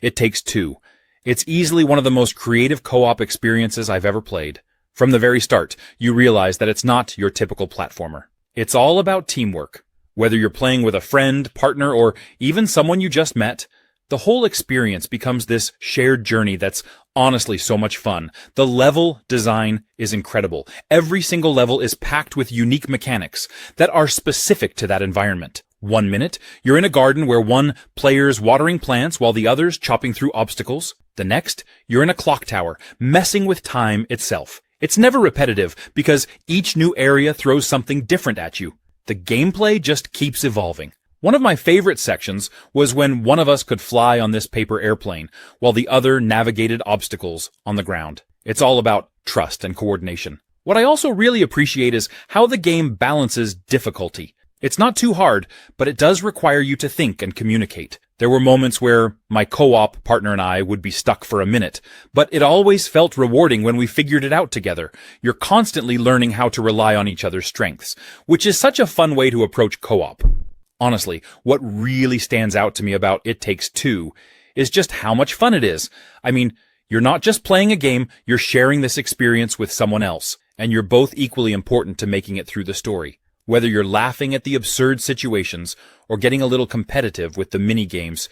It Takes Two. It's easily one of the most creative co-op experiences I've ever played. From the very start, you realize that it's not your typical platformer. It's all about teamwork. Whether you're playing with a friend, partner, or even someone you just met, the whole experience becomes this shared journey that's honestly so much fun. The level design is incredible. Every single level is packed with unique mechanics that are specific to that environment. 1 minute, you're in a garden where one player's watering plants while the other's chopping through obstacles. The next, you're in a clock tower, messing with time itself. It's never repetitive because each new area throws something different at you. The gameplay just keeps evolving. One of my favorite sections was when one of us could fly on this paper airplane while the other navigated obstacles on the ground. It's all about trust and coordination. What I also really appreciate is how the game balances difficulty. It's not too hard, but it does require you to think and communicate. There were moments where my co-op partner and I would be stuck for a minute, but it always felt rewarding when we figured it out together. You're constantly learning how to rely on each other's strengths, which is such a fun way to approach co-op. Honestly, what really stands out to me about It Takes Two is just how much fun it is. I mean, you're not just playing a game, you're sharing this experience with someone else, and you're both equally important to making it through the story. Whether you're laughing at the absurd situations or getting a little competitive with the mini-games.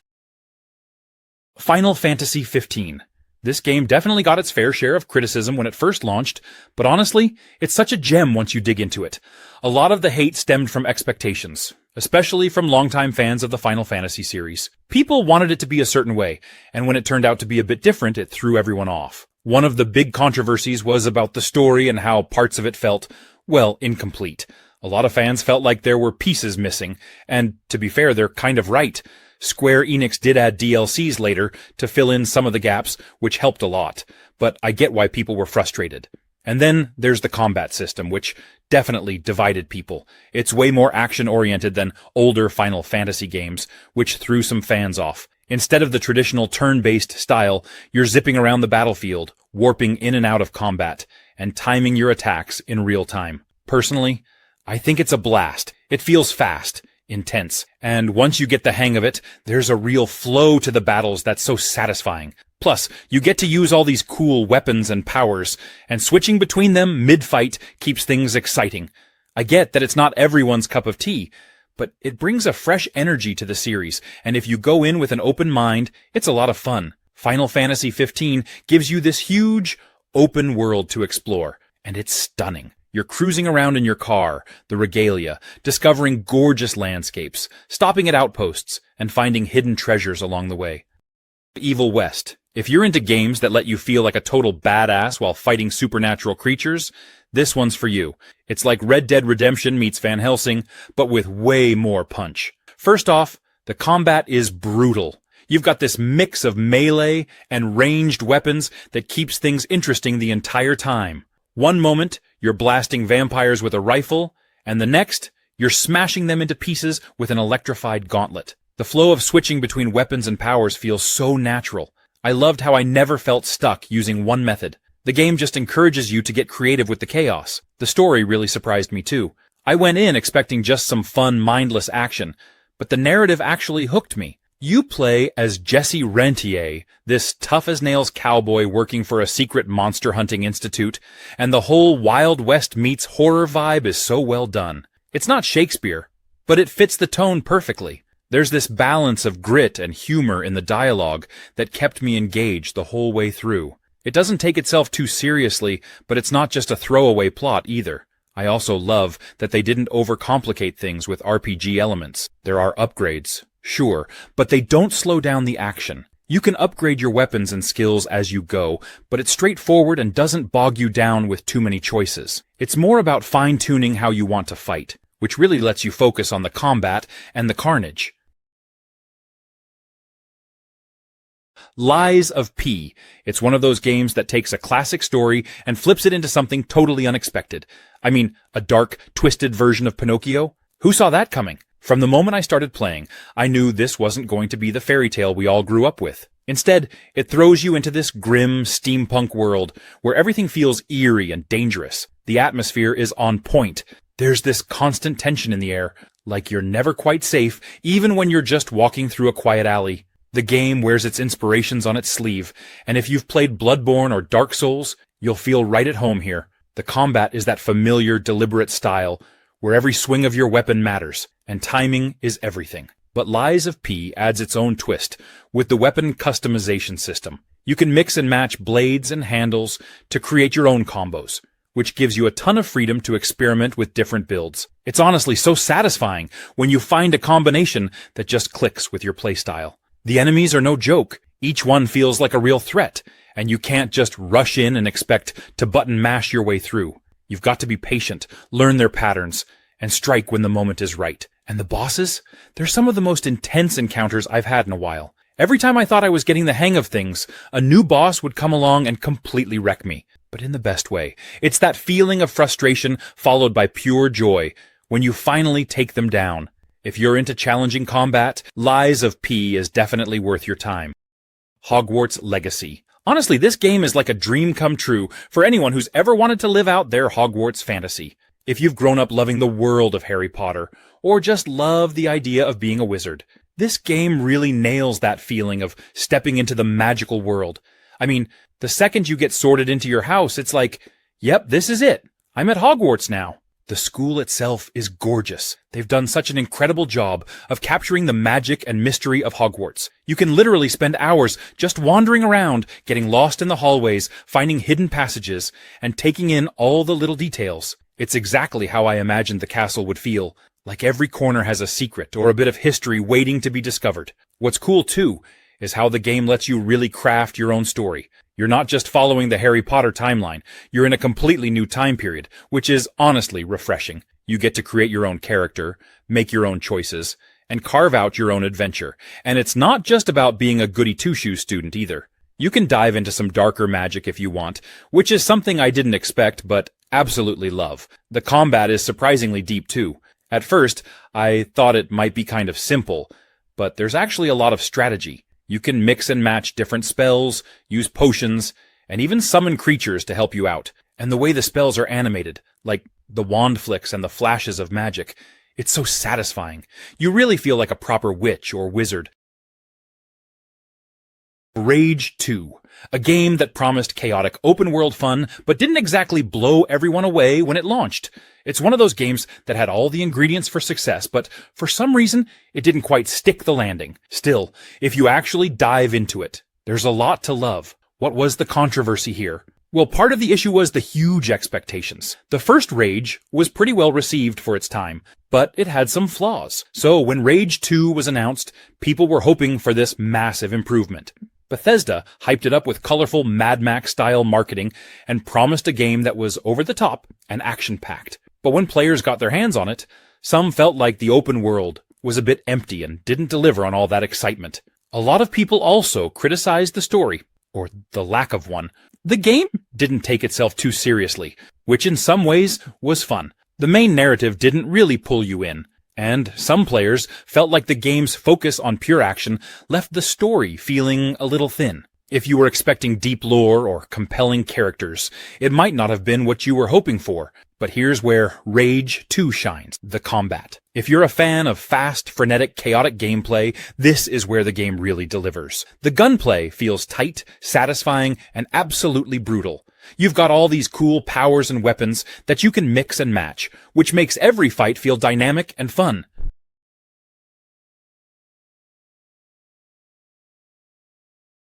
Final Fantasy XV. This game definitely got its fair share of criticism when it first launched, but honestly, it's such a gem once you dig into it. A lot of the hate stemmed from expectations, especially from longtime fans of the Final Fantasy series. People wanted it to be a certain way, and when it turned out to be a bit different, it threw everyone off. One of the big controversies was about the story and how parts of it felt, well, incomplete. A lot of fans felt like there were pieces missing, and to be fair, they're kind of right. Square Enix did add DLCs later to fill in some of the gaps, which helped a lot, but I get why people were frustrated. And then there's the combat system, which definitely divided people. It's way more action-oriented than older Final Fantasy games, which threw some fans off. Instead of the traditional turn-based style, you're zipping around the battlefield, warping in and out of combat, and timing your attacks in real time. Personally, I think it's a blast. It feels fast, intense, and once you get the hang of it, there's a real flow to the battles that's so satisfying. Plus, you get to use all these cool weapons and powers, and switching between them mid-fight keeps things exciting. I get that it's not everyone's cup of tea, but it brings a fresh energy to the series, and if you go in with an open mind, it's a lot of fun. Final Fantasy XV gives you this huge, open world to explore, and it's stunning. You're cruising around in your car, the regalia, discovering gorgeous landscapes, stopping at outposts, and finding hidden treasures along the way. Evil West. If you're into games that let you feel like a total badass while fighting supernatural creatures, this one's for you. It's like Red Dead Redemption meets Van Helsing, but with way more punch. First off, the combat is brutal. You've got this mix of melee and ranged weapons that keeps things interesting the entire time. One moment, you're blasting vampires with a rifle, and the next, you're smashing them into pieces with an electrified gauntlet. The flow of switching between weapons and powers feels so natural. I loved how I never felt stuck using one method. The game just encourages you to get creative with the chaos. The story really surprised me too. I went in expecting just some fun, mindless action, but the narrative actually hooked me. You play as Jesse Rentier, this tough-as-nails cowboy working for a secret monster hunting institute, and the whole Wild West meets horror vibe is so well done. It's not Shakespeare, but it fits the tone perfectly. There's this balance of grit and humor in the dialogue that kept me engaged the whole way through. It doesn't take itself too seriously, but it's not just a throwaway plot either. I also love that they didn't overcomplicate things with RPG elements. There are upgrades. Sure, but they don't slow down the action. You can upgrade your weapons and skills as you go, but it's straightforward and doesn't bog you down with too many choices. It's more about fine-tuning how you want to fight, which really lets you focus on the combat and the carnage. Lies of P. It's one of those games that takes a classic story and flips it into something totally unexpected. I mean, a dark, twisted version of Pinocchio? Who saw that coming? From the moment I started playing, I knew this wasn't going to be the fairy tale we all grew up with. Instead, it throws you into this grim, steampunk world where everything feels eerie and dangerous. The atmosphere is on point. There's this constant tension in the air, like you're never quite safe, even when you're just walking through a quiet alley. The game wears its inspirations on its sleeve, and if you've played Bloodborne or Dark Souls, you'll feel right at home here. The combat is that familiar, deliberate style, where every swing of your weapon matters, and timing is everything. But Lies of P adds its own twist, with the weapon customization system. You can mix and match blades and handles to create your own combos, which gives you a ton of freedom to experiment with different builds. It's honestly so satisfying when you find a combination that just clicks with your playstyle. The enemies are no joke. Each one feels like a real threat, and you can't just rush in and expect to button mash your way through. You've got to be patient, learn their patterns, and strike when the moment is right. And the bosses? They're some of the most intense encounters I've had in a while. Every time I thought I was getting the hang of things, a new boss would come along and completely wreck me. But in the best way. It's that feeling of frustration followed by pure joy when you finally take them down. If you're into challenging combat, Lies of P is definitely worth your time. Hogwarts Legacy. Honestly, this game is like a dream come true for anyone who's ever wanted to live out their Hogwarts fantasy. If you've grown up loving the world of Harry Potter, or just love the idea of being a wizard, this game really nails that feeling of stepping into the magical world. I mean, the second you get sorted into your house, it's like, yep, this is it. I'm at Hogwarts now. The school itself is gorgeous. They've done such an incredible job of capturing the magic and mystery of Hogwarts. You can literally spend hours just wandering around, getting lost in the hallways, finding hidden passages, and taking in all the little details. It's exactly how I imagined the castle would feel, like every corner has a secret or a bit of history waiting to be discovered. What's cool, too, is how the game lets you really craft your own story. You're not just following the Harry Potter timeline, you're in a completely new time period, which is honestly refreshing. You get to create your own character, make your own choices, and carve out your own adventure. And it's not just about being a goody-two-shoes student either. You can dive into some darker magic if you want, which is something I didn't expect but absolutely love. The combat is surprisingly deep too. At first, I thought it might be kind of simple, but there's actually a lot of strategy. You can mix and match different spells, use potions, and even summon creatures to help you out. And the way the spells are animated, like the wand flicks and the flashes of magic, it's so satisfying. You really feel like a proper witch or wizard. Rage 2, a game that promised chaotic open-world fun, but didn't exactly blow everyone away when it launched. It's one of those games that had all the ingredients for success, but for some reason, it didn't quite stick the landing. Still, if you actually dive into it, there's a lot to love. What was the controversy here? Well, part of the issue was the huge expectations. The first Rage was pretty well received for its time, but it had some flaws. So when Rage 2 was announced, people were hoping for this massive improvement. Bethesda hyped it up with colorful Mad Max-style marketing and promised a game that was over-the-top and action-packed. But when players got their hands on it, some felt like the open world was a bit empty and didn't deliver on all that excitement. A lot of people also criticized the story, or the lack of one. The game didn't take itself too seriously, which in some ways was fun. The main narrative didn't really pull you in. And some players felt like the game's focus on pure action left the story feeling a little thin. If you were expecting deep lore or compelling characters, it might not have been what you were hoping for. But here's where Rage 2 shines, the combat. If you're a fan of fast, frenetic, chaotic gameplay, this is where the game really delivers. The gunplay feels tight, satisfying, and absolutely brutal. You've got all these cool powers and weapons that you can mix and match, which makes every fight feel dynamic and fun.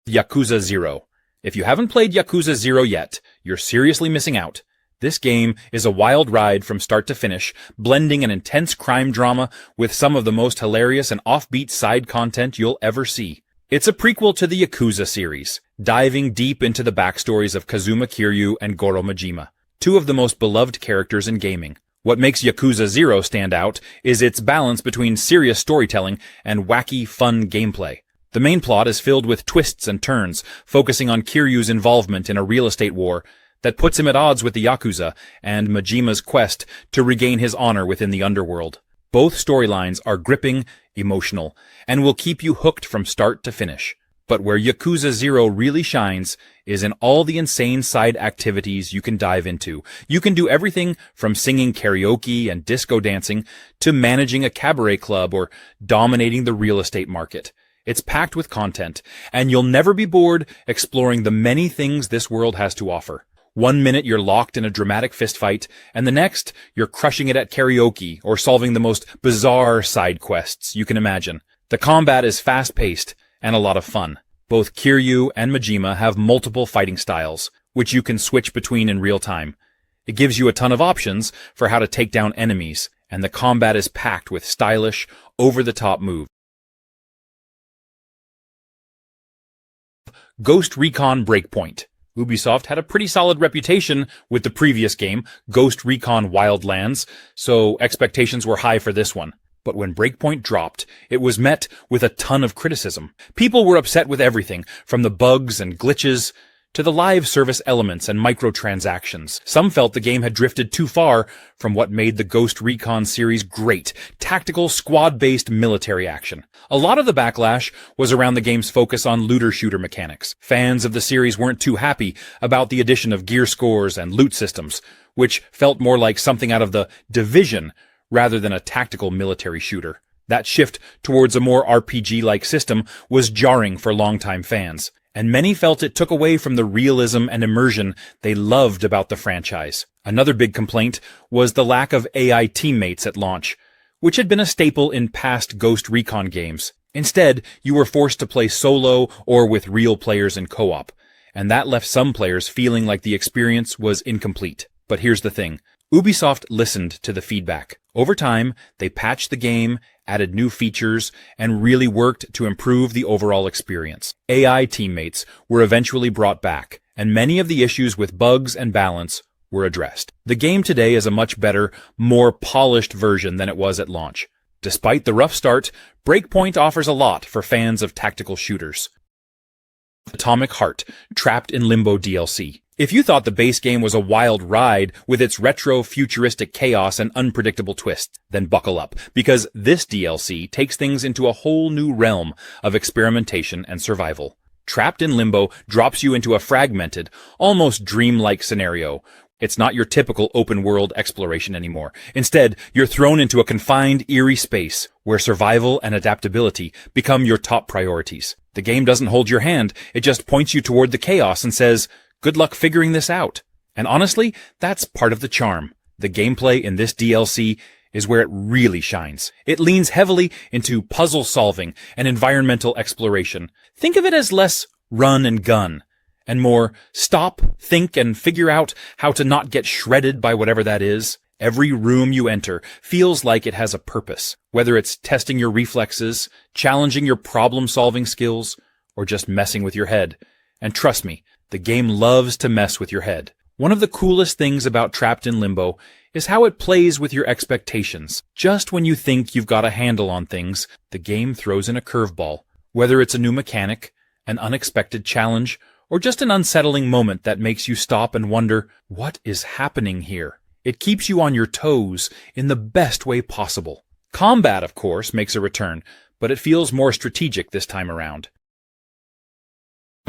Yakuza 0. If you haven't played Yakuza 0 yet, you're seriously missing out. This game is a wild ride from start to finish, blending an intense crime drama with some of the most hilarious and offbeat side content you'll ever see. It's a prequel to the Yakuza series, diving deep into the backstories of Kazuma Kiryu and Goro Majima, two of the most beloved characters in gaming. What makes Yakuza 0 stand out is its balance between serious storytelling and wacky, fun gameplay. The main plot is filled with twists and turns, focusing on Kiryu's involvement in a real estate war that puts him at odds with the Yakuza and Majima's quest to regain his honor within the underworld. Both storylines are gripping, emotional, and will keep you hooked from start to finish. But where Yakuza 0 really shines is in all the insane side activities you can dive into. You can do everything from singing karaoke and disco dancing to managing a cabaret club or dominating the real estate market. It's packed with content, and you'll never be bored exploring the many things this world has to offer. One minute you're locked in a dramatic fistfight, and the next you're crushing it at karaoke or solving the most bizarre side quests you can imagine. The combat is fast-paced and a lot of fun. Both Kiryu and Majima have multiple fighting styles, which you can switch between in real time. It gives you a ton of options for how to take down enemies, and the combat is packed with stylish, over-the-top moves. Ghost Recon Breakpoint. Ubisoft had a pretty solid reputation with the previous game, Ghost Recon Wildlands, so expectations were high for this one. But when Breakpoint dropped, it was met with a ton of criticism. People were upset with everything, from the bugs and glitches to the live service elements and microtransactions. Some felt the game had drifted too far from what made the Ghost Recon series great, tactical, squad-based military action. A lot of the backlash was around the game's focus on looter-shooter mechanics. Fans of the series weren't too happy about the addition of gear scores and loot systems, which felt more like something out of the Division rather than a tactical military shooter. That shift towards a more RPG-like system was jarring for longtime fans, and many felt it took away from the realism and immersion they loved about the franchise. Another big complaint was the lack of AI teammates at launch, which had been a staple in past Ghost Recon games. Instead, you were forced to play solo or with real players in co-op, and that left some players feeling like the experience was incomplete. But here's the thing. Ubisoft listened to the feedback. Over time, they patched the game, added new features, and really worked to improve the overall experience. AI teammates were eventually brought back, and many of the issues with bugs and balance were addressed. The game today is a much better, more polished version than it was at launch. Despite the rough start, Breakpoint offers a lot for fans of tactical shooters. Atomic Heart, Trapped in Limbo DLC. If you thought the base game was a wild ride with its retro futuristic chaos and unpredictable twists, then buckle up, because this DLC takes things into a whole new realm of experimentation and survival. Trapped in Limbo drops you into a fragmented, almost dreamlike scenario. It's not your typical open-world exploration anymore. Instead, you're thrown into a confined, eerie space where survival and adaptability become your top priorities. The game doesn't hold your hand, it just points you toward the chaos and says, good luck figuring this out. And honestly, that's part of the charm. The gameplay in this DLC is where it really shines. It leans heavily into puzzle solving and environmental exploration. Think of it as less run and gun, and more stop, think, and figure out how to not get shredded by whatever that is. Every room you enter feels like it has a purpose, whether it's testing your reflexes, challenging your problem-solving skills, or just messing with your head. And trust me, the game loves to mess with your head. One of the coolest things about Trapped in Limbo is how it plays with your expectations. Just when you think you've got a handle on things, the game throws in a curveball. Whether it's a new mechanic, an unexpected challenge, or just an unsettling moment that makes you stop and wonder, what is happening here? It keeps you on your toes in the best way possible. Combat, of course, makes a return, but it feels more strategic this time around.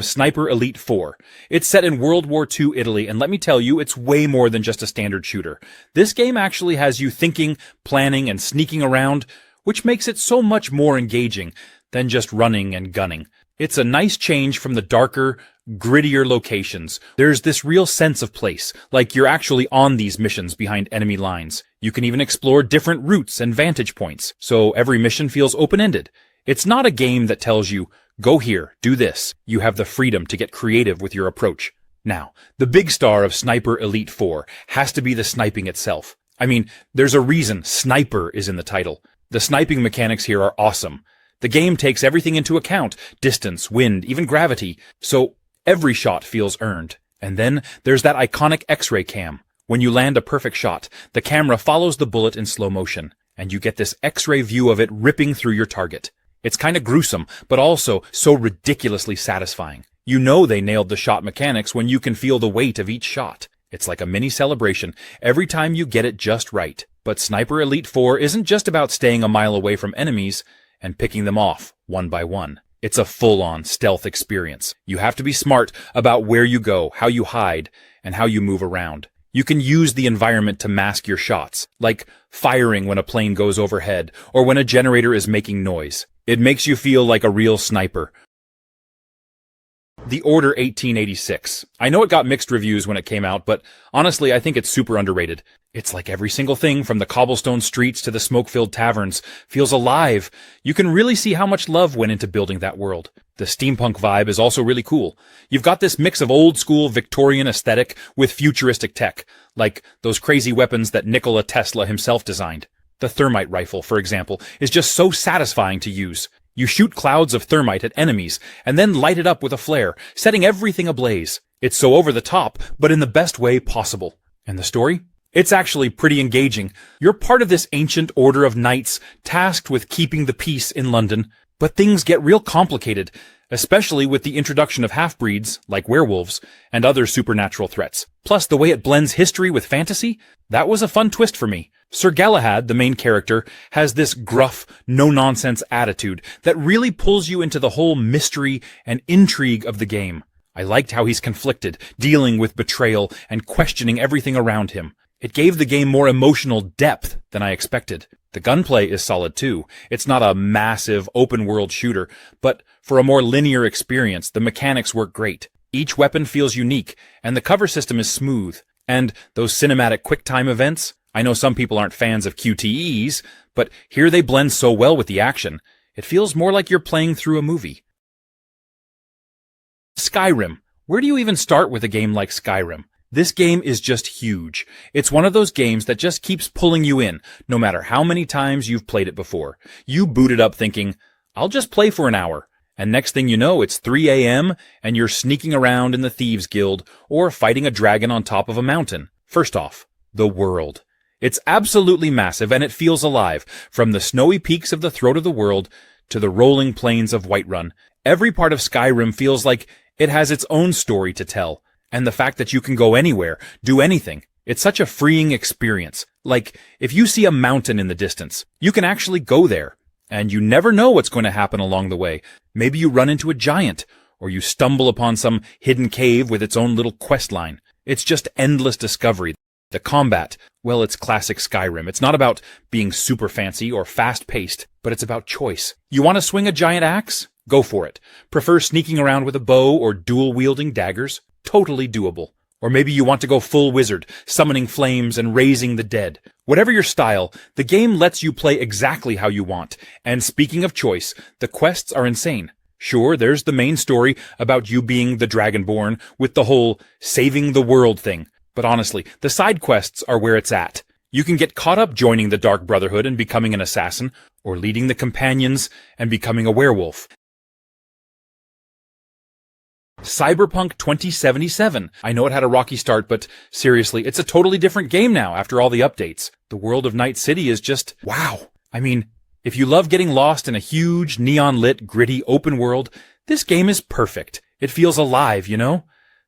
Sniper Elite 4. It's set in World War II Italy, and let me tell you, it's way more than just a standard shooter. This game actually has you thinking, planning, and sneaking around, which makes it so much more engaging than just running and gunning. It's a nice change from the darker, grittier locations. There's this real sense of place, like you're actually on these missions behind enemy lines. You can even explore different routes and vantage points, so every mission feels open-ended. It's not a game that tells you, go here, do this. You have the freedom to get creative with your approach. Now, the big star of Sniper Elite 4 has to be the sniping itself. I mean, there's a reason Sniper is in the title. The sniping mechanics here are awesome. The game takes everything into account, distance, wind, even gravity, so every shot feels earned. And then there's that iconic X-ray cam. When you land a perfect shot, the camera follows the bullet in slow motion, and you get this X-ray view of it ripping through your target. It's kind of gruesome, but also so ridiculously satisfying. You know they nailed the shot mechanics when you can feel the weight of each shot. It's like a mini celebration every time you get it just right. But Sniper Elite 4 isn't just about staying a mile away from enemies and picking them off one by one. It's a full-on stealth experience. You have to be smart about where you go, how you hide, and how you move around. You can use the environment to mask your shots, like firing when a plane goes overhead or when a generator is making noise. It makes you feel like a real sniper. The Order 1886. I know it got mixed reviews when it came out, but honestly, I think it's super underrated. It's like every single thing from the cobblestone streets to the smoke-filled taverns feels alive. You can really see how much love went into building that world. The steampunk vibe is also really cool. You've got this mix of old-school Victorian aesthetic with futuristic tech, like those crazy weapons that Nikola Tesla himself designed. The thermite rifle, for example, is just so satisfying to use. You shoot clouds of thermite at enemies, and then light it up with a flare, setting everything ablaze. It's so over the top, but in the best way possible. And the story? It's actually pretty engaging. You're part of this ancient order of knights, tasked with keeping the peace in London. But things get real complicated, especially with the introduction of half-breeds, like werewolves, and other supernatural threats. Plus, the way it blends history with fantasy, that was a fun twist for me. Sir Galahad, the main character, has this gruff, no-nonsense attitude that really pulls you into the whole mystery and intrigue of the game. I liked how he's conflicted, dealing with betrayal and questioning everything around him. It gave the game more emotional depth than I expected. The gunplay is solid too. It's not a massive, open-world shooter, but for a more linear experience, the mechanics work great. Each weapon feels unique, and the cover system is smooth. And those cinematic QuickTime events? I know some people aren't fans of QTEs, but here they blend so well with the action. It feels more like you're playing through a movie. Skyrim. Where do you even start with a game like Skyrim? This game is just huge. It's one of those games that just keeps pulling you in, no matter how many times you've played it before. You boot it up thinking, I'll just play for an hour. And next thing you know, it's 3 a.m. and you're sneaking around in the Thieves Guild or fighting a dragon on top of a mountain. First off, the world. It's absolutely massive and it feels alive, from the snowy peaks of the Throat of the World to the rolling plains of Whiterun. Every part of Skyrim feels like it has its own story to tell. And the fact that you can go anywhere, do anything, it's such a freeing experience. Like, if you see a mountain in the distance, you can actually go there. And you never know what's going to happen along the way. Maybe you run into a giant, or you stumble upon some hidden cave with its own little quest line. It's just endless discovery. The combat, well, it's classic Skyrim. It's not about being super fancy or fast-paced, but it's about choice. You want to swing a giant axe? Go for it. Prefer sneaking around with a bow or dual-wielding daggers? Totally doable. Or maybe you want to go full wizard, summoning flames and raising the dead. Whatever your style, the game lets you play exactly how you want. And speaking of choice, the quests are insane. Sure, there's the main story about you being the Dragonborn with the whole saving the world thing. But honestly, the side quests are where it's at. You can get caught up joining the Dark Brotherhood and becoming an assassin, or leading the companions and becoming a werewolf. Cyberpunk 2077. I know it had a rocky start, but seriously, it's a totally different game now after all the updates. The world of Night City is just wow. I mean, if you love getting lost in a huge, neon-lit, gritty open world, this game is perfect. It feels alive, you know?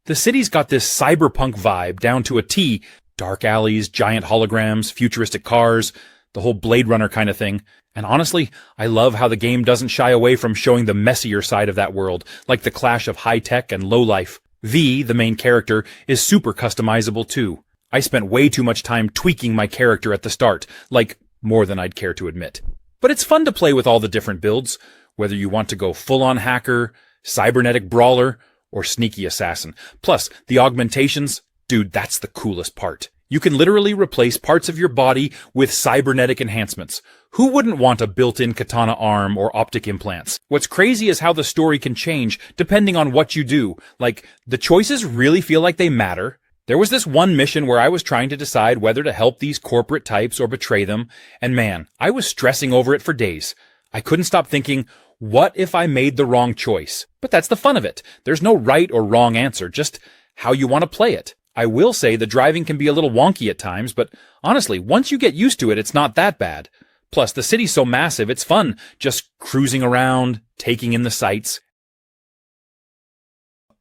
The city's got this cyberpunk vibe down to a T. Dark alleys, giant holograms, futuristic cars, the whole Blade Runner kind of thing. And honestly, I love how the game doesn't shy away from showing the messier side of that world, like the clash of high-tech and low-life. V, the main character, is super customizable too. I spent way too much time tweaking my character at the start, like more than I'd care to admit. But it's fun to play with all the different builds, whether you want to go full-on hacker, cybernetic brawler, or sneaky assassin. Plus, the augmentations, dude, that's the coolest part. You can literally replace parts of your body with cybernetic enhancements. Who wouldn't want a built-in katana arm or optic implants? What's crazy is how the story can change depending on what you do. Like, the choices really feel like they matter. There was this one mission where I was trying to decide whether to help these corporate types or betray them, and man, I was stressing over it for days. I couldn't stop thinking, what if I made the wrong choice? But that's the fun of it. There's no right or wrong answer, just how you want to play it. I will say the driving can be a little wonky at times, but honestly, once you get used to it, it's not that bad. Plus, the city's so massive, it's fun just cruising around, taking in the sights.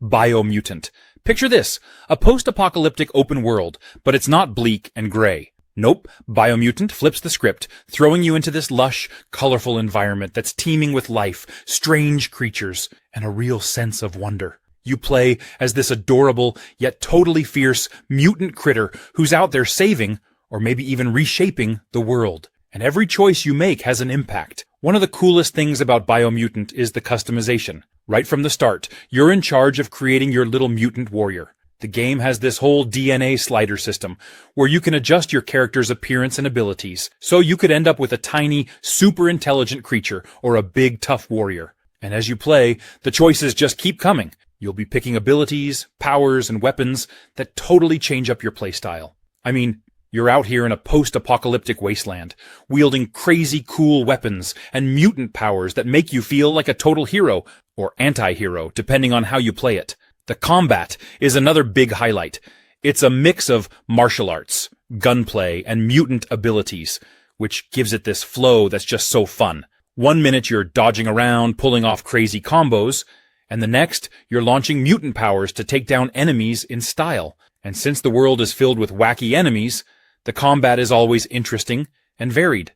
BIOMUTANT. Picture this, a post-apocalyptic open world, but it's not bleak and gray. Nope, BIOMUTANT flips the script, throwing you into this lush, colorful environment that's teeming with life, strange creatures, and a real sense of wonder. You play as this adorable, yet totally fierce, mutant critter who's out there saving, or maybe even reshaping, the world. And every choice you make has an impact. One of the coolest things about Biomutant is the customization. Right from the start, you're in charge of creating your little mutant warrior. The game has this whole DNA slider system, where you can adjust your character's appearance and abilities, so you could end up with a tiny, super intelligent creature, or a big, tough warrior. And as you play, the choices just keep coming. You'll be picking abilities, powers, and weapons that totally change up your playstyle. I mean, you're out here in a post-apocalyptic wasteland, wielding crazy cool weapons and mutant powers that make you feel like a total hero, or anti-hero, depending on how you play it. The combat is another big highlight. It's a mix of martial arts, gunplay, and mutant abilities, which gives it this flow that's just so fun. One minute you're dodging around, pulling off crazy combos, and the next you're launching mutant powers to take down enemies in style. And since the world is filled with wacky enemies, the combat is always interesting and varied.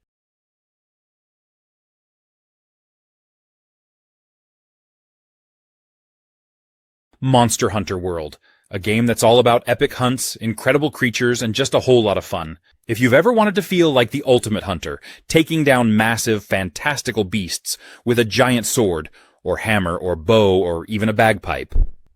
Monster Hunter World, a game that's all about epic hunts, incredible creatures, and just a whole lot of fun. If you've ever wanted to feel like the ultimate hunter, taking down massive, fantastical beasts with a giant sword, or hammer, or bow, or even a bagpipe,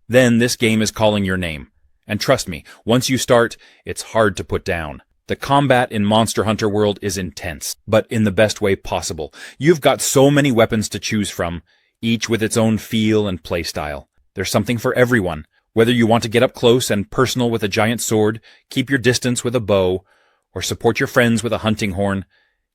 then this game is calling your name. And trust me, once you start, it's hard to put down. The combat in Monster Hunter World is intense, but in the best way possible. You've got so many weapons to choose from, each with its own feel and playstyle. There's something for everyone. Whether you want to get up close and personal with a giant sword, keep your distance with a bow, or support your friends with a hunting horn,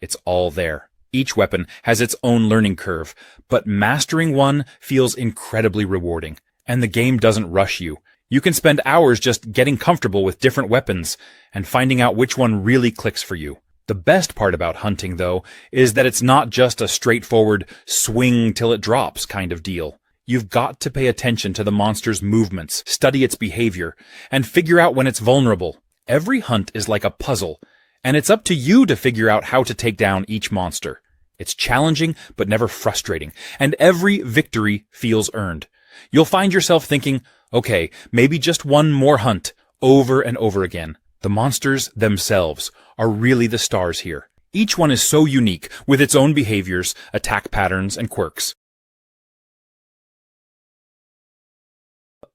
it's all there. Each weapon has its own learning curve, but mastering one feels incredibly rewarding. And the game doesn't rush you. You can spend hours just getting comfortable with different weapons and finding out which one really clicks for you. The best part about hunting, though, is that it's not just a straightforward swing till it drops kind of deal. You've got to pay attention to the monster's movements, study its behavior, and figure out when it's vulnerable. Every hunt is like a puzzle, and it's up to you to figure out how to take down each monster. It's challenging, but never frustrating, and every victory feels earned. You'll find yourself thinking, okay, maybe just one more hunt, over and over again. The monsters themselves are really the stars here. Each one is so unique, with its own behaviors, attack patterns, and quirks.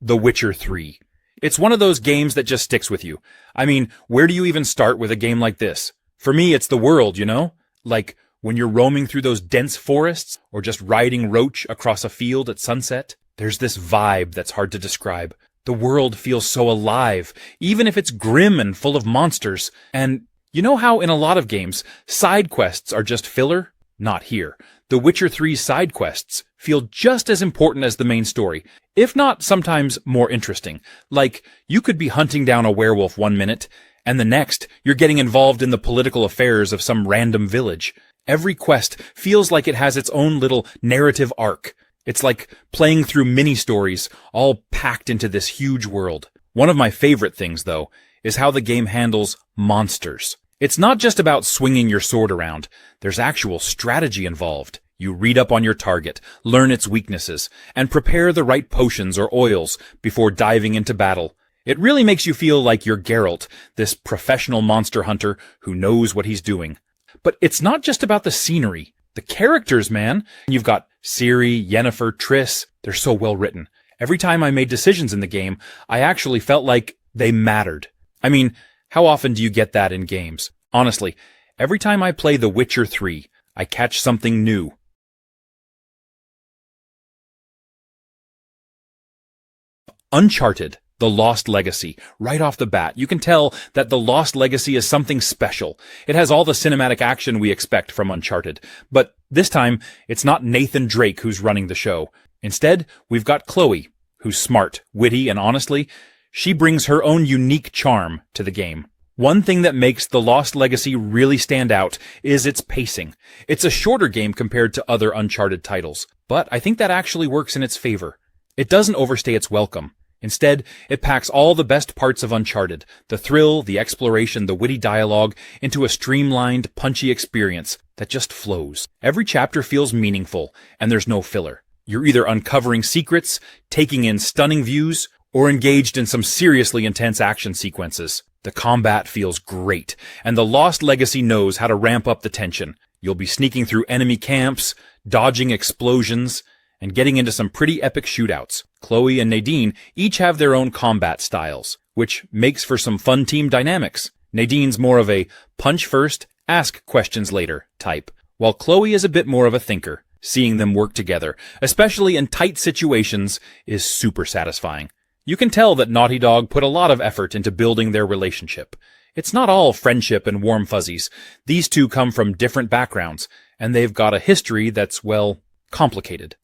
The Witcher 3. It's one of those games that just sticks with you. I mean, where do you even start with a game like this? For me, it's the world, you know? Like, when you're roaming through those dense forests, or just riding Roach across a field at sunset, there's this vibe that's hard to describe. The world feels so alive, even if it's grim and full of monsters. And you know how in a lot of games, side quests are just filler? Not here. The Witcher 3's side quests feel just as important as the main story, if not sometimes more interesting. Like, you could be hunting down a werewolf one minute, and the next, you're getting involved in the political affairs of some random village. Every quest feels like it has its own little narrative arc. It's like playing through mini-stories, all packed into this huge world. One of my favorite things, though, is how the game handles monsters. It's not just about swinging your sword around. There's actual strategy involved. You read up on your target, learn its weaknesses, and prepare the right potions or oils before diving into battle. It really makes you feel like you're Geralt, this professional monster hunter who knows what he's doing. But it's not just about the scenery. The characters, man. You've got Ciri, Yennefer, Triss. They're so well written. Every time I made decisions in the game, I actually felt like they mattered. I mean, how often do you get that in games? Honestly, every time I play The Witcher 3, I catch something new. Uncharted, The Lost Legacy. Right off the bat, you can tell that The Lost Legacy is something special. It has all the cinematic action we expect from Uncharted. But this time, it's not Nathan Drake who's running the show. Instead, we've got Chloe, who's smart, witty, and honestly, she brings her own unique charm to the game. One thing that makes The Lost Legacy really stand out is its pacing. It's a shorter game compared to other Uncharted titles, but I think that actually works in its favor. It doesn't overstay its welcome. Instead, it packs all the best parts of Uncharted, the thrill, the exploration, the witty dialogue, into a streamlined, punchy experience that just flows. Every chapter feels meaningful, and there's no filler. You're either uncovering secrets, taking in stunning views, or engaged in some seriously intense action sequences. The combat feels great, and the Lost Legacy knows how to ramp up the tension. You'll be sneaking through enemy camps, dodging explosions, and getting into some pretty epic shootouts. Chloe and Nadine each have their own combat styles, which makes for some fun team dynamics. Nadine's more of a punch first, ask questions later type, while Chloe is a bit more of a thinker. Seeing them work together, especially in tight situations, is super satisfying. You can tell that Naughty Dog put a lot of effort into building their relationship. It's not all friendship and warm fuzzies. These two come from different backgrounds, and they've got a history that's, well, complicated.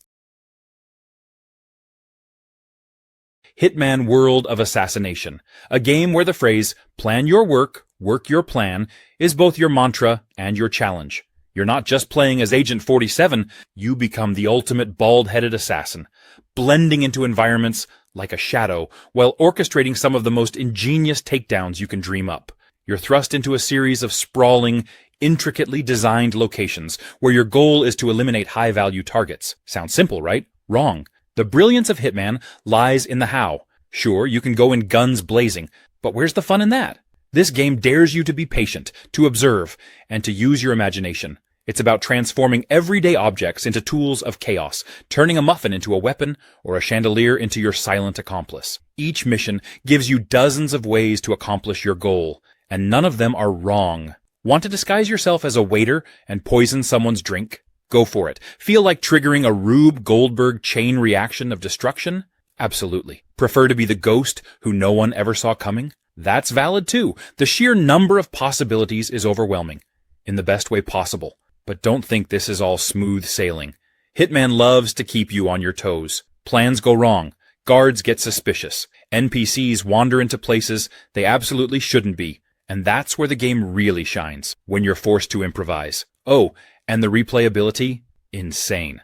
Hitman World of Assassination, a game where the phrase, plan your work, work your plan, is both your mantra and your challenge. You're not just playing as Agent 47, you become the ultimate bald-headed assassin, blending into environments like a shadow, while orchestrating some of the most ingenious takedowns you can dream up. You're thrust into a series of sprawling, intricately designed locations, where your goal is to eliminate high-value targets. Sounds simple, right? Wrong. The brilliance of Hitman lies in the how. Sure, you can go in guns blazing, but where's the fun in that? This game dares you to be patient, to observe, and to use your imagination. It's about transforming everyday objects into tools of chaos, turning a muffin into a weapon or a chandelier into your silent accomplice. Each mission gives you dozens of ways to accomplish your goal, and none of them are wrong. Want to disguise yourself as a waiter and poison someone's drink? Go for it. Feel like triggering a Rube Goldberg chain reaction of destruction? Absolutely. Prefer to be the ghost who no one ever saw coming? That's valid too. The sheer number of possibilities is overwhelming, in the best way possible. But don't think this is all smooth sailing. Hitman loves to keep you on your toes. Plans go wrong. Guards get suspicious. NPCs wander into places they absolutely shouldn't be. And that's where the game really shines, when you're forced to improvise. Oh, and the replayability? Insane.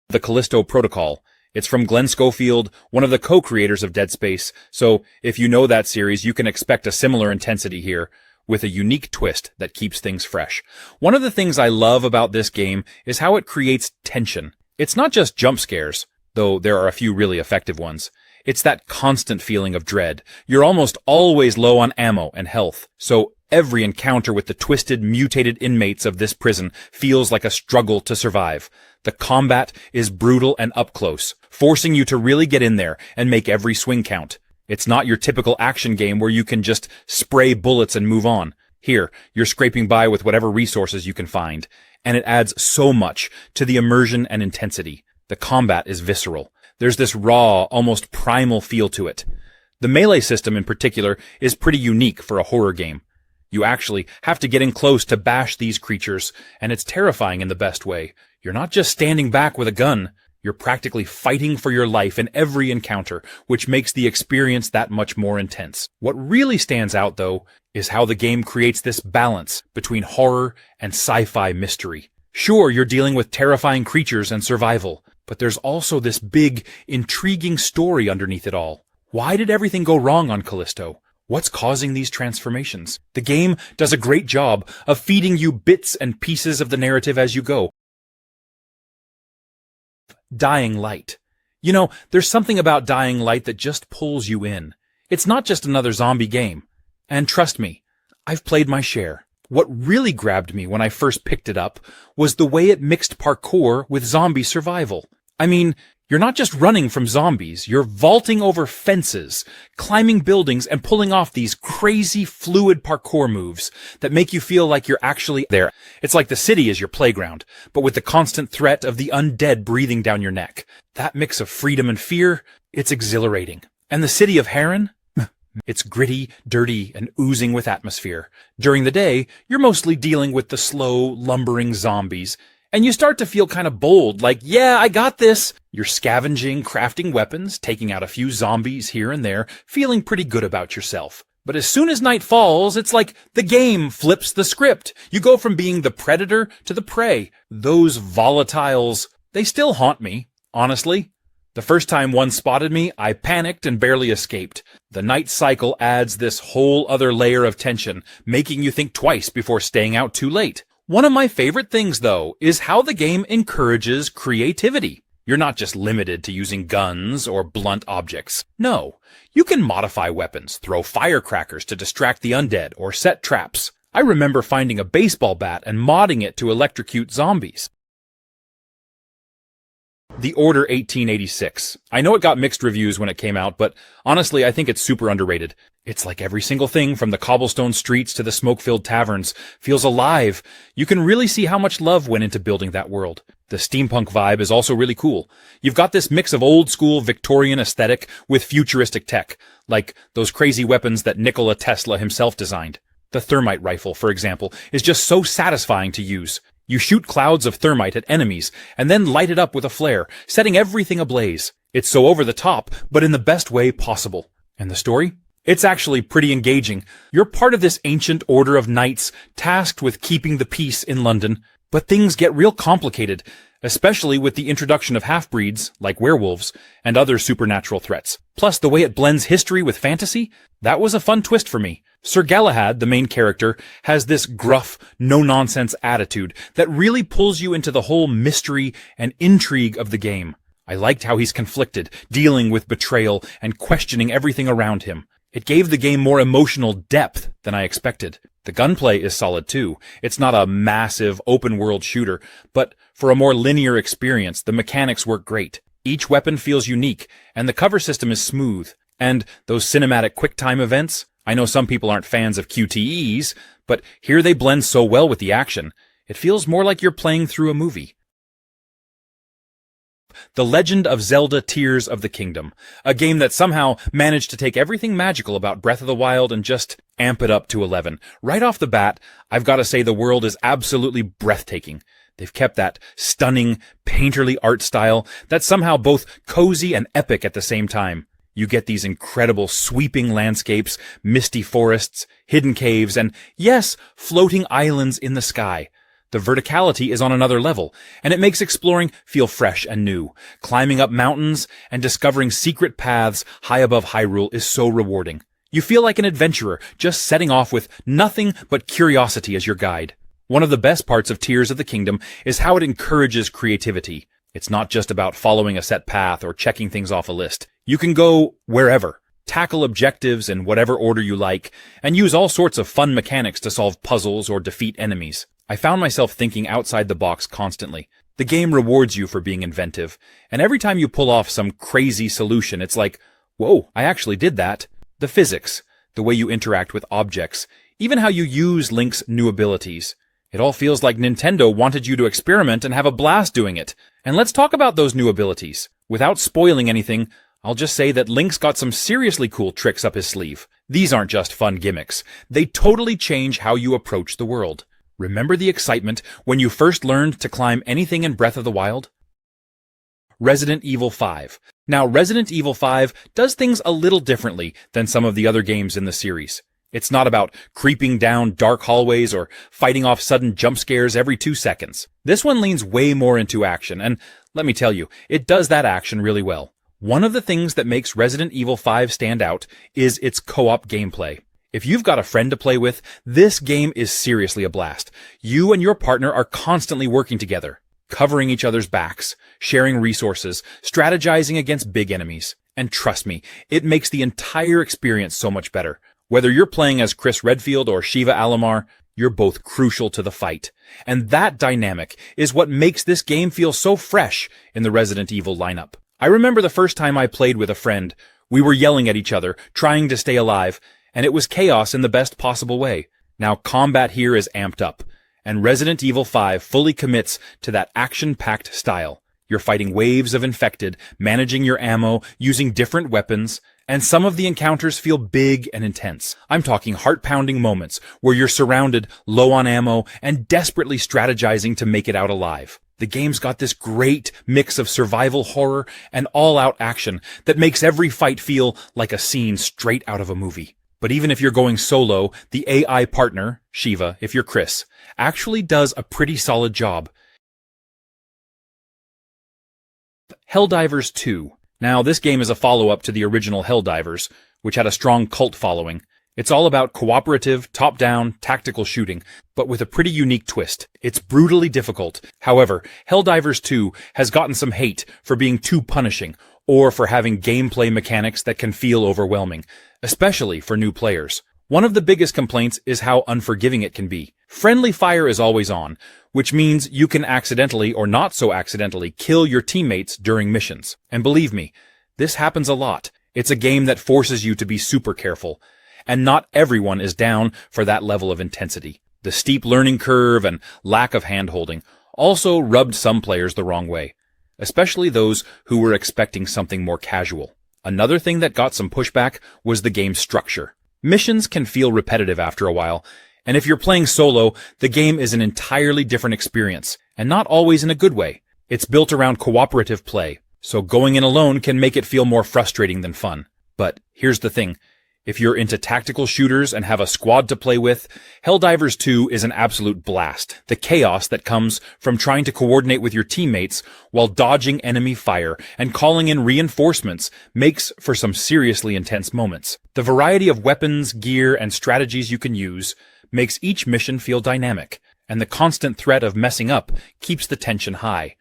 The Callisto Protocol. It's from Glenn Schofield, one of the co-creators of Dead Space, so if you know that series, you can expect a similar intensity here, with a unique twist that keeps things fresh. One of the things I love about this game is how it creates tension. It's not just jump scares, though there are a few really effective ones. It's that constant feeling of dread. You're almost always low on ammo and health, so every encounter with the twisted, mutated inmates of this prison feels like a struggle to survive. The combat is brutal and up close, forcing you to really get in there and make every swing count. It's not your typical action game where you can just spray bullets and move on. Here, you're scraping by with whatever resources you can find, and it adds so much to the immersion and intensity. The combat is visceral. There's this raw, almost primal feel to it. The melee system in particular is pretty unique for a horror game. You actually have to get in close to bash these creatures, and it's terrifying in the best way. You're not just standing back with a gun. You're practically fighting for your life in every encounter, which makes the experience that much more intense. What really stands out, though, is how the game creates this balance between horror and sci-fi mystery. Sure, you're dealing with terrifying creatures and survival, but there's also this big, intriguing story underneath it all. Why did everything go wrong on Callisto? What's causing these transformations? The game does a great job of feeding you bits and pieces of the narrative as you go. Dying Light. You know, there's something about Dying Light that just pulls you in. It's not just another zombie game. And trust me, I've played my share. What really grabbed me when I first picked it up was the way it mixed parkour with zombie survival. I mean, you're not just running from zombies, you're vaulting over fences, climbing buildings, and pulling off these crazy fluid parkour moves that make you feel like you're actually there. It's like the city is your playground, but with the constant threat of the undead breathing down your neck. That mix of freedom and fear, it's exhilarating. And the city of Heron? It's gritty, dirty, and oozing with atmosphere. During the day, you're mostly dealing with the slow, lumbering zombies, and you start to feel kind of bold, like, yeah, I got this. You're scavenging, crafting weapons, taking out a few zombies here and there, feeling pretty good about yourself. But as soon as night falls, it's like the game flips the script. You go from being the predator to the prey. Those volatiles, they still haunt me, honestly. The first time one spotted me, I panicked and barely escaped. The night cycle adds this whole other layer of tension, making you think twice before staying out too late. One of my favorite things, though, is how the game encourages creativity. You're not just limited to using guns or blunt objects. No, you can modify weapons, throw firecrackers to distract the undead, or set traps. I remember finding a baseball bat and modding it to electrocute zombies. The Order 1886. I know it got mixed reviews when it came out, but honestly, I think it's super underrated. It's like every single thing from the cobblestone streets to the smoke-filled taverns feels alive. You can really see how much love went into building that world. The steampunk vibe is also really cool. You've got this mix of old-school Victorian aesthetic with futuristic tech, like those crazy weapons that Nikola Tesla himself designed. The thermite rifle, for example, is just so satisfying to use. You shoot clouds of thermite at enemies, and then light it up with a flare, setting everything ablaze. It's so over the top, but in the best way possible. And the story? It's actually pretty engaging. You're part of this ancient order of knights, tasked with keeping the peace in London. But things get real complicated, especially with the introduction of half-breeds, like werewolves, and other supernatural threats. Plus, the way it blends history with fantasy, that was a fun twist for me. Sir Galahad, the main character, has this gruff, no-nonsense attitude that really pulls you into the whole mystery and intrigue of the game. I liked how he's conflicted, dealing with betrayal and questioning everything around him. It gave the game more emotional depth than I expected. The gunplay is solid too. It's not a massive, open-world shooter, but for a more linear experience, the mechanics work great. Each weapon feels unique, and the cover system is smooth. And those cinematic QuickTime events? I know some people aren't fans of QTEs, but here they blend so well with the action. It feels more like you're playing through a movie. The Legend of Zelda Tears of the Kingdom, a game that somehow managed to take everything magical about Breath of the Wild and just amp it up to 11. Right off the bat, I've got to say the world is absolutely breathtaking. They've kept that stunning, painterly art style that's somehow both cozy and epic at the same time. You get these incredible sweeping landscapes, misty forests, hidden caves, and yes, floating islands in the sky. The verticality is on another level, and it makes exploring feel fresh and new. Climbing up mountains and discovering secret paths high above Hyrule is so rewarding. You feel like an adventurer, just setting off with nothing but curiosity as your guide. One of the best parts of Tears of the Kingdom is how it encourages creativity. It's not just about following a set path or checking things off a list. You can go wherever, tackle objectives in whatever order you like, and use all sorts of fun mechanics to solve puzzles or defeat enemies. I found myself thinking outside the box constantly. The game rewards you for being inventive, and every time you pull off some crazy solution, it's like, whoa, I actually did that. The physics, the way you interact with objects, even how you use Link's new abilities. It all feels like Nintendo wanted you to experiment and have a blast doing it. And let's talk about those new abilities. Without spoiling anything, I'll just say that Link's got some seriously cool tricks up his sleeve. These aren't just fun gimmicks. They totally change how you approach the world. Remember the excitement when you first learned to climb anything in Breath of the Wild? Resident Evil 5. Now, Resident Evil 5 does things a little differently than some of the other games in the series. It's not about creeping down dark hallways or fighting off sudden jump scares every 2 seconds. This one leans way more into action, and let me tell you, it does that action really well. One of the things that makes Resident Evil 5 stand out is its co-op gameplay. If you've got a friend to play with, this game is seriously a blast. You and your partner are constantly working together, covering each other's backs, sharing resources, strategizing against big enemies. And trust me, it makes the entire experience so much better. Whether you're playing as Chris Redfield or Shiva Alomar, you're both crucial to the fight. And that dynamic is what makes this game feel so fresh in the Resident Evil lineup. I remember the first time I played with a friend. We were yelling at each other, trying to stay alive, and it was chaos in the best possible way. Now combat here is amped up, and Resident Evil 5 fully commits to that action-packed style. You're fighting waves of infected, managing your ammo, using different weapons, and some of the encounters feel big and intense. I'm talking heart-pounding moments where you're surrounded, low on ammo, and desperately strategizing to make it out alive. The game's got this great mix of survival horror and all-out action that makes every fight feel like a scene straight out of a movie. But even if you're going solo, the AI partner, Shiva, if you're Chris, actually does a pretty solid job. Helldivers 2. Now, this game is a follow-up to the original Helldivers, which had a strong cult following. It's all about cooperative, top-down, tactical shooting, but with a pretty unique twist. It's brutally difficult. However, Helldivers 2 has gotten some hate for being too punishing, or for having gameplay mechanics that can feel overwhelming, especially for new players. One of the biggest complaints is how unforgiving it can be. Friendly fire is always on, which means you can accidentally or not so accidentally kill your teammates during missions. And believe me, this happens a lot. It's a game that forces you to be super careful, and not everyone is down for that level of intensity. The steep learning curve and lack of hand-holding also rubbed some players the wrong way, especially those who were expecting something more casual. Another thing that got some pushback was the game's structure. Missions can feel repetitive after a while, and if you're playing solo, the game is an entirely different experience, and not always in a good way. It's built around cooperative play, so going in alone can make it feel more frustrating than fun. But here's the thing. If you're into tactical shooters and have a squad to play with, Helldivers 2 is an absolute blast. The chaos that comes from trying to coordinate with your teammates while dodging enemy fire and calling in reinforcements makes for some seriously intense moments. The variety of weapons, gear, and strategies you can use makes each mission feel dynamic, and the constant threat of messing up keeps the tension high.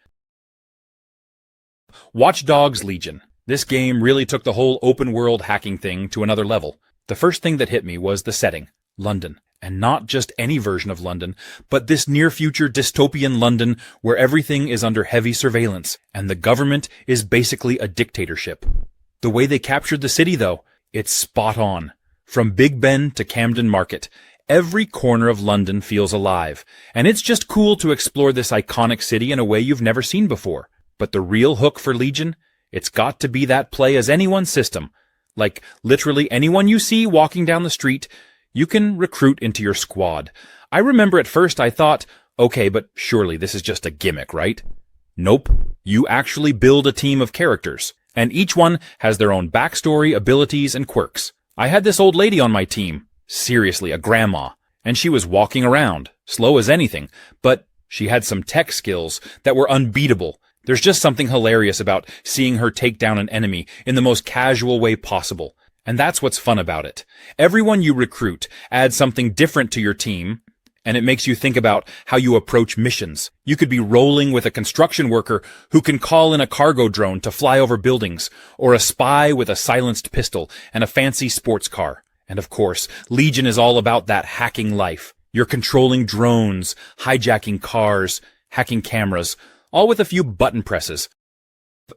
Watch Dogs Legion. This game really took the whole open-world hacking thing to another level. The first thing that hit me was the setting, London. And not just any version of London, but this near-future dystopian London where everything is under heavy surveillance, and the government is basically a dictatorship. The way they captured the city, though, it's spot on. From Big Ben to Camden Market, every corner of London feels alive, and it's just cool to explore this iconic city in a way you've never seen before. But the real hook for Legion? It's got to be that play as anyone system. Like, literally anyone you see walking down the street, you can recruit into your squad. I remember at first I thought, okay, but surely this is just a gimmick, right? Nope. You actually build a team of characters, and each one has their own backstory, abilities, and quirks. I had this old lady on my team. Seriously, a grandma. And she was walking around, slow as anything, but she had some tech skills that were unbeatable. There's just something hilarious about seeing her take down an enemy in the most casual way possible. And that's what's fun about it. Everyone you recruit adds something different to your team, and it makes you think about how you approach missions. You could be rolling with a construction worker who can call in a cargo drone to fly over buildings, or a spy with a silenced pistol and a fancy sports car. And of course, Legion is all about that hacking life. You're controlling drones, hijacking cars, hacking cameras, all with a few button presses.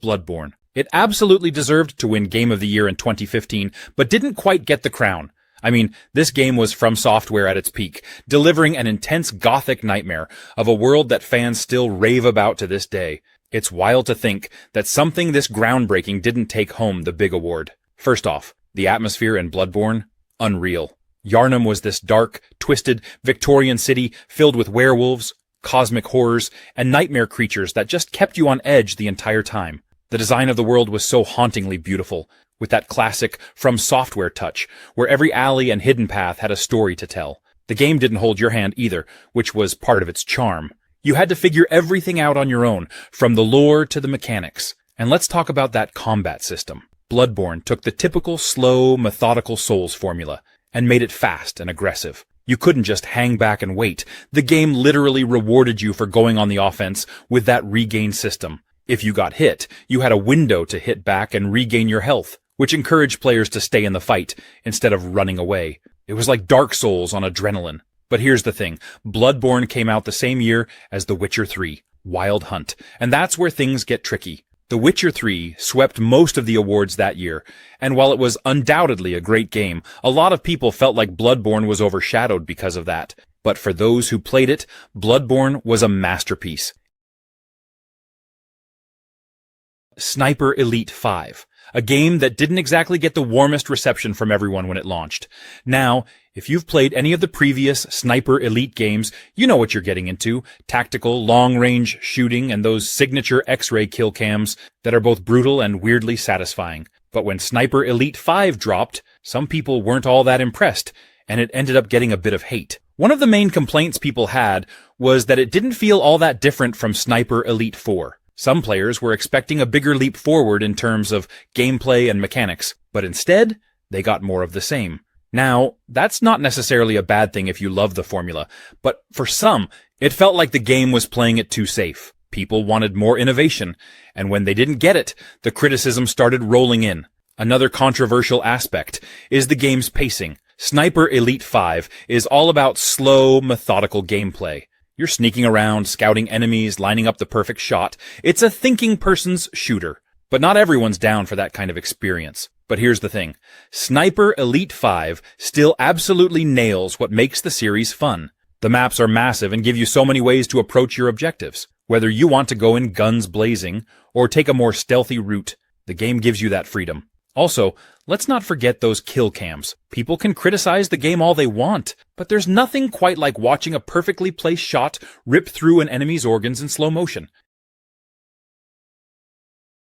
Bloodborne. It absolutely deserved to win Game of the Year in 2015, but didn't quite get the crown. I mean, this game was From Software at its peak, delivering an intense gothic nightmare of a world that fans still rave about to this day. It's wild to think that something this groundbreaking didn't take home the big award. First off, the atmosphere in Bloodborne? Unreal. Yharnam was this dark, twisted, Victorian city filled with werewolves, cosmic horrors, and nightmare creatures that just kept you on edge the entire time. The design of the world was so hauntingly beautiful, with that classic From Software touch, where every alley and hidden path had a story to tell. The game didn't hold your hand either, which was part of its charm. You had to figure everything out on your own, from the lore to the mechanics. And let's talk about that combat system. Bloodborne took the typical slow, methodical Souls formula, and made it fast and aggressive. You couldn't just hang back and wait. The game literally rewarded you for going on the offense with that regain system. If you got hit, you had a window to hit back and regain your health, which encouraged players to stay in the fight instead of running away. It was like Dark Souls on adrenaline. But here's the thing. Bloodborne came out the same year as The Witcher 3, Wild Hunt, and that's where things get tricky. The Witcher 3 swept most of the awards that year, and while it was undoubtedly a great game, a lot of people felt like Bloodborne was overshadowed because of that. But for those who played it, Bloodborne was a masterpiece. Sniper Elite 5, a game that didn't exactly get the warmest reception from everyone when it launched. Now, if you've played any of the previous Sniper Elite games, you know what you're getting into. Tactical, long-range shooting, and those signature X-ray kill cams that are both brutal and weirdly satisfying. But when Sniper Elite 5 dropped, some people weren't all that impressed, and it ended up getting a bit of hate. One of the main complaints people had was that it didn't feel all that different from Sniper Elite 4. Some players were expecting a bigger leap forward in terms of gameplay and mechanics, but instead, they got more of the same. Now, that's not necessarily a bad thing if you love the formula, but for some, it felt like the game was playing it too safe. People wanted more innovation, and when they didn't get it, the criticism started rolling in. Another controversial aspect is the game's pacing. Sniper Elite 5 is all about slow, methodical gameplay. You're sneaking around, scouting enemies, lining up the perfect shot. It's a thinking person's shooter. But not everyone's down for that kind of experience. But here's the thing. Sniper Elite 5 still absolutely nails what makes the series fun. The maps are massive and give you so many ways to approach your objectives. Whether you want to go in guns blazing or take a more stealthy route, the game gives you that freedom. Also, let's not forget those kill cams. People can criticize the game all they want, but there's nothing quite like watching a perfectly placed shot rip through an enemy's organs in slow motion.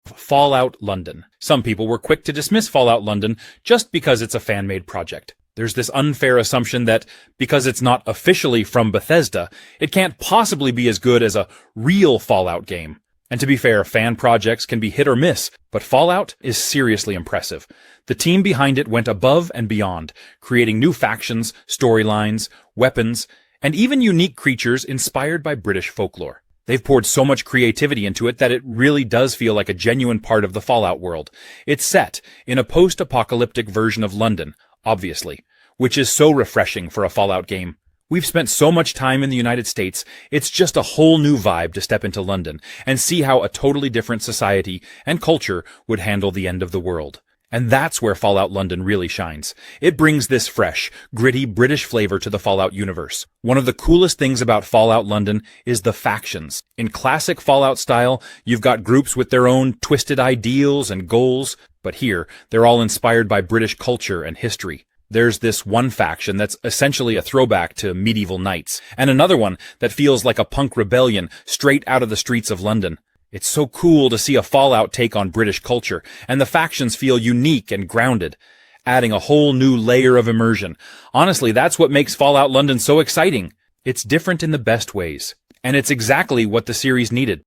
Fallout London. Some people were quick to dismiss Fallout London just because it's a fan-made project. There's this unfair assumption that because it's not officially from Bethesda, it can't possibly be as good as a real Fallout game. And to be fair, fan projects can be hit or miss, but Fallout is seriously impressive. The team behind it went above and beyond, creating new factions, storylines, weapons, and even unique creatures inspired by British folklore. They've poured so much creativity into it that it really does feel like a genuine part of the Fallout world. It's set in a post-apocalyptic version of London, obviously, which is so refreshing for a Fallout game. We've spent so much time in the United States, it's just a whole new vibe to step into London and see how a totally different society and culture would handle the end of the world. And that's where Fallout London really shines. It brings this fresh, gritty British flavor to the Fallout universe. One of the coolest things about Fallout London is the factions. In classic Fallout style, you've got groups with their own twisted ideals and goals, but here, they're all inspired by British culture and history. There's this one faction that's essentially a throwback to medieval knights, and another one that feels like a punk rebellion straight out of the streets of London. It's so cool to see a Fallout take on British culture, and the factions feel unique and grounded, adding a whole new layer of immersion. Honestly, that's what makes Fallout London so exciting. It's different in the best ways, and it's exactly what the series needed.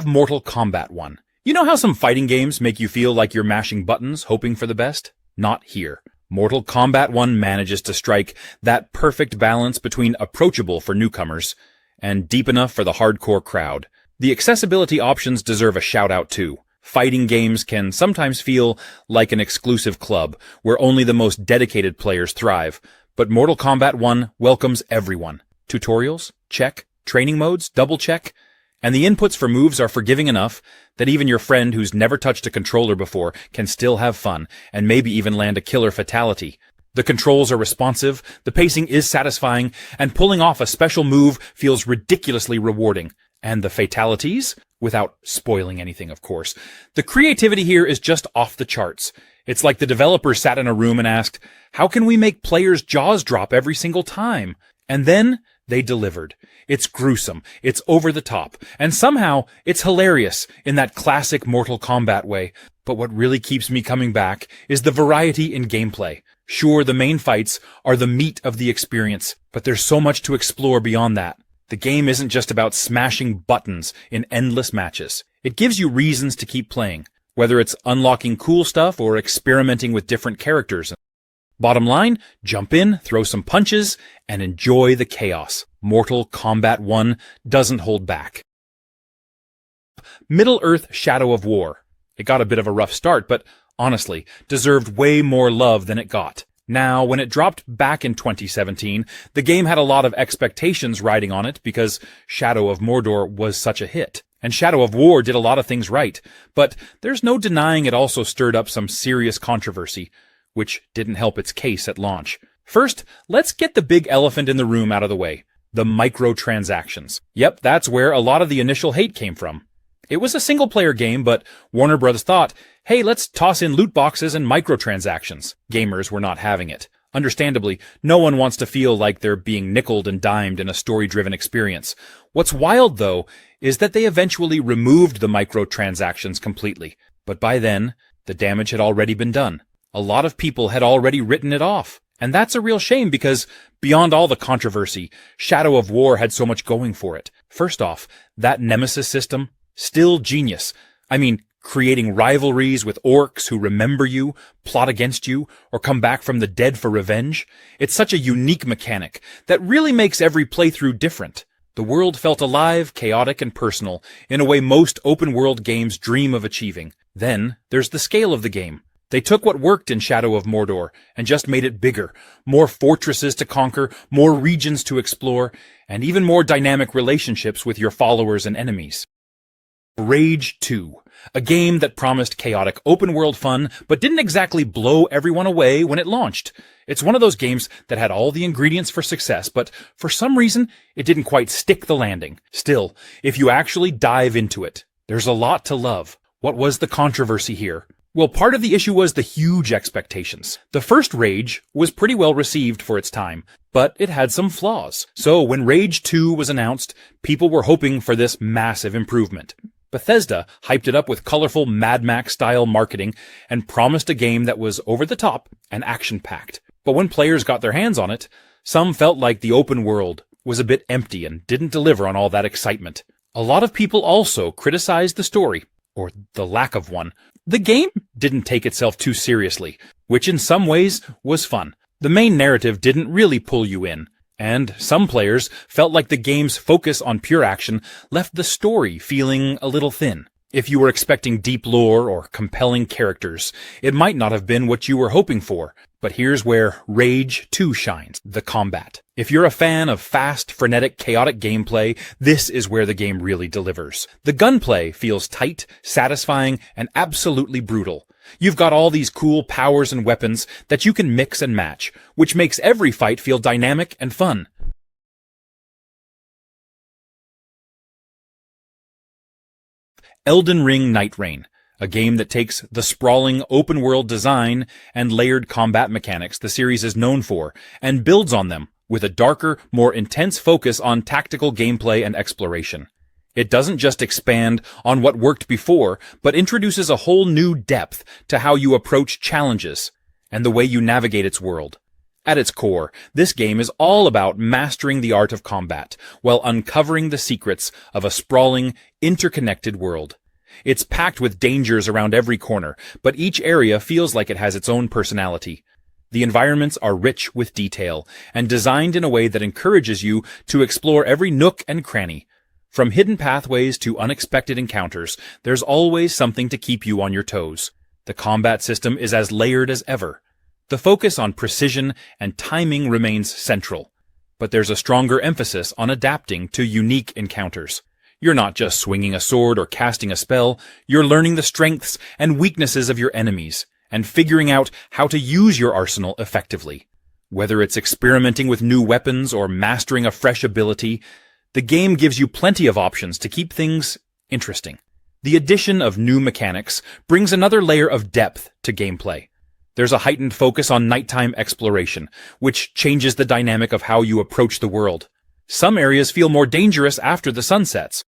Mortal Kombat 1. You know how some fighting games make you feel like you're mashing buttons, hoping for the best? Not here. Mortal Kombat 1 manages to strike that perfect balance between approachable for newcomers and deep enough for the hardcore crowd. The accessibility options deserve a shout-out too. Fighting games can sometimes feel like an exclusive club, where only the most dedicated players thrive, but Mortal Kombat 1 welcomes everyone. Tutorials? Check. Training modes? Double check. And the inputs for moves are forgiving enough that even your friend who's never touched a controller before can still have fun, and maybe even land a killer fatality. The controls are responsive, the pacing is satisfying, and pulling off a special move feels ridiculously rewarding. And the fatalities? Without spoiling anything, of course. The creativity here is just off the charts. It's like the developers sat in a room and asked, how can we make players' jaws drop every single time? And then they delivered. It's gruesome, it's over the top, and somehow it's hilarious in that classic Mortal Kombat way. But what really keeps me coming back is the variety in gameplay. Sure, the main fights are the meat of the experience, but there's so much to explore beyond that. The game isn't just about smashing buttons in endless matches. It gives you reasons to keep playing, whether it's unlocking cool stuff or experimenting with different characters. Bottom line, jump in, throw some punches, and enjoy the chaos. Mortal Kombat 1 doesn't hold back. Middle-earth: Shadow of War. It got a bit of a rough start, but honestly, deserved way more love than it got. Now, when it dropped back in 2017, the game had a lot of expectations riding on it because Shadow of Mordor was such a hit. And Shadow of War did a lot of things right, but there's no denying it also stirred up some serious controversy, which didn't help its case at launch. First, let's get the big elephant in the room out of the way. The microtransactions. Yep, that's where a lot of the initial hate came from. It was a single-player game, but Warner Bros. Thought, hey, let's toss in loot boxes and microtransactions. Gamers were not having it. Understandably, no one wants to feel like they're being nickeled and dimed in a story-driven experience. What's wild, though, is that they eventually removed the microtransactions completely. But by then, the damage had already been done. A lot of people had already written it off. And that's a real shame because, beyond all the controversy, Shadow of War had so much going for it. First off, that Nemesis system, still genius. I mean, creating rivalries with orcs who remember you, plot against you, or come back from the dead for revenge. It's such a unique mechanic that really makes every playthrough different. The world felt alive, chaotic, and personal, in a way most open-world games dream of achieving. Then, there's the scale of the game. They took what worked in Shadow of Mordor and just made it bigger. More fortresses to conquer, more regions to explore, and even more dynamic relationships with your followers and enemies. Rage 2, a game that promised chaotic open-world fun, but didn't exactly blow everyone away when it launched. It's one of those games that had all the ingredients for success, but for some reason, it didn't quite stick the landing. Still, if you actually dive into it, there's a lot to love. What was the controversy here? Well, part of the issue was the huge expectations. The first Rage was pretty well received for its time, but it had some flaws. So when Rage 2 was announced, people were hoping for this massive improvement. Bethesda hyped it up with colorful Mad Max-style marketing and promised a game that was over-the-top and action-packed. But when players got their hands on it, some felt like the open world was a bit empty and didn't deliver on all that excitement. A lot of people also criticized the story, or the lack of one. The game didn't take itself too seriously, which in some ways was fun. The main narrative didn't really pull you in, and some players felt like the game's focus on pure action left the story feeling a little thin. If you were expecting deep lore or compelling characters, it might not have been what you were hoping for. But here's where Rage 2 shines, the combat. If you're a fan of fast, frenetic, chaotic gameplay, this is where the game really delivers. The gunplay feels tight, satisfying, and absolutely brutal. You've got all these cool powers and weapons that you can mix and match, which makes every fight feel dynamic and fun. Elden Ring NIGHTREIGN, a game that takes the sprawling open-world design and layered combat mechanics the series is known for, and builds on them with a darker, more intense focus on tactical gameplay and exploration. It doesn't just expand on what worked before, but introduces a whole new depth to how you approach challenges and the way you navigate its world. At its core, this game is all about mastering the art of combat, while uncovering the secrets of a sprawling, interconnected world. It's packed with dangers around every corner, but each area feels like it has its own personality. The environments are rich with detail, and designed in a way that encourages you to explore every nook and cranny. From hidden pathways to unexpected encounters, there's always something to keep you on your toes. The combat system is as layered as ever. The focus on precision and timing remains central, but there's a stronger emphasis on adapting to unique encounters. You're not just swinging a sword or casting a spell, you're learning the strengths and weaknesses of your enemies, and figuring out how to use your arsenal effectively. Whether it's experimenting with new weapons or mastering a fresh ability, the game gives you plenty of options to keep things interesting. The addition of new mechanics brings another layer of depth to gameplay. There's a heightened focus on nighttime exploration, which changes the dynamic of how you approach the world. Some areas feel more dangerous after the sun sets.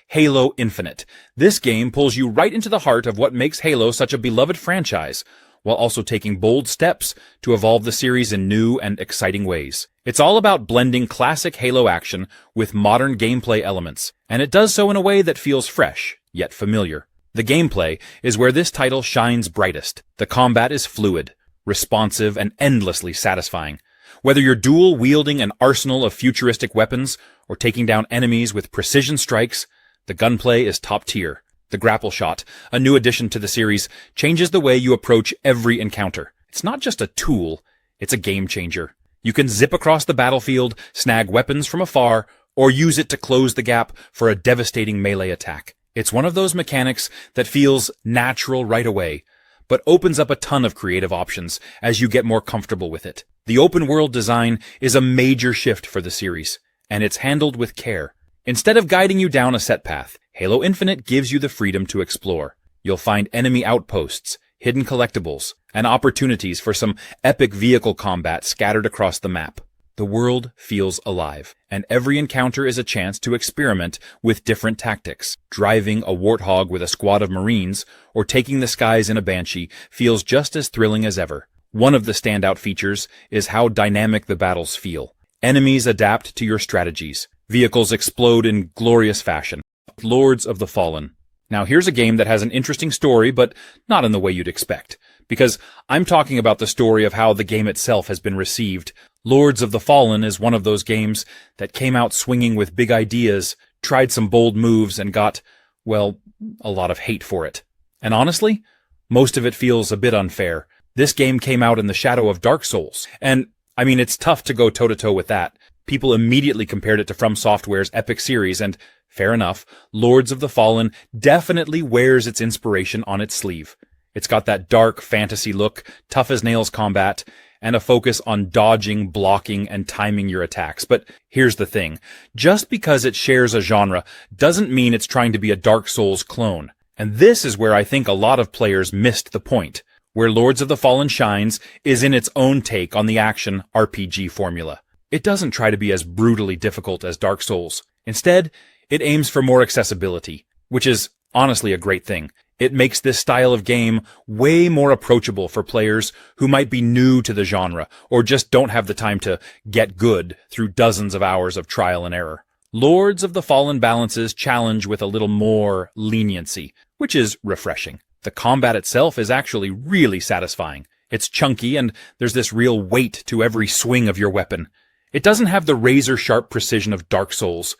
Halo Infinite. This game pulls you right into the heart of what makes Halo such a beloved franchise, while also taking bold steps to evolve the series in new and exciting ways. It's all about blending classic Halo action with modern gameplay elements, and it does so in a way that feels fresh, yet familiar. The gameplay is where this title shines brightest. The combat is fluid, responsive, and endlessly satisfying. Whether you're dual-wielding an arsenal of futuristic weapons or taking down enemies with precision strikes, the gunplay is top tier. The grapple shot, a new addition to the series, changes the way you approach every encounter. It's not just a tool, it's a game changer. You can zip across the battlefield, snag weapons from afar, or use it to close the gap for a devastating melee attack. It's one of those mechanics that feels natural right away, but opens up a ton of creative options as you get more comfortable with it. The open-world design is a major shift for the series, and it's handled with care. Instead of guiding you down a set path, Halo Infinite gives you the freedom to explore. You'll find enemy outposts, hidden collectibles, and opportunities for some epic vehicle combat scattered across the map. The world feels alive, and every encounter is a chance to experiment with different tactics. Driving a warthog with a squad of Marines, or taking the skies in a Banshee, feels just as thrilling as ever. One of the standout features is how dynamic the battles feel. Enemies adapt to your strategies. Vehicles explode in glorious fashion. Lords of the Fallen. Now here's a game that has an interesting story, but not in the way you'd expect. Because I'm talking about the story of how the game itself has been received. Lords of the Fallen is one of those games that came out swinging with big ideas, tried some bold moves, and got, well, a lot of hate for it. And honestly, most of it feels a bit unfair. This game came out in the shadow of Dark Souls, and, I mean, it's tough to go toe-to-toe with that. People immediately compared it to From Software's epic series, and, fair enough, Lords of the Fallen definitely wears its inspiration on its sleeve. It's got that dark fantasy look, tough-as-nails combat, and a focus on dodging, blocking, and timing your attacks. But here's the thing. Just because it shares a genre doesn't mean it's trying to be a Dark Souls clone. And this is where I think a lot of players missed the point. Where Lords of the Fallen shines is in its own take on the action RPG formula. It doesn't try to be as brutally difficult as Dark Souls. Instead, it aims for more accessibility, which is honestly a great thing. It makes this style of game way more approachable for players who might be new to the genre or just don't have the time to get good through dozens of hours of trial and error. Lords of the Fallen balances challenge with a little more leniency, which is refreshing. The combat itself is actually really satisfying. It's chunky and there's this real weight to every swing of your weapon. It doesn't have the razor-sharp precision of Dark Souls.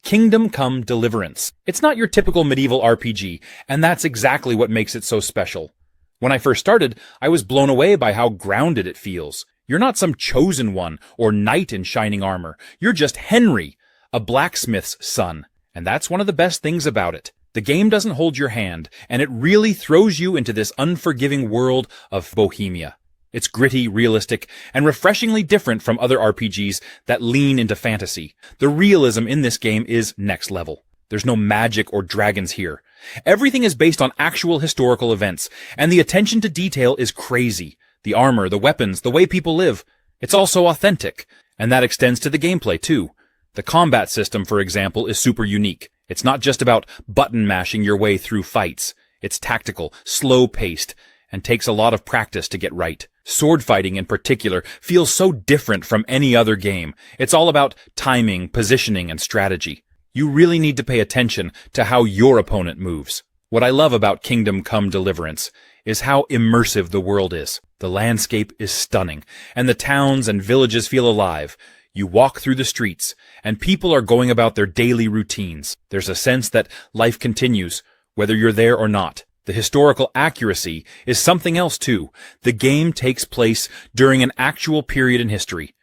Kingdom Come Deliverance. It's not your typical medieval RPG, and that's exactly what makes it so special. When I first started, I was blown away by how grounded it feels. You're not some chosen one or knight in shining armor. You're just Henry, a blacksmith's son. And that's one of the best things about it. The game doesn't hold your hand, and it really throws you into this unforgiving world of Bohemia. It's gritty, realistic, and refreshingly different from other RPGs that lean into fantasy. The realism in this game is next level. There's no magic or dragons here. Everything is based on actual historical events, and the attention to detail is crazy. The armor, the weapons, the way people live. It's also authentic, and that extends to the gameplay too. The combat system, for example, is super unique. It's not just about button mashing your way through fights. It's tactical, slow-paced, and takes a lot of practice to get right. Sword fighting in particular feels so different from any other game. It's all about timing, positioning, and strategy. You really need to pay attention to how your opponent moves. What I love about Kingdom Come Deliverance is how immersive the world is. The landscape is stunning, and the towns and villages feel alive. You walk through the streets, and people are going about their daily routines. There's a sense that life continues, whether you're there or not. The historical accuracy is something else too. The game takes place during an actual period in history.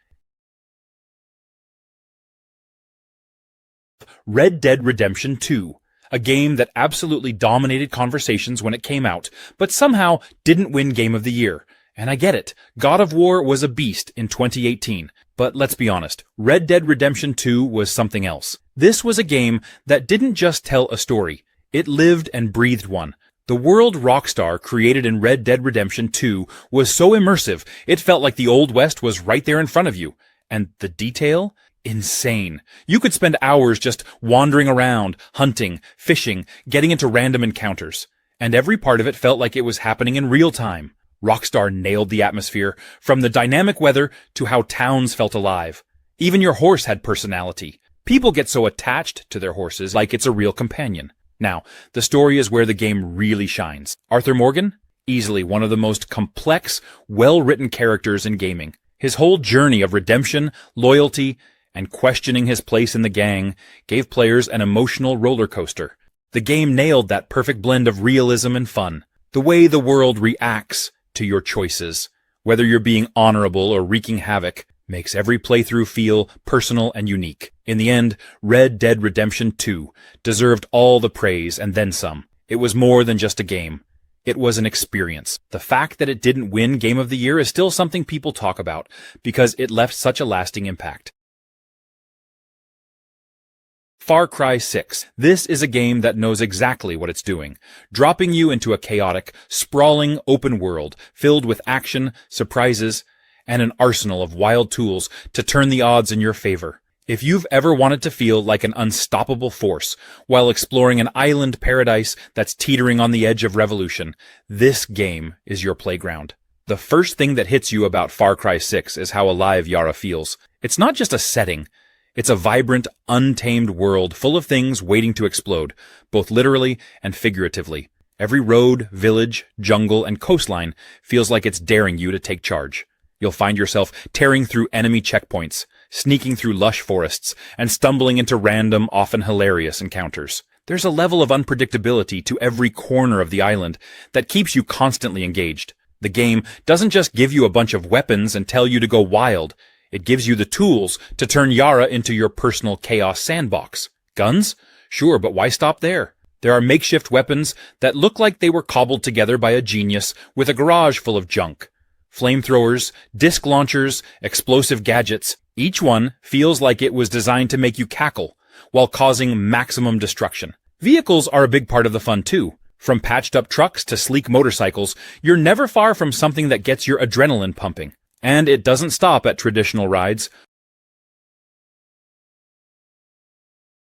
Red Dead Redemption 2, a game that absolutely dominated conversations when it came out, but somehow didn't win Game of the Year. And I get it. God of War was a beast in 2018. But let's be honest, Red Dead Redemption 2 was something else. This was a game that didn't just tell a story. It lived and breathed one. The world Rockstar created in Red Dead Redemption 2 was so immersive, it felt like the Old West was right there in front of you. And the detail? Insane. You could spend hours just wandering around, hunting, fishing, getting into random encounters. And every part of it felt like it was happening in real time. Rockstar nailed the atmosphere, from the dynamic weather to how towns felt alive. Even your horse had personality. People get so attached to their horses like it's a real companion. Now, the story is where the game really shines. Arthur Morgan? Easily one of the most complex, well-written characters in gaming. His whole journey of redemption, loyalty, and questioning his place in the gang gave players an emotional roller coaster. The game nailed that perfect blend of realism and fun. The way the world reacts to your choices, whether you're being honorable or wreaking havoc, makes every playthrough feel personal and unique. In the end, Red Dead Redemption 2 deserved all the praise and then some. It was more than just a game. It was an experience. The fact that it didn't win Game of the Year is still something people talk about, because it left such a lasting impact. Far Cry 6. This is a game that knows exactly what it's doing, dropping you into a chaotic, sprawling open world filled with action, surprises, and an arsenal of wild tools to turn the odds in your favor. If you've ever wanted to feel like an unstoppable force while exploring an island paradise that's teetering on the edge of revolution, this game is your playground. The first thing that hits you about Far Cry 6 is how alive Yara feels. It's not just a setting. It's a vibrant, untamed world full of things waiting to explode, both literally and figuratively. Every road, village, jungle, and coastline feels like it's daring you to take charge. You'll find yourself tearing through enemy checkpoints, sneaking through lush forests, and stumbling into random, often hilarious encounters. There's a level of unpredictability to every corner of the island that keeps you constantly engaged. The game doesn't just give you a bunch of weapons and tell you to go wild. It gives you the tools to turn Yara into your personal chaos sandbox. Guns? Sure, but why stop there? There are makeshift weapons that look like they were cobbled together by a genius with a garage full of junk. Flamethrowers, disc launchers, explosive gadgets. Each one feels like it was designed to make you cackle, while causing maximum destruction. Vehicles are a big part of the fun too. From patched-up trucks to sleek motorcycles, you're never far from something that gets your adrenaline pumping. And it doesn't stop at traditional rides.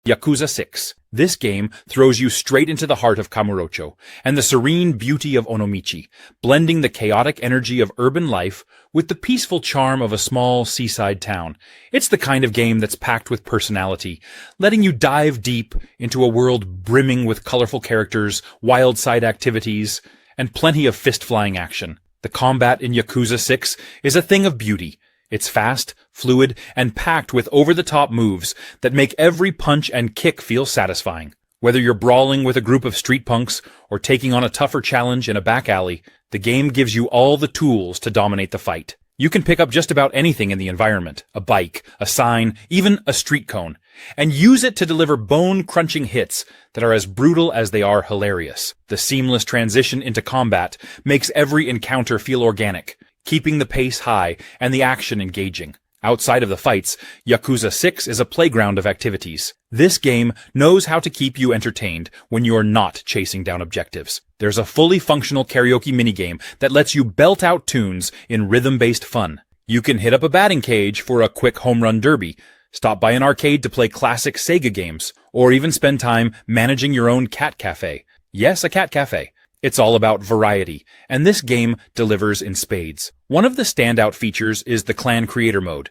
Yakuza 6. This game throws you straight into the heart of Kamurocho and the serene beauty of Onomichi, blending the chaotic energy of urban life with the peaceful charm of a small seaside town. It's the kind of game that's packed with personality, letting you dive deep into a world brimming with colorful characters, wild side activities, and plenty of fist-flying action. The combat in Yakuza 6 is a thing of beauty. It's fast, fluid, and packed with over-the-top moves that make every punch and kick feel satisfying. Whether you're brawling with a group of street punks or taking on a tougher challenge in a back alley, the game gives you all the tools to dominate the fight. You can pick up just about anything in the environment, a bike, a sign, even a street cone, and use it to deliver bone-crunching hits that are as brutal as they are hilarious. The seamless transition into combat makes every encounter feel organic, keeping the pace high and the action engaging. Outside of the fights, Yakuza 6 is a playground of activities. This game knows how to keep you entertained when you are not chasing down objectives. There's a fully functional karaoke minigame that lets you belt out tunes in rhythm-based fun. You can hit up a batting cage for a quick home run derby, stop by an arcade to play classic Sega games, or even spend time managing your own cat cafe. Yes, a cat cafe. It's all about variety, and this game delivers in spades. One of the standout features is the clan creator mode.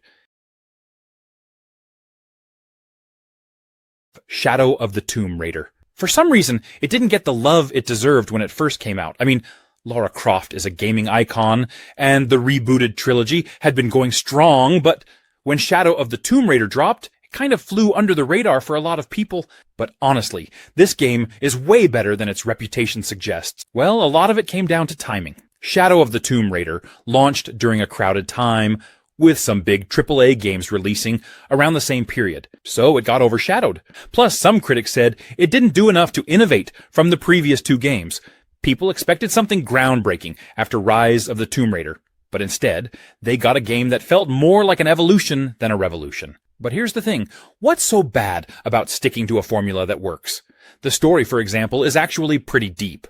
Shadow of the Tomb Raider. For some reason, it didn't get the love it deserved when it first came out. I mean, Lara Croft is a gaming icon, and the rebooted trilogy had been going strong, but when Shadow of the Tomb Raider dropped, kind of flew under the radar for a lot of people, but honestly, this game is way better than its reputation suggests. Well, a lot of it came down to timing. Shadow of the Tomb Raider launched during a crowded time, with some big AAA games releasing around the same period, so it got overshadowed. Plus, some critics said it didn't do enough to innovate from the previous two games. People expected something groundbreaking after Rise of the Tomb Raider, but instead, they got a game that felt more like an evolution than a revolution. But here's the thing, what's so bad about sticking to a formula that works? The story, for example, is actually pretty deep.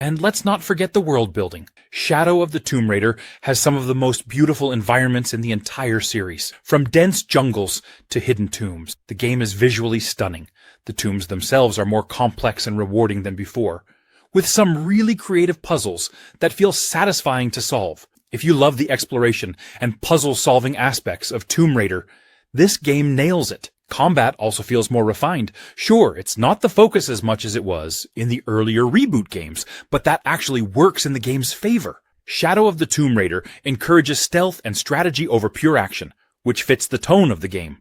And let's not forget the world building. Shadow of the Tomb Raider has some of the most beautiful environments in the entire series. From dense jungles to hidden tombs, the game is visually stunning. The tombs themselves are more complex and rewarding than before, with some really creative puzzles that feel satisfying to solve. If you love the exploration and puzzle-solving aspects of Tomb Raider, this game nails it. Combat also feels more refined. Sure, it's not the focus as much as it was in the earlier reboot games, but that actually works in the game's favor. Shadow of the Tomb Raider encourages stealth and strategy over pure action, which fits the tone of the game.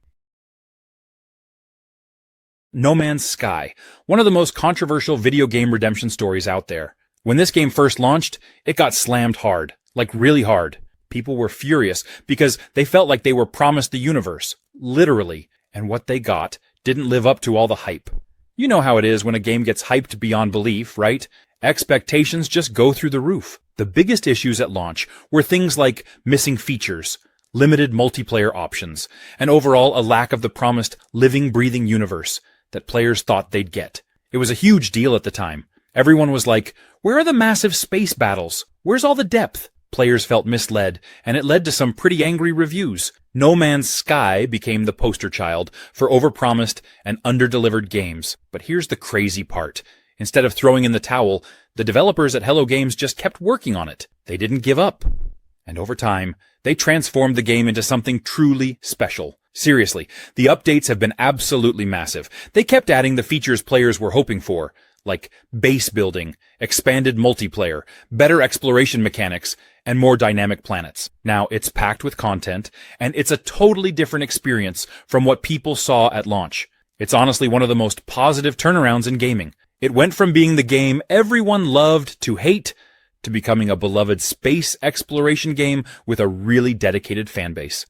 No Man's Sky, one of the most controversial video game redemption stories out there. When this game first launched, it got slammed hard, like really hard. People were furious because they felt like they were promised the universe, literally, and what they got didn't live up to all the hype. You know how it is when a game gets hyped beyond belief, right? Expectations just go through the roof. The biggest issues at launch were things like missing features, limited multiplayer options, and overall a lack of the promised living, breathing universe that players thought they'd get. It was a huge deal at the time. Everyone was like, where are the massive space battles? Where's all the depth? Players felt misled, and it led to some pretty angry reviews. No Man's Sky became the poster child for overpromised and underdelivered games. But here's the crazy part. Instead of throwing in the towel, the developers at Hello Games just kept working on it. They didn't give up. And over time, they transformed the game into something truly special. Seriously, the updates have been absolutely massive. They kept adding the features players were hoping for, like base building, expanded multiplayer, better exploration mechanics, and more dynamic planets. Now, it's packed with content, and it's a totally different experience from what people saw at launch. It's honestly one of the most positive turnarounds in gaming. It went from being the game everyone loved to hate, to becoming a beloved space exploration game with a really dedicated fanbase.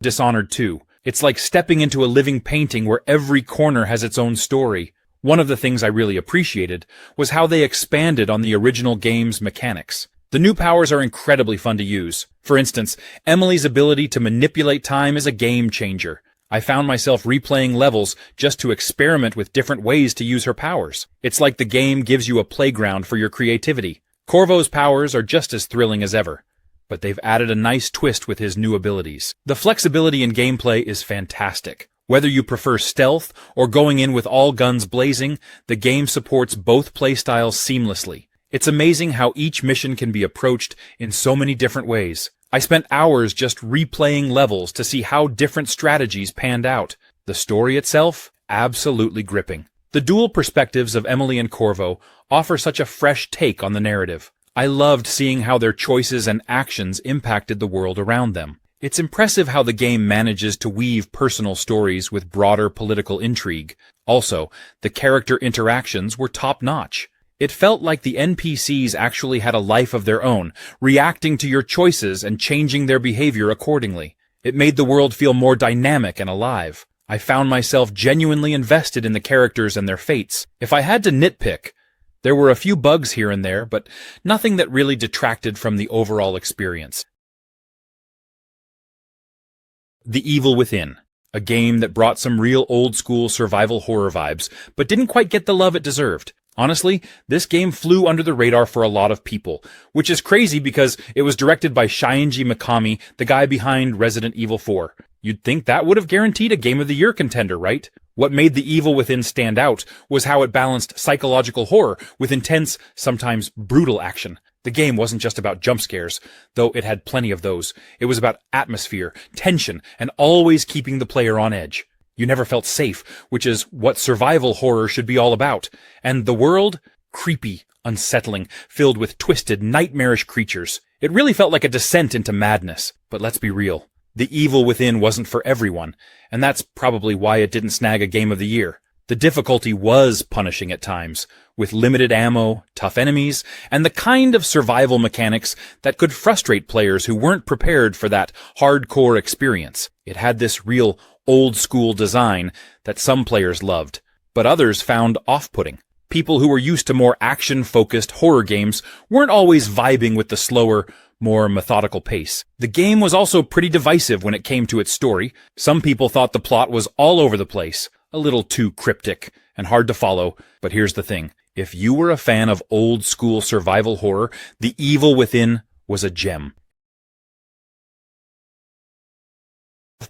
Dishonored 2. It's like stepping into a living painting where every corner has its own story. One of the things I really appreciated was how they expanded on the original game's mechanics. The new powers are incredibly fun to use. For instance, Emily's ability to manipulate time is a game changer. I found myself replaying levels just to experiment with different ways to use her powers. It's like the game gives you a playground for your creativity. Corvo's powers are just as thrilling as ever, but they've added a nice twist with his new abilities. The flexibility in gameplay is fantastic. Whether you prefer stealth or going in with all guns blazing, the game supports both playstyles seamlessly. It's amazing how each mission can be approached in so many different ways. I spent hours just replaying levels to see how different strategies panned out. The story itself, absolutely gripping. The dual perspectives of Emily and Corvo offer such a fresh take on the narrative. I loved seeing how their choices and actions impacted the world around them. It's impressive how the game manages to weave personal stories with broader political intrigue. Also, the character interactions were top-notch. It felt like the NPCs actually had a life of their own, reacting to your choices and changing their behavior accordingly. It made the world feel more dynamic and alive. I found myself genuinely invested in the characters and their fates. If I had to nitpick, there were a few bugs here and there, but nothing that really detracted from the overall experience. The Evil Within, a game that brought some real old-school survival horror vibes, but didn't quite get the love it deserved. Honestly, this game flew under the radar for a lot of people, which is crazy because it was directed by Shinji Mikami, the guy behind Resident Evil 4. You'd think that would have guaranteed a Game of the Year contender, right? What made The Evil Within stand out was how it balanced psychological horror with intense, sometimes brutal action. The game wasn't just about jump scares, though it had plenty of those. It was about atmosphere, tension, and always keeping the player on edge. You never felt safe, which is what survival horror should be all about. And the world? Creepy, unsettling, filled with twisted, nightmarish creatures. It really felt like a descent into madness. But let's be real. The Evil Within wasn't for everyone, and that's probably why it didn't snag a Game of the Year. The difficulty was punishing at times, with limited ammo, tough enemies, and the kind of survival mechanics that could frustrate players who weren't prepared for that hardcore experience. It had this real old-school design that some players loved, but others found off-putting. People who were used to more action-focused horror games weren't always vibing with the slower, more methodical pace. The game was also pretty divisive when it came to its story. Some people thought the plot was all over the place, a little too cryptic and hard to follow, but here's the thing. If you were a fan of old-school survival horror, The Evil Within was a gem.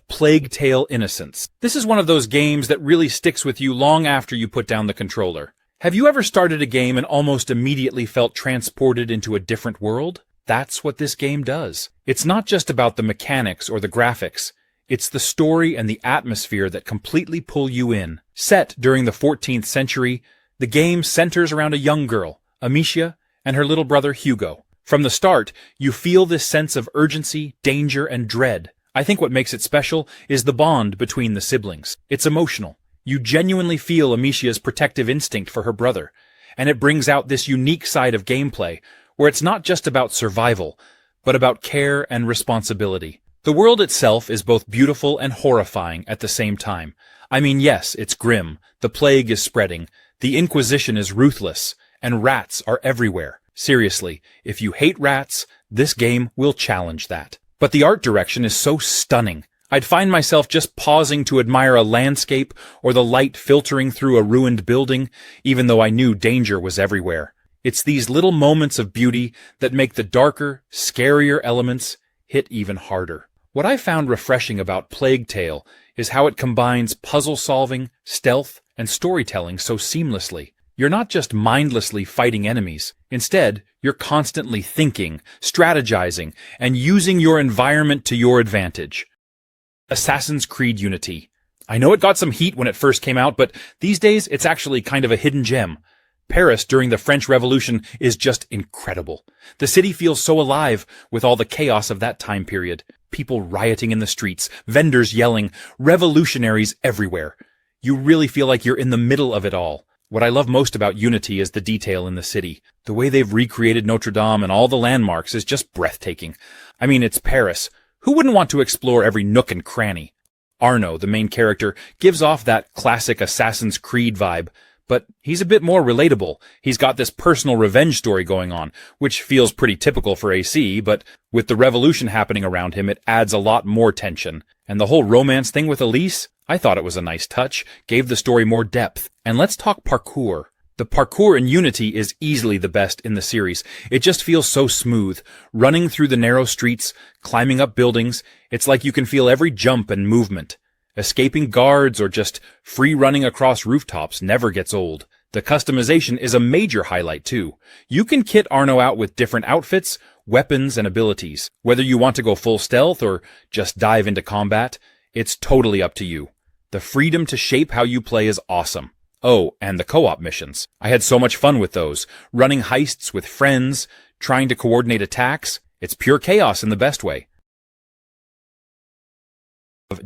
Plague Tale: Innocence. This is one of those games that really sticks with you long after you put down the controller. Have you ever started a game and almost immediately felt transported into a different world? That's what this game does. It's not just about the mechanics or the graphics. It's the story and the atmosphere that completely pull you in. Set during the 14th century, the game centers around a young girl, Amicia, and her little brother Hugo. From the start, you feel this sense of urgency, danger, and dread. I think what makes it special is the bond between the siblings. It's emotional. You genuinely feel Amicia's protective instinct for her brother, and it brings out this unique side of gameplay, where it's not just about survival, but about care and responsibility. The world itself is both beautiful and horrifying at the same time. I mean, yes, it's grim, the plague is spreading, the Inquisition is ruthless, and rats are everywhere. Seriously, if you hate rats, this game will challenge that. But the art direction is so stunning. I'd find myself just pausing to admire a landscape or the light filtering through a ruined building, even though I knew danger was everywhere. It's these little moments of beauty that make the darker, scarier elements hit even harder. What I found refreshing about Plague Tale is how it combines puzzle-solving, stealth, and storytelling so seamlessly. You're not just mindlessly fighting enemies. Instead, you're constantly thinking, strategizing, and using your environment to your advantage. Assassin's Creed Unity. I know it got some heat when it first came out, but these days it's actually kind of a hidden gem. Paris during the French Revolution is just incredible. The city feels so alive with all the chaos of that time period. People rioting in the streets, vendors yelling, revolutionaries everywhere. You really feel like you're in the middle of it all. What I love most about Unity is the detail in the city. The way they've recreated Notre Dame and all the landmarks is just breathtaking. I mean, it's Paris. Who wouldn't want to explore every nook and cranny? Arno, the main character, gives off that classic Assassin's Creed vibe, but he's a bit more relatable. He's got this personal revenge story going on, which feels pretty typical for AC, but with the revolution happening around him, it adds a lot more tension. And the whole romance thing with Elise, I thought it was a nice touch, gave the story more depth. And let's talk parkour. The parkour in Unity is easily the best in the series. It just feels so smooth. Running through the narrow streets, climbing up buildings, it's like you can feel every jump and movement. Escaping guards or just free running across rooftops never gets old. The customization is a major highlight too. You can kit Arno out with different outfits, weapons, and abilities. Whether you want to go full stealth or just dive into combat, it's totally up to you. The freedom to shape how you play is awesome. Oh, and the co-op missions. I had so much fun with those. Running heists with friends, trying to coordinate attacks. It's pure chaos in the best way.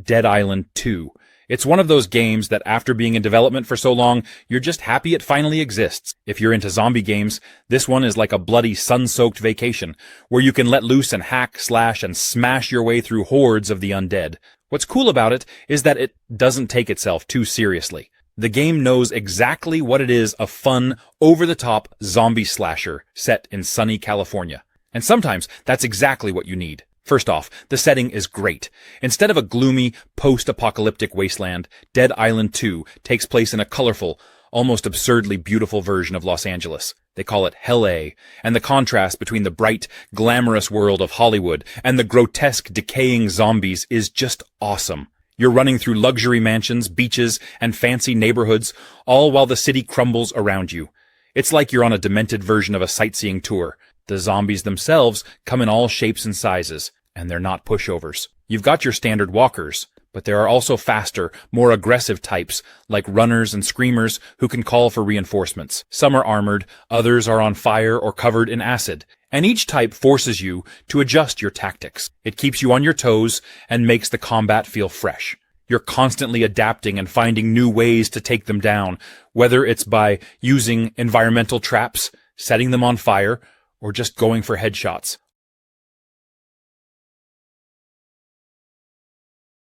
Dead Island 2. It's one of those games that after being in development for so long, you're just happy it finally exists. If you're into zombie games, this one is like a bloody sun-soaked vacation, where you can let loose and hack, slash, and smash your way through hordes of the undead. What's cool about it is that it doesn't take itself too seriously. The game knows exactly what it is, a fun, over-the-top zombie slasher set in sunny California. And sometimes that's exactly what you need. First off, the setting is great. Instead of a gloomy, post-apocalyptic wasteland, Dead Island 2 takes place in a colorful, almost absurdly beautiful version of Los Angeles. They call it Hell A, and the contrast between the bright, glamorous world of Hollywood and the grotesque, decaying zombies is just awesome. You're running through luxury mansions, beaches, and fancy neighborhoods, all while the city crumbles around you. It's like you're on a demented version of a sightseeing tour. The zombies themselves come in all shapes and sizes, and they're not pushovers. You've got your standard walkers, but there are also faster, more aggressive types, like runners and screamers who can call for reinforcements. Some are armored, others are on fire or covered in acid, and each type forces you to adjust your tactics. It keeps you on your toes and makes the combat feel fresh. You're constantly adapting and finding new ways to take them down, whether it's by using environmental traps, setting them on fire, or just going for headshots.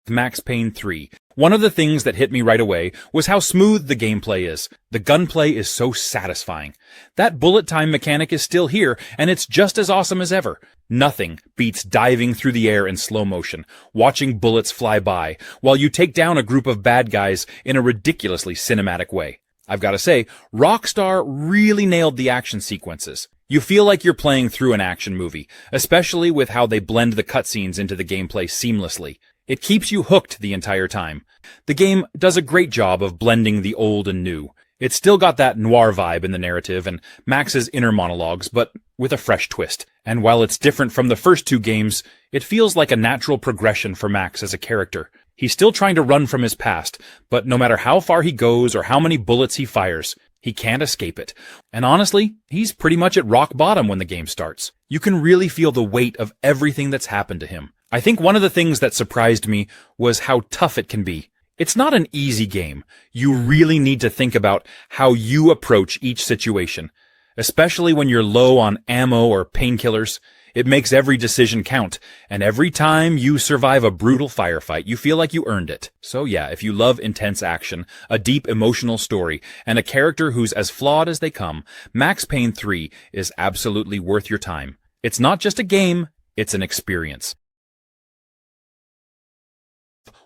Max Payne 3. One of the things that hit me right away was how smooth the gameplay is. The gunplay is so satisfying. That bullet time mechanic is still here, and it's just as awesome as ever. Nothing beats diving through the air in slow motion, watching bullets fly by, while you take down a group of bad guys in a ridiculously cinematic way. I've got to say, Rockstar really nailed the action sequences. You feel like you're playing through an action movie, especially with how they blend the cutscenes into the gameplay seamlessly. It keeps you hooked the entire time. The game does a great job of blending the old and new. It's still got that noir vibe in the narrative and Max's inner monologues, but with a fresh twist. And while it's different from the first two games, it feels like a natural progression for Max as a character. He's still trying to run from his past, but no matter how far he goes or how many bullets he fires, he can't escape it. And honestly, he's pretty much at rock bottom when the game starts. You can really feel the weight of everything that's happened to him. I think one of the things that surprised me was how tough it can be. It's not an easy game. You really need to think about how you approach each situation. Especially when you're low on ammo or painkillers, it makes every decision count, and every time you survive a brutal firefight, you feel like you earned it. So yeah, if you love intense action, a deep emotional story, and a character who's as flawed as they come, Max Payne 3 is absolutely worth your time. It's not just a game, it's an experience.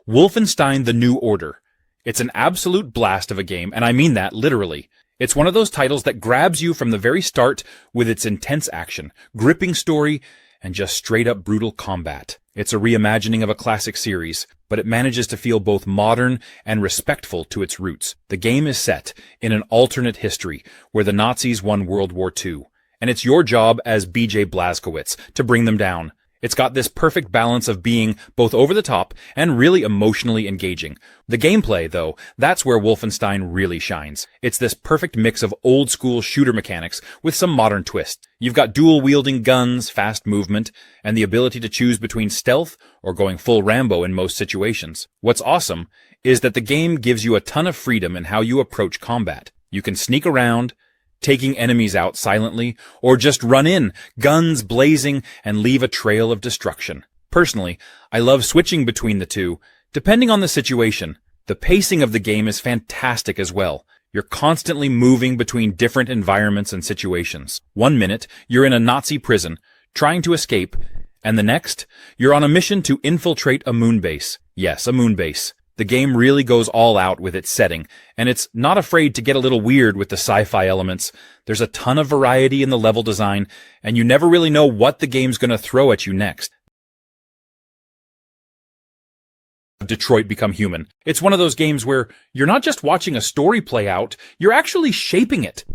Wolfenstein: The New Order. It's an absolute blast of a game, and I mean that literally. It's one of those titles that grabs you from the very start with its intense action, gripping story, and just straight-up brutal combat. It's a reimagining of a classic series, but it manages to feel both modern and respectful to its roots. The game is set in an alternate history where the Nazis won World War II, and it's your job as BJ Blazkowicz to bring them down. It's got this perfect balance of being both over the top and really emotionally engaging. The gameplay, though, that's where Wolfenstein really shines. It's this perfect mix of old-school shooter mechanics with some modern twists. You've got dual-wielding guns, fast movement, and the ability to choose between stealth or going full Rambo in most situations. What's awesome is that the game gives you a ton of freedom in how you approach combat. You can sneak around, taking enemies out silently, or just run in, guns blazing, and leave a trail of destruction. Personally, I love switching between the two, depending on the situation. The pacing of the game is fantastic as well. You're constantly moving between different environments and situations. 1 minute, you're in a Nazi prison, trying to escape, and the next, you're on a mission to infiltrate a moon base. Yes, a moon base. The game really goes all out with its setting, and it's not afraid to get a little weird with the sci-fi elements. There's a ton of variety in the level design, and you never really know what the game's gonna throw at you next. Detroit Become Human. It's one of those games where you're not just watching a story play out, you're actually shaping it.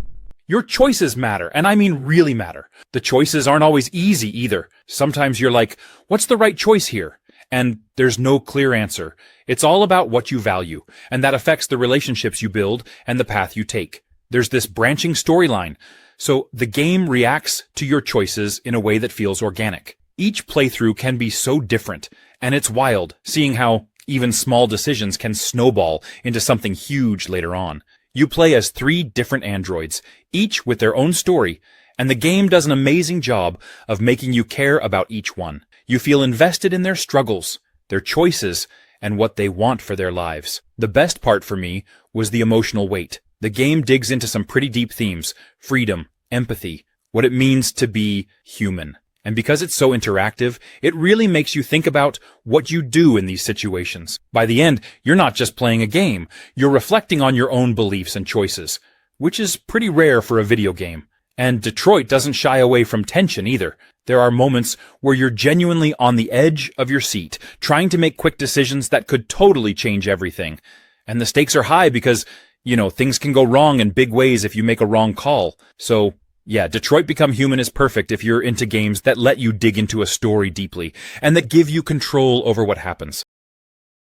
Your choices matter, and I mean really matter. The choices aren't always easy either. Sometimes you're like, what's the right choice here? And there's no clear answer. It's all about what you value, and that affects the relationships you build and the path you take. There's this branching storyline, so the game reacts to your choices in a way that feels organic. Each playthrough can be so different, and it's wild seeing how even small decisions can snowball into something huge later on. You play as 3 different androids, each with their own story, and the game does an amazing job of making you care about each one. You feel invested in their struggles, their choices, and what they want for their lives. The best part for me was the emotional weight. The game digs into some pretty deep themes: freedom, empathy, what it means to be human. And because it's so interactive, it really makes you think about what you do in these situations. By the end, you're not just playing a game, you're reflecting on your own beliefs and choices, which is pretty rare for a video game. And Detroit doesn't shy away from tension either. There are moments where you're genuinely on the edge of your seat, trying to make quick decisions that could totally change everything. And the stakes are high because, things can go wrong in big ways if you make a wrong call. So, yeah, Detroit Become Human is perfect if you're into games that let you dig into a story deeply, and that give you control over what happens.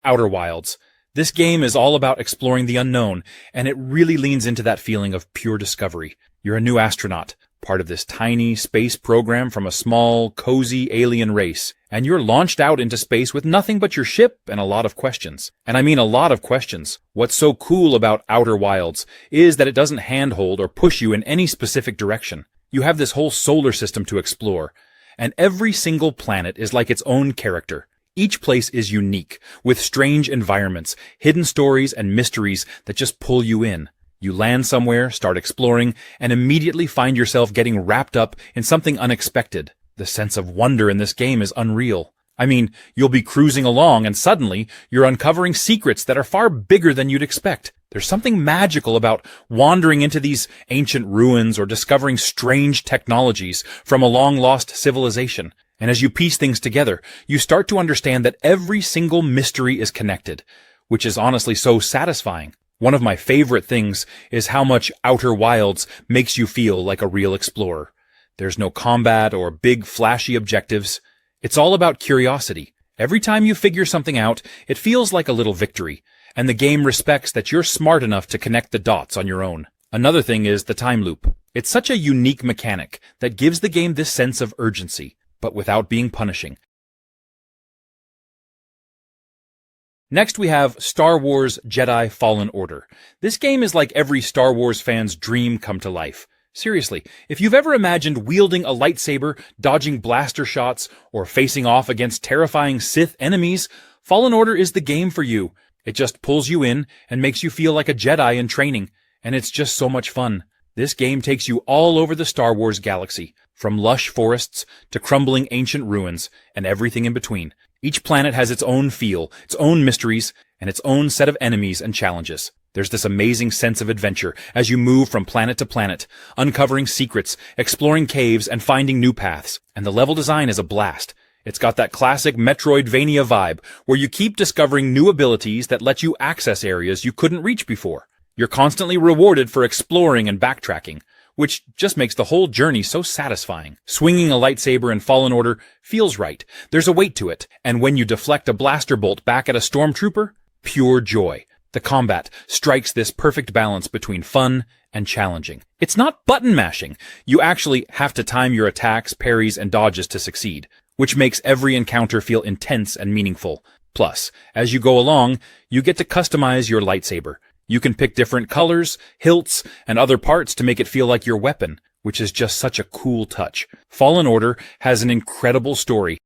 Outer Wilds. This game is all about exploring the unknown, and it really leans into that feeling of pure discovery. You're a new astronaut, part of this tiny space program from a small, cozy alien race, and you're launched out into space with nothing but your ship and a lot of questions. And I mean a lot of questions. What's so cool about Outer Wilds is that it doesn't handhold or push you in any specific direction. You have this whole solar system to explore, and every single planet is like its own character. Each place is unique, with strange environments, hidden stories, and mysteries that just pull you in. You land somewhere, start exploring, and immediately find yourself getting wrapped up in something unexpected. The sense of wonder in this game is unreal. I mean, you'll be cruising along and suddenly you're uncovering secrets that are far bigger than you'd expect. There's something magical about wandering into these ancient ruins or discovering strange technologies from a long-lost civilization. And as you piece things together, you start to understand that every single mystery is connected, which is honestly so satisfying. One of my favorite things is how much Outer Wilds makes you feel like a real explorer. There's no combat or big flashy objectives. It's all about curiosity. Every time you figure something out, it feels like a little victory, and the game respects that you're smart enough to connect the dots on your own. Another thing is the time loop. It's such a unique mechanic that gives the game this sense of urgency, but without being punishing. Next we have Star Wars Jedi Fallen Order. This game is like every Star Wars fan's dream come to life. Seriously, if you've ever imagined wielding a lightsaber, dodging blaster shots, or facing off against terrifying Sith enemies, Fallen Order is the game for you. It just pulls you in and makes you feel like a Jedi in training, and it's just so much fun. This game takes you all over the Star Wars galaxy, from lush forests to crumbling ancient ruins, and everything in between. Each planet has its own feel, its own mysteries, and its own set of enemies and challenges. There's this amazing sense of adventure as you move from planet to planet, uncovering secrets, exploring caves, and finding new paths. And the level design is a blast. It's got that classic Metroidvania vibe, where you keep discovering new abilities that let you access areas you couldn't reach before. You're constantly rewarded for exploring and backtracking, which just makes the whole journey so satisfying. Swinging a lightsaber in Fallen Order feels right. There's a weight to it, and when you deflect a blaster bolt back at a stormtrooper, pure joy. The combat strikes this perfect balance between fun and challenging. It's not button mashing. You actually have to time your attacks, parries, and dodges to succeed, which makes every encounter feel intense and meaningful. Plus, as you go along, you get to customize your lightsaber. You can pick different colors, hilts, and other parts to make it feel like your weapon, which is just such a cool touch. Fallen Order has an incredible story.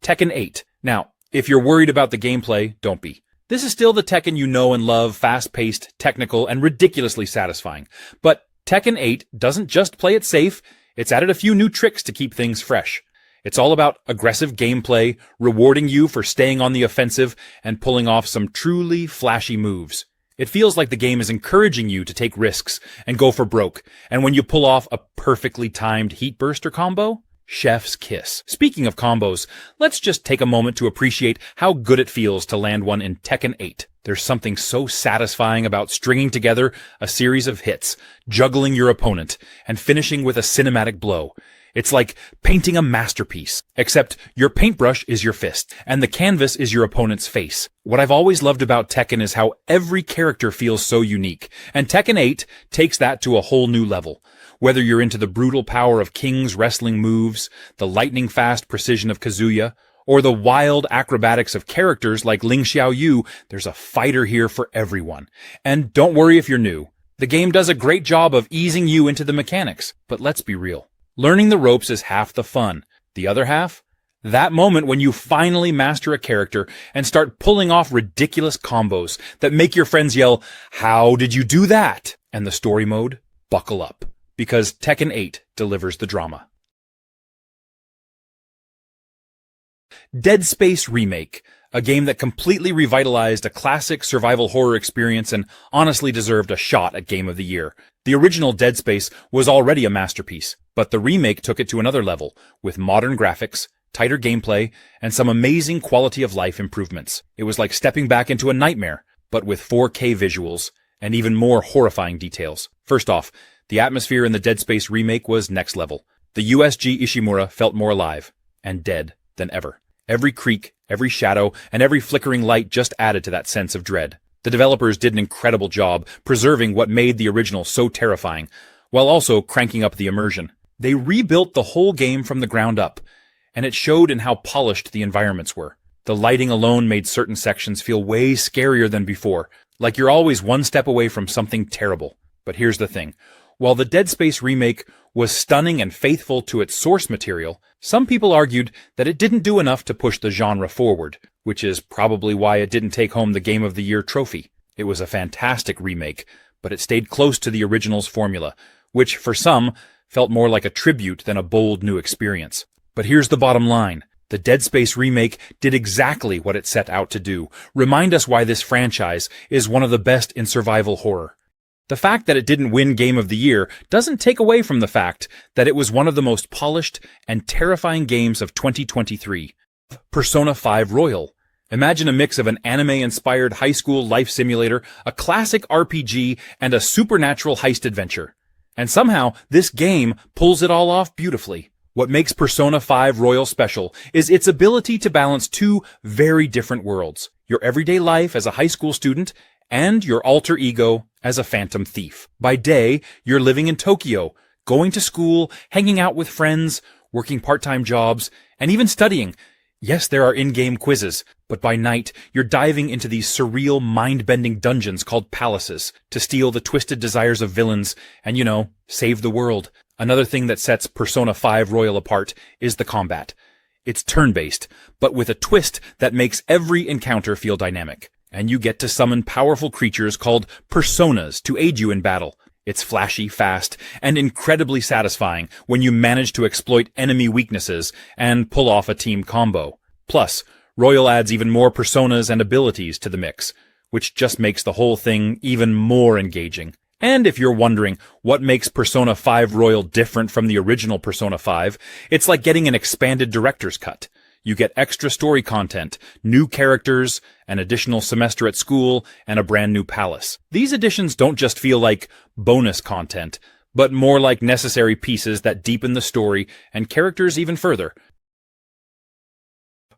Tekken 8. Now, if you're worried about the gameplay, don't be. This is still the Tekken you know and love, fast-paced, technical, and ridiculously satisfying. But Tekken 8 doesn't just play it safe, it's added a few new tricks to keep things fresh. It's all about aggressive gameplay, rewarding you for staying on the offensive, and pulling off some truly flashy moves. It feels like the game is encouraging you to take risks and go for broke, and when you pull off a perfectly timed heat burster combo, chef's kiss. Speaking of combos, let's just take a moment to appreciate how good it feels to land one in Tekken 8. There's something so satisfying about stringing together a series of hits, juggling your opponent, and finishing with a cinematic blow. It's like painting a masterpiece, except your paintbrush is your fist, and the canvas is your opponent's face. What I've always loved about Tekken is how every character feels so unique, and Tekken 8 takes that to a whole new level. Whether you're into the brutal power of King's wrestling moves, the lightning-fast precision of Kazuya, or the wild acrobatics of characters like Ling Xiaoyu, there's a fighter here for everyone. And don't worry if you're new. The game does a great job of easing you into the mechanics, but let's be real. Learning the ropes is half the fun. The other half? That moment when you finally master a character and start pulling off ridiculous combos that make your friends yell, "How did you do that?" And the story mode? Buckle up, because Tekken 8 delivers the drama. Dead Space Remake, a game that completely revitalized a classic survival horror experience and honestly deserved a shot at Game of the Year. The original Dead Space was already a masterpiece, but the remake took it to another level, with modern graphics, tighter gameplay, and some amazing quality-of-life improvements. It was like stepping back into a nightmare, but with 4K visuals, and even more horrifying details. First off, the atmosphere in the Dead Space remake was next level. The USG Ishimura felt more alive, and dead, than ever. Every creak, every shadow, and every flickering light just added to that sense of dread. The developers did an incredible job preserving what made the original so terrifying, while also cranking up the immersion. They rebuilt the whole game from the ground up, and it showed in how polished the environments were. The lighting alone made certain sections feel way scarier than before, like you're always one step away from something terrible. But here's the thing. While the Dead Space remake was stunning and faithful to its source material, some people argued that it didn't do enough to push the genre forward, which is probably why it didn't take home the Game of the Year trophy. It was a fantastic remake, but it stayed close to the original's formula, which, for some, felt more like a tribute than a bold new experience. But here's the bottom line. The Dead Space remake did exactly what it set out to do, remind us why this franchise is one of the best in survival horror. The fact that it didn't win Game of the Year doesn't take away from the fact that it was one of the most polished and terrifying games of 2023. Persona 5 Royal. Imagine a mix of an anime-inspired high school life simulator, a classic RPG, and a supernatural heist adventure. And somehow, this game pulls it all off beautifully. What makes Persona 5 Royal special is its ability to balance two very different worlds. Your everyday life as a high school student and your alter ego as a phantom thief. By day, you're living in Tokyo, going to school, hanging out with friends, working part-time jobs, and even studying. Yes, there are in-game quizzes, but by night, you're diving into these surreal, mind-bending dungeons called palaces to steal the twisted desires of villains and, save the world. Another thing that sets Persona 5 Royal apart is the combat. It's turn-based, but with a twist that makes every encounter feel dynamic. And you get to summon powerful creatures called personas to aid you in battle. It's flashy, fast, and incredibly satisfying when you manage to exploit enemy weaknesses and pull off a team combo. Plus, Royal adds even more personas and abilities to the mix, which just makes the whole thing even more engaging. And if you're wondering what makes Persona 5 Royal different from the original Persona 5, it's like getting an expanded director's cut. You get extra story content, new characters, an additional semester at school, and a brand new palace. These additions don't just feel like bonus content, but more like necessary pieces that deepen the story and characters even further.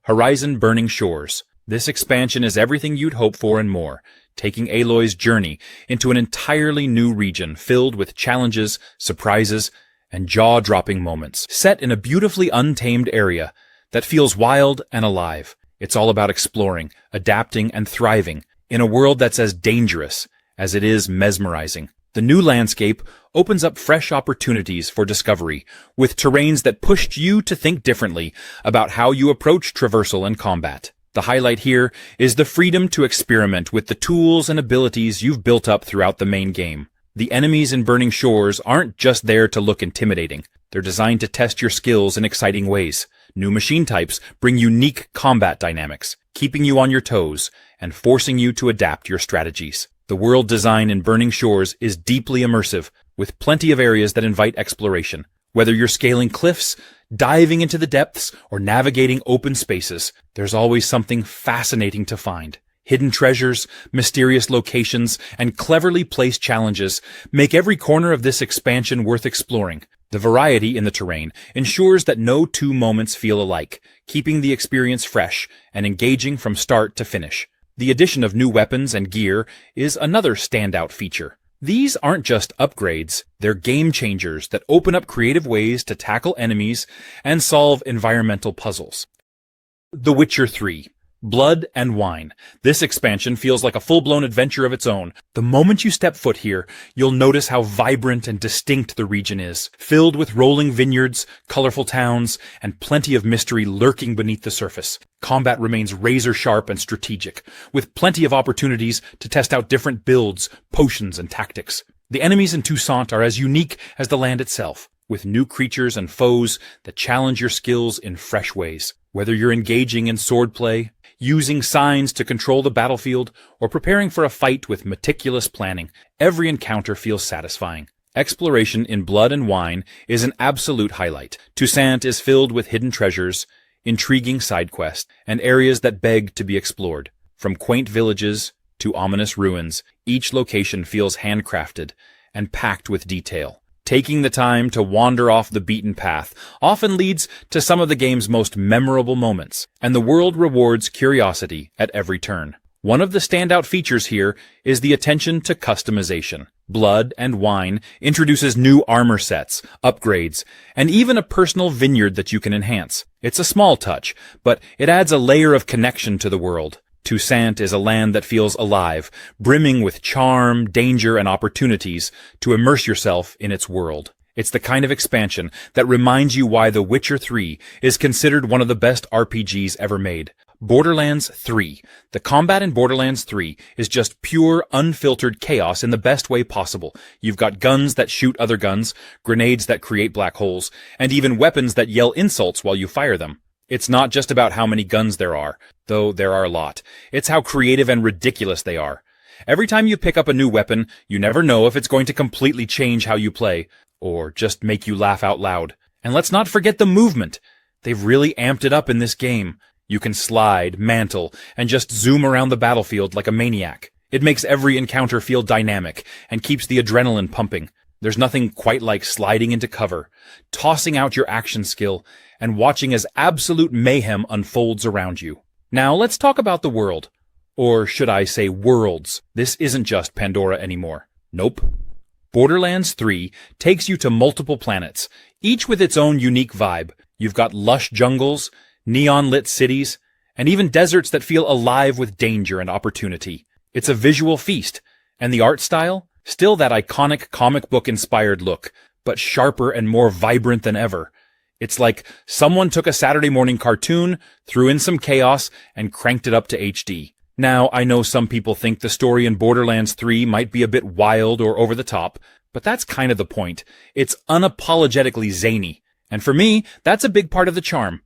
Horizon Burning Shores. This expansion is everything you'd hope for and more, taking Aloy's journey into an entirely new region filled with challenges, surprises, and jaw-dropping moments. Set in a beautifully untamed area that feels wild and alive. It's all about exploring, adapting, and thriving in a world that's as dangerous as it is mesmerizing. The new landscape opens up fresh opportunities for discovery, with terrains that pushed you to think differently about how you approach traversal and combat. The highlight here is the freedom to experiment with the tools and abilities you've built up throughout the main game. The enemies in Burning Shores aren't just there to look intimidating. They're designed to test your skills in exciting ways. New machine types bring unique combat dynamics, keeping you on your toes and forcing you to adapt your strategies. The world design in Burning Shores is deeply immersive, with plenty of areas that invite exploration. Whether you're scaling cliffs, diving into the depths, or navigating open spaces, there's always something fascinating to find. Hidden treasures, mysterious locations, and cleverly placed challenges make every corner of this expansion worth exploring. The variety in the terrain ensures that no two moments feel alike, keeping the experience fresh and engaging from start to finish. The addition of new weapons and gear is another standout feature. These aren't just upgrades, they're game changers that open up creative ways to tackle enemies and solve environmental puzzles. The Witcher 3. Blood and Wine. This expansion feels like a full-blown adventure of its own. The moment you step foot here, you'll notice how vibrant and distinct the region is, filled with rolling vineyards, colorful towns, and plenty of mystery lurking beneath the surface. Combat remains razor-sharp and strategic, with plenty of opportunities to test out different builds, potions, and tactics. The enemies in Toussaint are as unique as the land itself, with new creatures and foes that challenge your skills in fresh ways. Whether you're engaging in swordplay, using signs to control the battlefield, or preparing for a fight with meticulous planning, every encounter feels satisfying. Exploration in Blood and Wine is an absolute highlight. Toussaint is filled with hidden treasures, intriguing side quests, and areas that beg to be explored. From quaint villages to ominous ruins, each location feels handcrafted and packed with detail. Taking the time to wander off the beaten path often leads to some of the game's most memorable moments, and the world rewards curiosity at every turn. One of the standout features here is the attention to customization. Blood and Wine introduces new armor sets, upgrades, and even a personal vineyard that you can enhance. It's a small touch, but it adds a layer of connection to the world. Toussaint is a land that feels alive, brimming with charm, danger, and opportunities to immerse yourself in its world. It's the kind of expansion that reminds you why The Witcher 3 is considered one of the best RPGs ever made. Borderlands 3. The combat in Borderlands 3 is just pure, unfiltered chaos in the best way possible. You've got guns that shoot other guns, grenades that create black holes, and even weapons that yell insults while you fire them. It's not just about how many guns there are, though there are a lot. It's how creative and ridiculous they are. Every time you pick up a new weapon, you never know if it's going to completely change how you play, or just make you laugh out loud. And let's not forget the movement. They've really amped it up in this game. You can slide, mantle, and just zoom around the battlefield like a maniac. It makes every encounter feel dynamic and keeps the adrenaline pumping. There's nothing quite like sliding into cover, tossing out your action skill, and watching as absolute mayhem unfolds around you. Now let's talk about the world. Or should I say worlds? This isn't just Pandora anymore. Nope. Borderlands 3 takes you to multiple planets, each with its own unique vibe. You've got lush jungles, neon-lit cities, and even deserts that feel alive with danger and opportunity. It's a visual feast, and the art style? Still that iconic comic book-inspired look, but sharper and more vibrant than ever. It's like someone took a Saturday morning cartoon, threw in some chaos, and cranked it up to HD. Now, I know some people think the story in Borderlands 3 might be a bit wild or over the top, but that's kind of the point. It's unapologetically zany. And for me, that's a big part of the charm.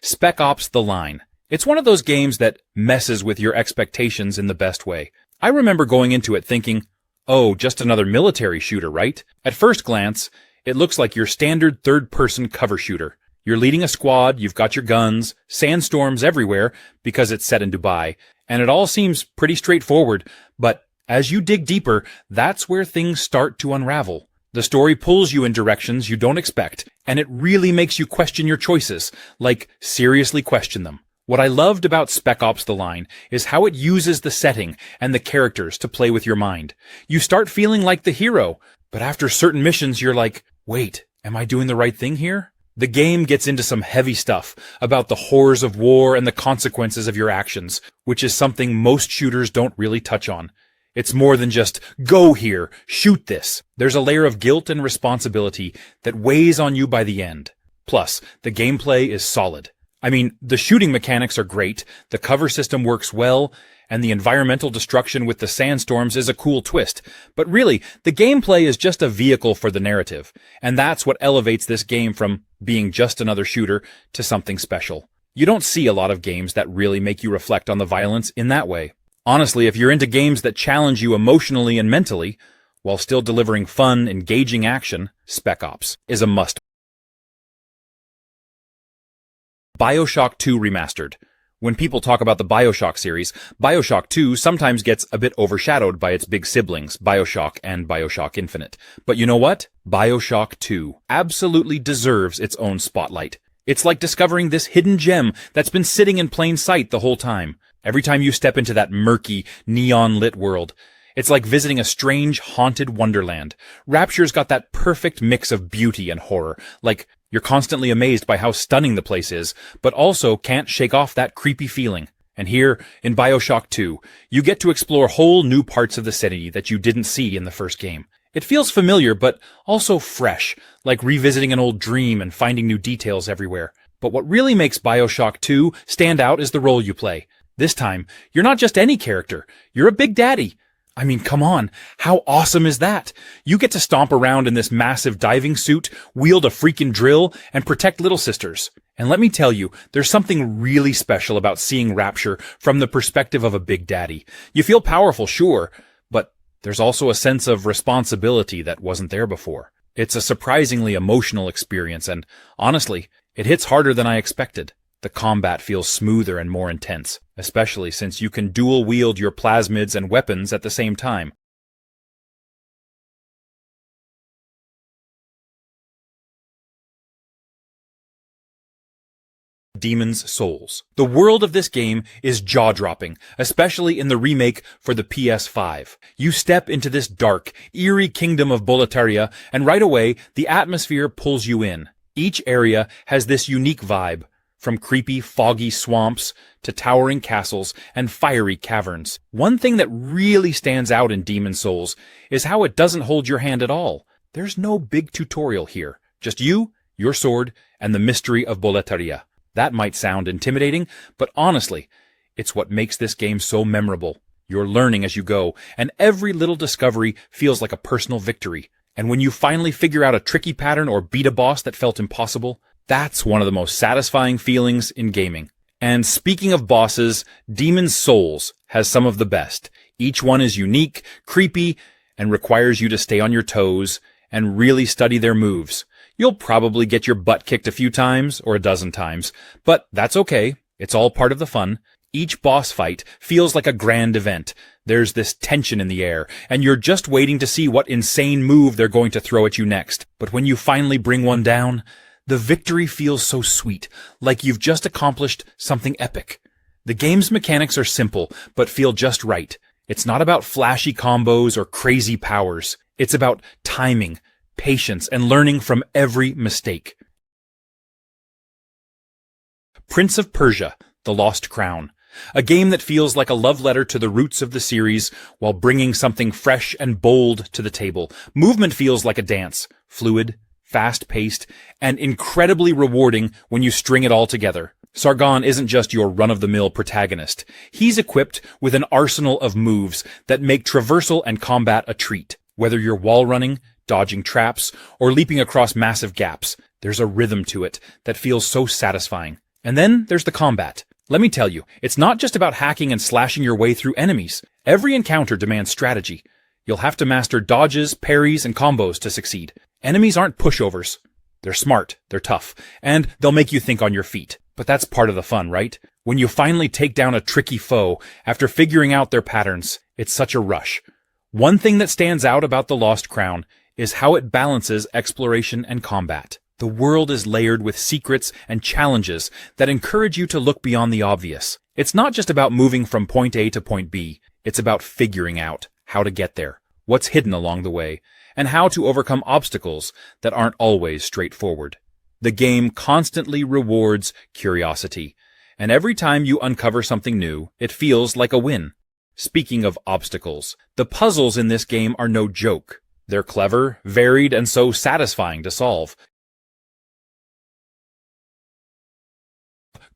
Spec Ops: The Line. It's one of those games that messes with your expectations in the best way. I remember going into it thinking, oh, just another military shooter, right? At first glance, it looks like your standard third-person cover shooter. You're leading a squad, you've got your guns, sandstorms everywhere because it's set in Dubai, and it all seems pretty straightforward, but as you dig deeper, that's where things start to unravel. The story pulls you in directions you don't expect, and it really makes you question your choices, like seriously question them. What I loved about Spec Ops: The Line is how it uses the setting and the characters to play with your mind. You start feeling like the hero, but after certain missions you're like, wait, am I doing the right thing here? The game gets into some heavy stuff about the horrors of war and the consequences of your actions, which is something most shooters don't really touch on. It's more than just, go here, shoot this. There's a layer of guilt and responsibility that weighs on you by the end. Plus, the gameplay is solid. I mean, the shooting mechanics are great, the cover system works well, and the environmental destruction with the sandstorms is a cool twist. But really, the gameplay is just a vehicle for the narrative, and that's what elevates this game from being just another shooter to something special. You don't see a lot of games that really make you reflect on the violence in that way. Honestly, if you're into games that challenge you emotionally and mentally, while still delivering fun, engaging action, Spec Ops is a must. BioShock 2 Remastered. When people talk about the BioShock series, BioShock 2 sometimes gets a bit overshadowed by its big siblings, BioShock and BioShock Infinite. But you know what? BioShock 2 absolutely deserves its own spotlight. It's like discovering this hidden gem that's been sitting in plain sight the whole time. Every time you step into that murky, neon-lit world, it's like visiting a strange, haunted wonderland. Rapture's got that perfect mix of beauty and horror, like you're constantly amazed by how stunning the place is, but also can't shake off that creepy feeling. And here, in BioShock 2, you get to explore whole new parts of the city that you didn't see in the first game. It feels familiar, but also fresh, like revisiting an old dream and finding new details everywhere. But what really makes BioShock 2 stand out is the role you play. This time, you're not just any character, you're a big daddy. I mean, come on, how awesome is that? You get to stomp around in this massive diving suit, wield a freaking drill, and protect little sisters. And let me tell you, there's something really special about seeing Rapture from the perspective of a big daddy. You feel powerful, sure, but there's also a sense of responsibility that wasn't there before. It's a surprisingly emotional experience, and honestly, it hits harder than I expected. The combat feels smoother and more intense, especially since you can dual-wield your plasmids and weapons at the same time. Demon's Souls. The world of this game is jaw-dropping, especially in the remake for the PS5. You step into this dark, eerie kingdom of Boletaria, and right away, the atmosphere pulls you in. Each area has this unique vibe, from creepy, foggy swamps to towering castles and fiery caverns. One thing that really stands out in Demon's Souls is how it doesn't hold your hand at all. There's no big tutorial here. Just you, your sword, and the mystery of Boletaria. That might sound intimidating, but honestly, it's what makes this game so memorable. You're learning as you go, and every little discovery feels like a personal victory. And when you finally figure out a tricky pattern or beat a boss that felt impossible, that's one of the most satisfying feelings in gaming. And speaking of bosses, Demon's Souls has some of the best. Each one is unique, creepy, and requires you to stay on your toes and really study their moves. You'll probably get your butt kicked a few times or a dozen times, but that's okay. It's all part of the fun. Each boss fight feels like a grand event. There's this tension in the air, and you're just waiting to see what insane move they're going to throw at you next. But when you finally bring one down, the victory feels so sweet, like you've just accomplished something epic. The game's mechanics are simple, but feel just right. It's not about flashy combos or crazy powers. It's about timing, patience, and learning from every mistake. Prince of Persia: The Lost Crown. A game that feels like a love letter to the roots of the series while bringing something fresh and bold to the table. Movement feels like a dance, fluid, fast-paced, and incredibly rewarding when you string it all together. Sargon isn't just your run-of-the-mill protagonist. He's equipped with an arsenal of moves that make traversal and combat a treat. Whether you're wall running, dodging traps, or leaping across massive gaps, there's a rhythm to it that feels so satisfying. And then there's the combat. Let me tell you, it's not just about hacking and slashing your way through enemies. Every encounter demands strategy. You'll have to master dodges, parries, and combos to succeed. Enemies aren't pushovers. They're smart, they're tough, and they'll make you think on your feet. But that's part of the fun, right? When you finally take down a tricky foe after figuring out their patterns, it's such a rush. One thing that stands out about The Lost Crown is how it balances exploration and combat. The world is layered with secrets and challenges that encourage you to look beyond the obvious. It's not just about moving from point A to point B. It's about figuring out how to get there, what's hidden along the way, and how to overcome obstacles that aren't always straightforward. The game constantly rewards curiosity, and every time you uncover something new, it feels like a win. Speaking of obstacles, the puzzles in this game are no joke. They're clever, varied, and so satisfying to solve.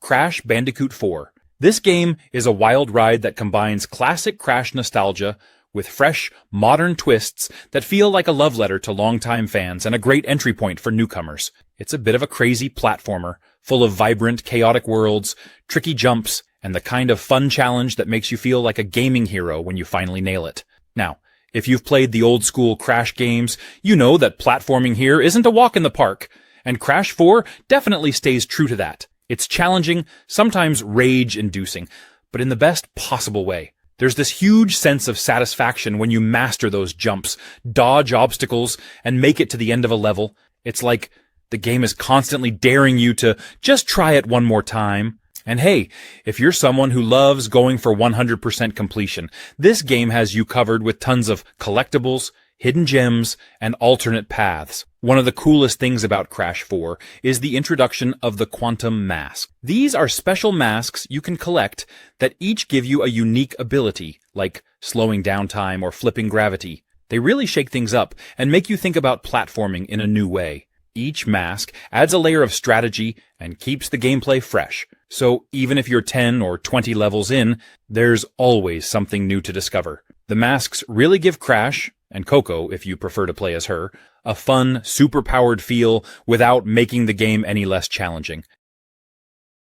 Crash Bandicoot 4. This game is a wild ride that combines classic Crash nostalgia with fresh, modern twists that feel like a love letter to longtime fans and a great entry point for newcomers. It's a bit of a crazy platformer, full of vibrant, chaotic worlds, tricky jumps, and the kind of fun challenge that makes you feel like a gaming hero when you finally nail it. Now, if you've played the old-school Crash games, you know that platforming here isn't a walk in the park, and Crash 4 definitely stays true to that. It's challenging, sometimes rage-inducing, but in the best possible way. There's this huge sense of satisfaction when you master those jumps, dodge obstacles, and make it to the end of a level. It's like the game is constantly daring you to just try it one more time. And hey, if you're someone who loves going for 100% completion, this game has you covered with tons of collectibles, hidden gems, and alternate paths. One of the coolest things about Crash 4 is the introduction of the Quantum Mask. These are special masks you can collect that each give you a unique ability, like slowing down time or flipping gravity. They really shake things up and make you think about platforming in a new way. Each mask adds a layer of strategy and keeps the gameplay fresh. So even if you're 10 or 20 levels in, there's always something new to discover. The masks really give Crash, and Coco, if you prefer to play as her, a fun, super-powered feel without making the game any less challenging.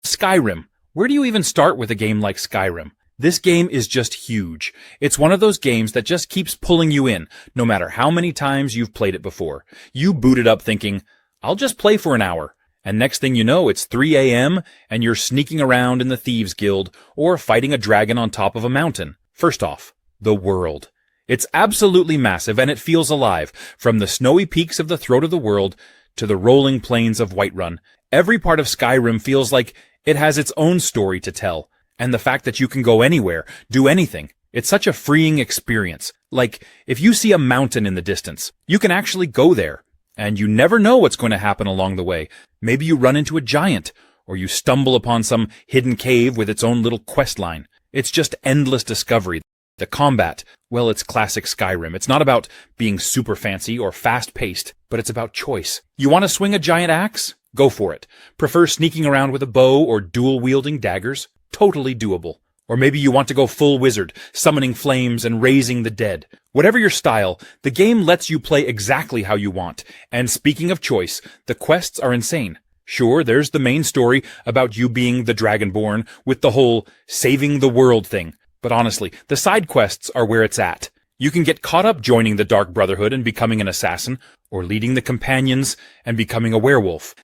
Skyrim. Where do you even start with a game like Skyrim? This game is just huge. It's one of those games that just keeps pulling you in, no matter how many times you've played it before. You boot it up thinking, I'll just play for an hour. And next thing you know, it's 3 a.m. and you're sneaking around in the Thieves Guild or fighting a dragon on top of a mountain. First off, the world. It's absolutely massive and it feels alive, from the snowy peaks of the Throat of the World to the rolling plains of Whiterun. Every part of Skyrim feels like it has its own story to tell. And the fact that you can go anywhere, do anything, it's such a freeing experience. Like, if you see a mountain in the distance, you can actually go there. And you never know what's going to happen along the way. Maybe you run into a giant, or you stumble upon some hidden cave with its own little quest line. It's just endless discovery. The combat, well, it's classic Skyrim. It's not about being super fancy or fast-paced, but it's about choice. You want to swing a giant axe? Go for it. Prefer sneaking around with a bow or dual-wielding daggers? Totally doable. Or maybe you want to go full wizard, summoning flames and raising the dead. Whatever your style, the game lets you play exactly how you want. And speaking of choice, the quests are insane. Sure, there's the main story about you being the Dragonborn with the whole saving the world thing. But honestly, the side quests are where it's at. You can get caught up joining the Dark Brotherhood and becoming an assassin, or leading the companions and becoming a werewolf.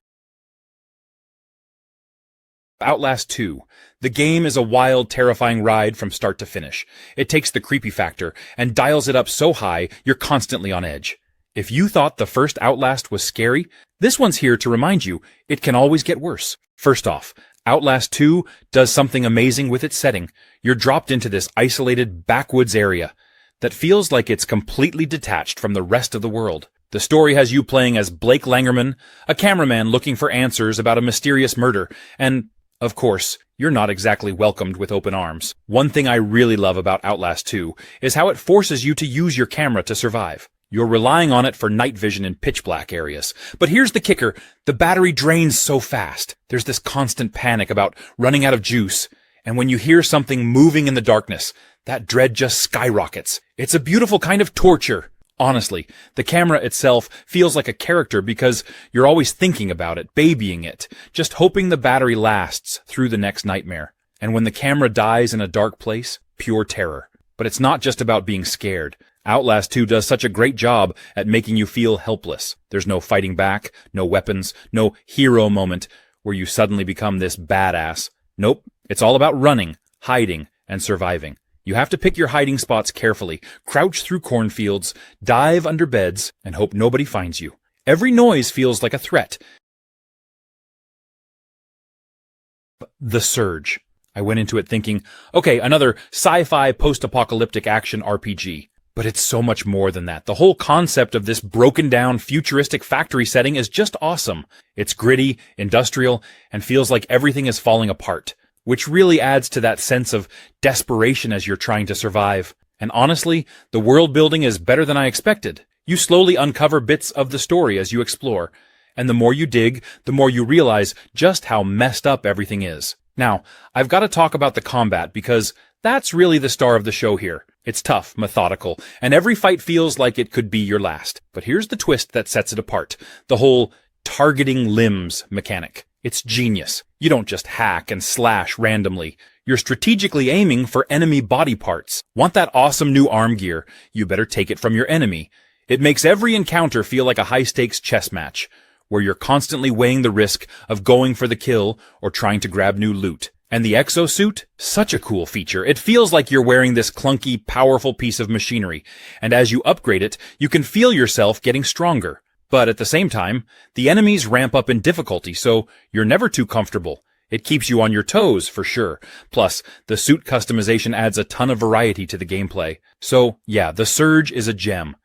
Outlast 2. The game is a wild, terrifying ride from start to finish. It takes the creepy factor and dials it up so high you're constantly on edge. If you thought the first Outlast was scary, this one's here to remind you it can always get worse. First off, Outlast 2 does something amazing with its setting. You're dropped into this isolated backwoods area that feels like it's completely detached from the rest of the world. The story has you playing as Blake Langerman, a cameraman looking for answers about a mysterious murder, and of course, you're not exactly welcomed with open arms. One thing I really love about Outlast 2 is how it forces you to use your camera to survive. You're relying on it for night vision in pitch black areas. But here's the kicker, the battery drains so fast. There's this constant panic about running out of juice. And when you hear something moving in the darkness, that dread just skyrockets. It's a beautiful kind of torture. Honestly, the camera itself feels like a character because you're always thinking about it, babying it, just hoping the battery lasts through the next nightmare. And when the camera dies in a dark place, pure terror. But it's not just about being scared. Outlast 2 does such a great job at making you feel helpless. There's no fighting back, no weapons, no hero moment where you suddenly become this badass. Nope, it's all about running, hiding, and surviving. You have to pick your hiding spots carefully, crouch through cornfields, dive under beds, and hope nobody finds you. Every noise feels like a threat. The Surge. I went into it thinking, okay, another sci-fi post-apocalyptic action RPG. But it's so much more than that. The whole concept of this broken-down, futuristic factory setting is just awesome. It's gritty, industrial, and feels like everything is falling apart, which really adds to that sense of desperation as you're trying to survive. And honestly, the world building is better than I expected. You slowly uncover bits of the story as you explore, and the more you dig, the more you realize just how messed up everything is. Now, I've got to talk about the combat because that's really the star of the show here. It's tough, methodical, and every fight feels like it could be your last. But here's the twist that sets it apart. The whole targeting limbs mechanic. It's genius. You don't just hack and slash randomly. You're strategically aiming for enemy body parts. Want that awesome new arm gear? You better take it from your enemy. It makes every encounter feel like a high-stakes chess match, where you're constantly weighing the risk of going for the kill or trying to grab new loot. And the exosuit? Such a cool feature. It feels like you're wearing this clunky, powerful piece of machinery, and as you upgrade it, you can feel yourself getting stronger. But at the same time, the enemies ramp up in difficulty, so you're never too comfortable. It keeps you on your toes, for sure. Plus, the suit customization adds a ton of variety to the gameplay. So, yeah, the Surge is a gem.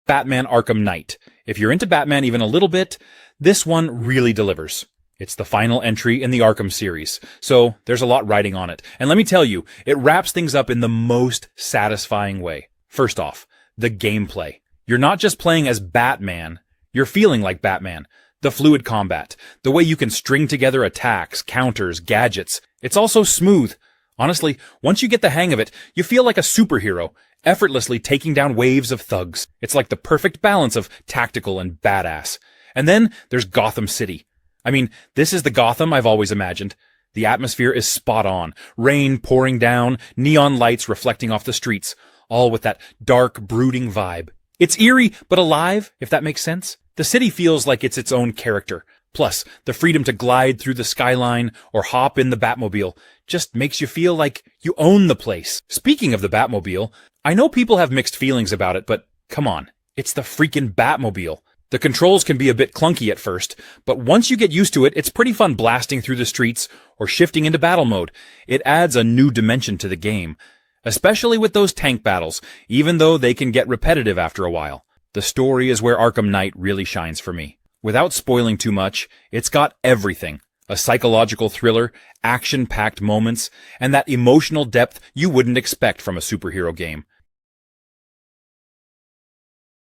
Batman Arkham Knight. If you're into Batman even a little bit, this one really delivers. It's the final entry in the Arkham series, so there's a lot riding on it. And let me tell you, it wraps things up in the most satisfying way. First off, the gameplay. You're not just playing as Batman, you're feeling like Batman. The fluid combat, the way you can string together attacks, counters, gadgets. It's all so smooth. Honestly, once you get the hang of it, you feel like a superhero, effortlessly taking down waves of thugs. It's like the perfect balance of tactical and badass. And then there's Gotham City. I mean, this is the Gotham I've always imagined. The atmosphere is spot on. Rain pouring down, neon lights reflecting off the streets, all with that dark, brooding vibe. It's eerie, but alive, if that makes sense. The city feels like it's its own character. Plus, the freedom to glide through the skyline or hop in the Batmobile just makes you feel like you own the place. Speaking of the Batmobile, I know people have mixed feelings about it, but come on, it's the freaking Batmobile. The controls can be a bit clunky at first, but once you get used to it, it's pretty fun blasting through the streets or shifting into battle mode. It adds a new dimension to the game, especially with those tank battles, even though they can get repetitive after a while. The story is where Arkham Knight really shines for me. Without spoiling too much, it's got everything. A psychological thriller, action-packed moments, and that emotional depth you wouldn't expect from a superhero game.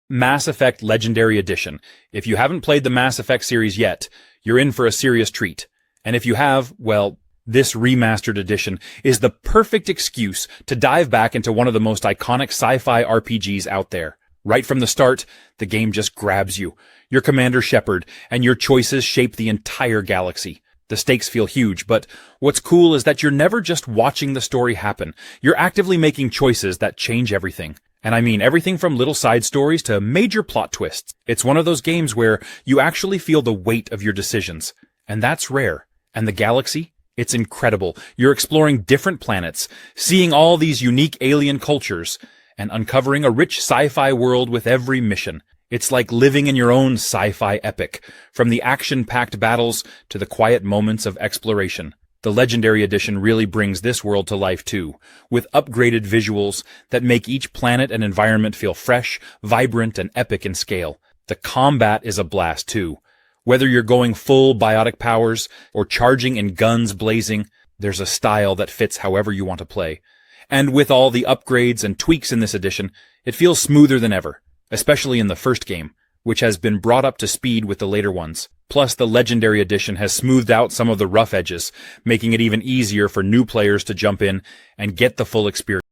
Mass Effect Legendary Edition. If you haven't played the Mass Effect series yet, you're in for a serious treat. And if you have, well, this remastered edition is the perfect excuse to dive back into one of the most iconic sci-fi RPGs out there. Right from the start, the game just grabs you. You're Commander Shepard, and your choices shape the entire galaxy. The stakes feel huge, but what's cool is that you're never just watching the story happen. You're actively making choices that change everything. And I mean everything from little side stories to major plot twists. It's one of those games where you actually feel the weight of your decisions. And that's rare. And the galaxy? It's incredible. You're exploring different planets, seeing all these unique alien cultures, and uncovering a rich sci-fi world with every mission. It's like living in your own sci-fi epic, from the action-packed battles to the quiet moments of exploration. The Legendary Edition really brings this world to life too, with upgraded visuals that make each planet and environment feel fresh, vibrant, and epic in scale. The combat is a blast too. Whether you're going full biotic powers or charging in guns blazing, there's a style that fits however you want to play. And with all the upgrades and tweaks in this edition, it feels smoother than ever, especially in the first game, which has been brought up to speed with the later ones. Plus, the Legendary Edition has smoothed out some of the rough edges, making it even easier for new players to jump in and get the full experience.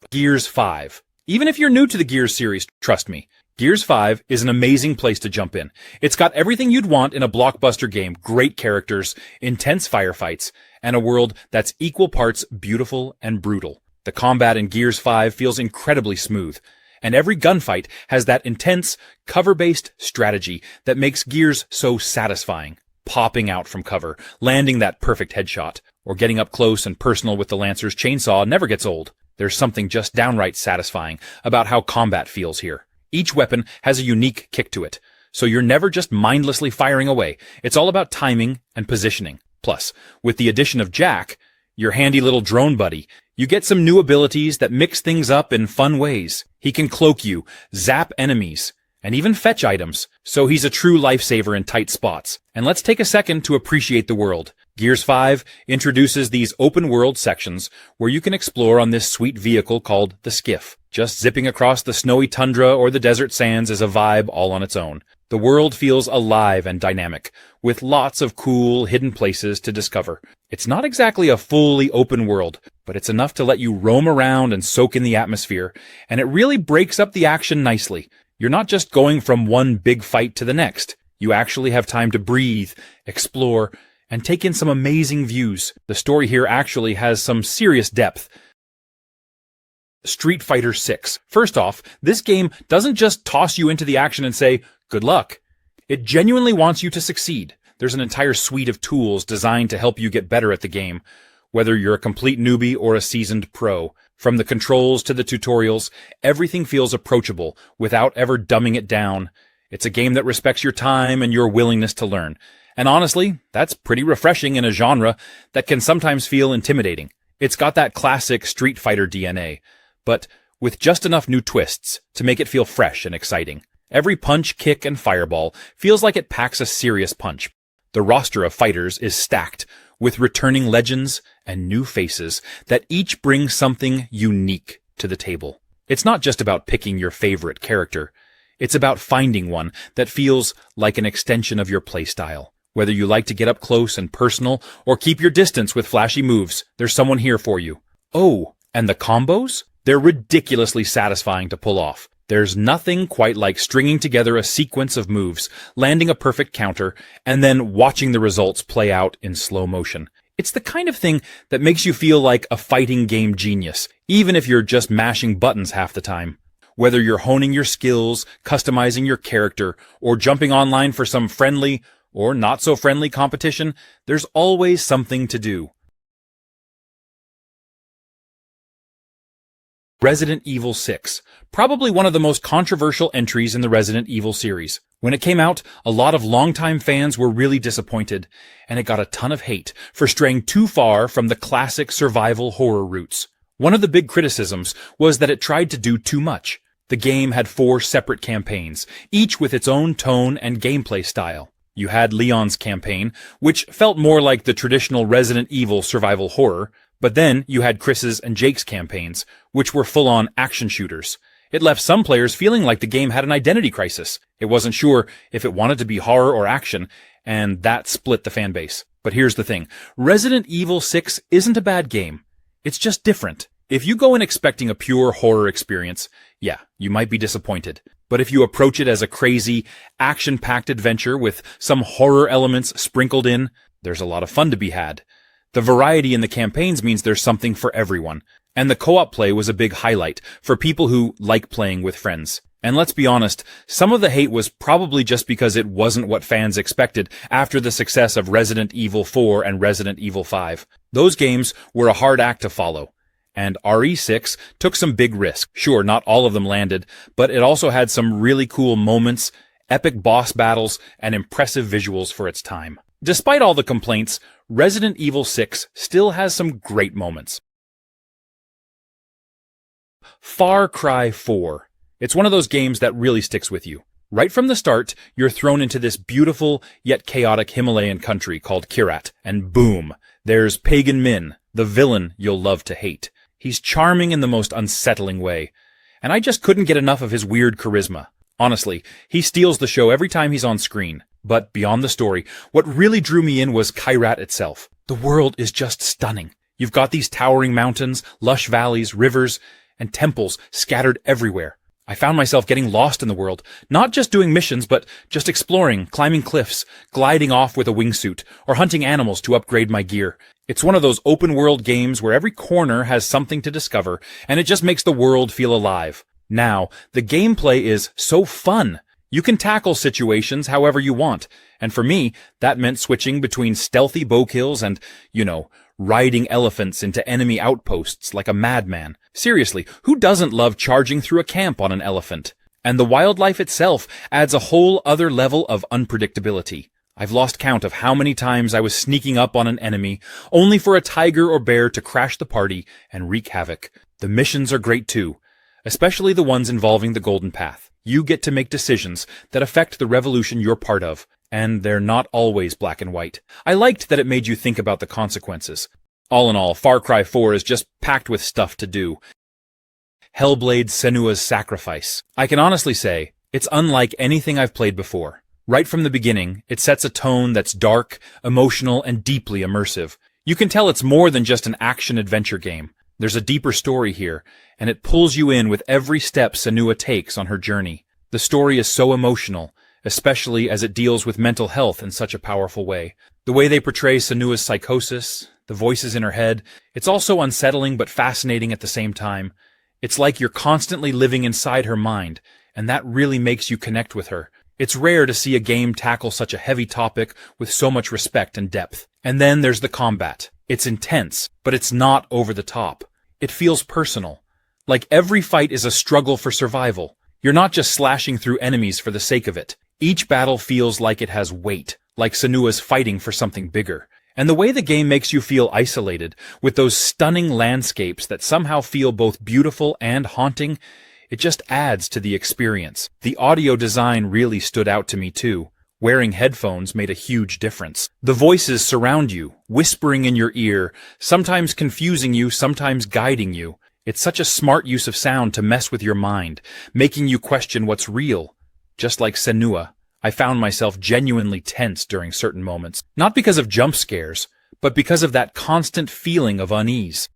Gears 5. Even if you're new to the Gears series, trust me, Gears 5 is an amazing place to jump in. It's got everything you'd want in a blockbuster game, great characters, intense firefights, and a world that's equal parts beautiful and brutal. The combat in Gears 5 feels incredibly smooth, and every gunfight has that intense, cover-based strategy that makes Gears so satisfying. Popping out from cover, landing that perfect headshot, or getting up close and personal with the Lancer's chainsaw never gets old. There's something just downright satisfying about how combat feels here. Each weapon has a unique kick to it, so you're never just mindlessly firing away. It's all about timing and positioning. Plus, with the addition of Jack, your handy little drone buddy, you get some new abilities that mix things up in fun ways. He can cloak you, zap enemies, and even fetch items, so he's a true lifesaver in tight spots. And let's take a second to appreciate the world. Gears 5 introduces these open-world sections where you can explore on this sweet vehicle called the Skiff. Just zipping across the snowy tundra or the desert sands is a vibe all on its own. The world feels alive and dynamic, with lots of cool, hidden places to discover. It's not exactly a fully open world, but it's enough to let you roam around and soak in the atmosphere, and it really breaks up the action nicely. You're not just going from one big fight to the next. You actually have time to breathe, explore, and take in some amazing views. The story here actually has some serious depth. Street Fighter 6. First off, this game doesn't just toss you into the action and say, good luck. It genuinely wants you to succeed. There's an entire suite of tools designed to help you get better at the game, whether you're a complete newbie or a seasoned pro. From the controls to the tutorials, everything feels approachable without ever dumbing it down. It's a game that respects your time and your willingness to learn. And honestly, that's pretty refreshing in a genre that can sometimes feel intimidating. It's got that classic Street Fighter DNA, but with just enough new twists to make it feel fresh and exciting. Every punch, kick, and fireball feels like it packs a serious punch. The roster of fighters is stacked with returning legends and new faces that each bring something unique to the table. It's not just about picking your favorite character. It's about finding one that feels like an extension of your playstyle. Whether you like to get up close and personal or keep your distance with flashy moves, there's someone here for you. Oh, and the combos? They're ridiculously satisfying to pull off. There's nothing quite like stringing together a sequence of moves, landing a perfect counter, and then watching the results play out in slow motion. It's the kind of thing that makes you feel like a fighting game genius, even if you're just mashing buttons half the time. Whether you're honing your skills, customizing your character, or jumping online for some friendly or not-so-friendly competition, there's always something to do. Resident Evil 6, probably one of the most controversial entries in the Resident Evil series. When it came out, a lot of longtime fans were really disappointed, and it got a ton of hate for straying too far from the classic survival horror roots. One of the big criticisms was that it tried to do too much. The game had 4 separate campaigns, each with its own tone and gameplay style. You had Leon's campaign, which felt more like the traditional Resident Evil survival horror, but then you had Chris's and Jake's campaigns, which were full-on action shooters. It left some players feeling like the game had an identity crisis. It wasn't sure if it wanted to be horror or action, and that split the fanbase. But here's the thing. Resident Evil 6 isn't a bad game. It's just different. If you go in expecting a pure horror experience, yeah, you might be disappointed. But if you approach it as a crazy, action-packed adventure with some horror elements sprinkled in, there's a lot of fun to be had. The variety in the campaigns means there's something for everyone. And the co-op play was a big highlight for people who like playing with friends. And let's be honest, some of the hate was probably just because it wasn't what fans expected after the success of Resident Evil 4 and Resident Evil 5. Those games were a hard act to follow. And RE6 took some big risks. Sure, not all of them landed, but it also had some really cool moments, epic boss battles, and impressive visuals for its time. Despite all the complaints, Resident Evil 6 still has some great moments. Far Cry 4. It's one of those games that really sticks with you. Right from the start, you're thrown into this beautiful yet chaotic Himalayan country called Kyrat, and boom, there's Pagan Min, the villain you'll love to hate. He's charming in the most unsettling way, and I just couldn't get enough of his weird charisma. Honestly, he steals the show every time he's on screen. But beyond the story, what really drew me in was Kyrat itself. The world is just stunning. You've got these towering mountains, lush valleys, rivers, and temples scattered everywhere. I found myself getting lost in the world, not just doing missions, but just exploring, climbing cliffs, gliding off with a wingsuit, or hunting animals to upgrade my gear. It's one of those open-world games where every corner has something to discover, and it just makes the world feel alive. Now, the gameplay is so fun. You can tackle situations however you want, and for me, that meant switching between stealthy bow kills and, riding elephants into enemy outposts like a madman. Seriously, who doesn't love charging through a camp on an elephant? And the wildlife itself adds a whole other level of unpredictability. I've lost count of how many times I was sneaking up on an enemy, only for a tiger or bear to crash the party and wreak havoc. The missions are great too, especially the ones involving the Golden Path. You get to make decisions that affect the revolution you're part of, and they're not always black and white. I liked that it made you think about the consequences. All in all, Far Cry 4 is just packed with stuff to do. Hellblade: Senua's Sacrifice. I can honestly say, it's unlike anything I've played before. Right from the beginning, it sets a tone that's dark, emotional, and deeply immersive. You can tell it's more than just an action-adventure game. There's a deeper story here, and it pulls you in with every step Senua takes on her journey. The story is so emotional, especially as it deals with mental health in such a powerful way. The way they portray Senua's psychosis, the voices in her head, it's also unsettling but fascinating at the same time. It's like you're constantly living inside her mind, and that really makes you connect with her. It's rare to see a game tackle such a heavy topic with so much respect and depth. And then there's the combat. It's intense, but it's not over the top. It feels personal. Like every fight is a struggle for survival. You're not just slashing through enemies for the sake of it. Each battle feels like it has weight, like Senua's fighting for something bigger. And the way the game makes you feel isolated, with those stunning landscapes that somehow feel both beautiful and haunting, it just adds to the experience. The audio design really stood out to me too. Wearing headphones made a huge difference. The voices surround you, whispering in your ear, sometimes confusing you, sometimes guiding you. It's such a smart use of sound to mess with your mind, making you question what's real. Just like Senua, I found myself genuinely tense during certain moments, not because of jump scares, but because of that constant feeling of unease.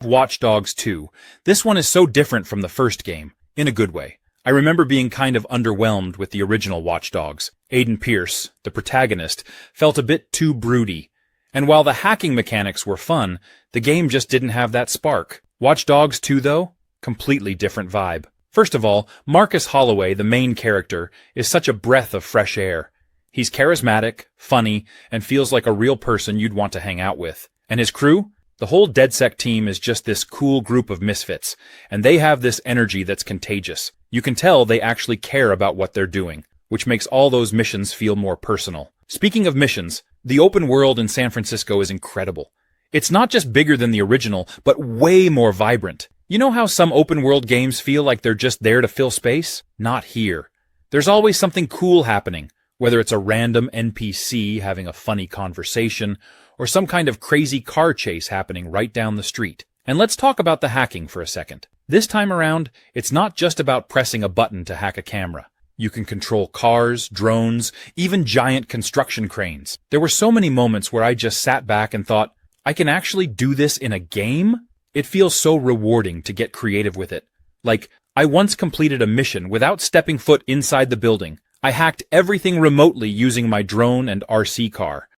Watch Dogs 2. This one is so different from the first game, in a good way. I remember being kind of underwhelmed with the original Watch Dogs. Aiden Pierce, the protagonist, felt a bit too broody. And while the hacking mechanics were fun, the game just didn't have that spark. Watch Dogs 2, though? Completely different vibe. First of all, Marcus Holloway, the main character, is such a breath of fresh air. He's charismatic, funny, and feels like a real person you'd want to hang out with. And his crew? The whole DedSec team is just this cool group of misfits, and they have this energy that's contagious. You can tell they actually care about what they're doing, which makes all those missions feel more personal. Speaking of missions, the open world in San Francisco is incredible. It's not just bigger than the original, but way more vibrant. You know how some open-world games feel like they're just there to fill space? Not here. There's always something cool happening, whether it's a random NPC having a funny conversation, or some kind of crazy car chase happening right down the street. And let's talk about the hacking for a second. This time around, it's not just about pressing a button to hack a camera. You can control cars, drones, even giant construction cranes. There were so many moments where I just sat back and thought, I can actually do this in a game? It feels so rewarding to get creative with it. Like, I once completed a mission without stepping foot inside the building. I hacked everything remotely using my drone and RC car.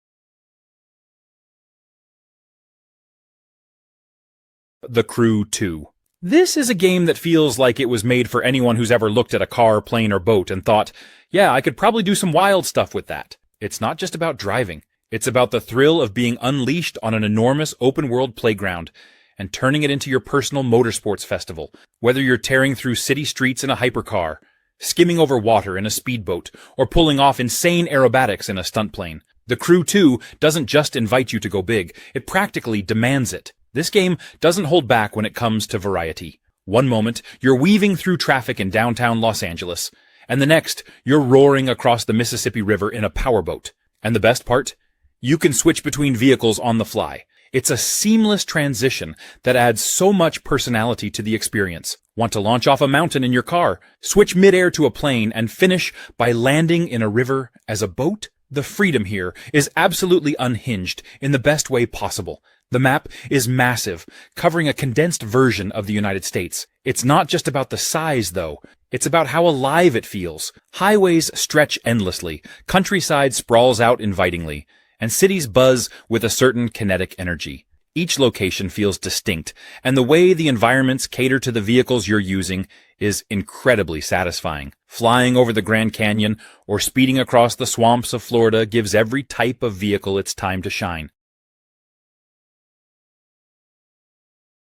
The Crew 2. This is a game that feels like it was made for anyone who's ever looked at a car, plane, or boat and thought, yeah, I could probably do some wild stuff with that. It's not just about driving. It's about the thrill of being unleashed on an enormous open-world playground and turning it into your personal motorsports festival, whether you're tearing through city streets in a hypercar, skimming over water in a speedboat, or pulling off insane aerobatics in a stunt plane. The Crew 2 doesn't just invite you to go big, it practically demands it. This game doesn't hold back when it comes to variety. One moment, you're weaving through traffic in downtown Los Angeles, and the next, you're roaring across the Mississippi River in a powerboat. And the best part? You can switch between vehicles on the fly. It's a seamless transition that adds so much personality to the experience. Want to launch off a mountain in your car, switch midair to a plane, and finish by landing in a river as a boat? The freedom here is absolutely unhinged in the best way possible. The map is massive, covering a condensed version of the United States. It's not just about the size, though. It's about how alive it feels. Highways stretch endlessly, countryside sprawls out invitingly, and cities buzz with a certain kinetic energy. Each location feels distinct, and the way the environments cater to the vehicles you're using is incredibly satisfying. Flying over the Grand Canyon or speeding across the swamps of Florida gives every type of vehicle its time to shine.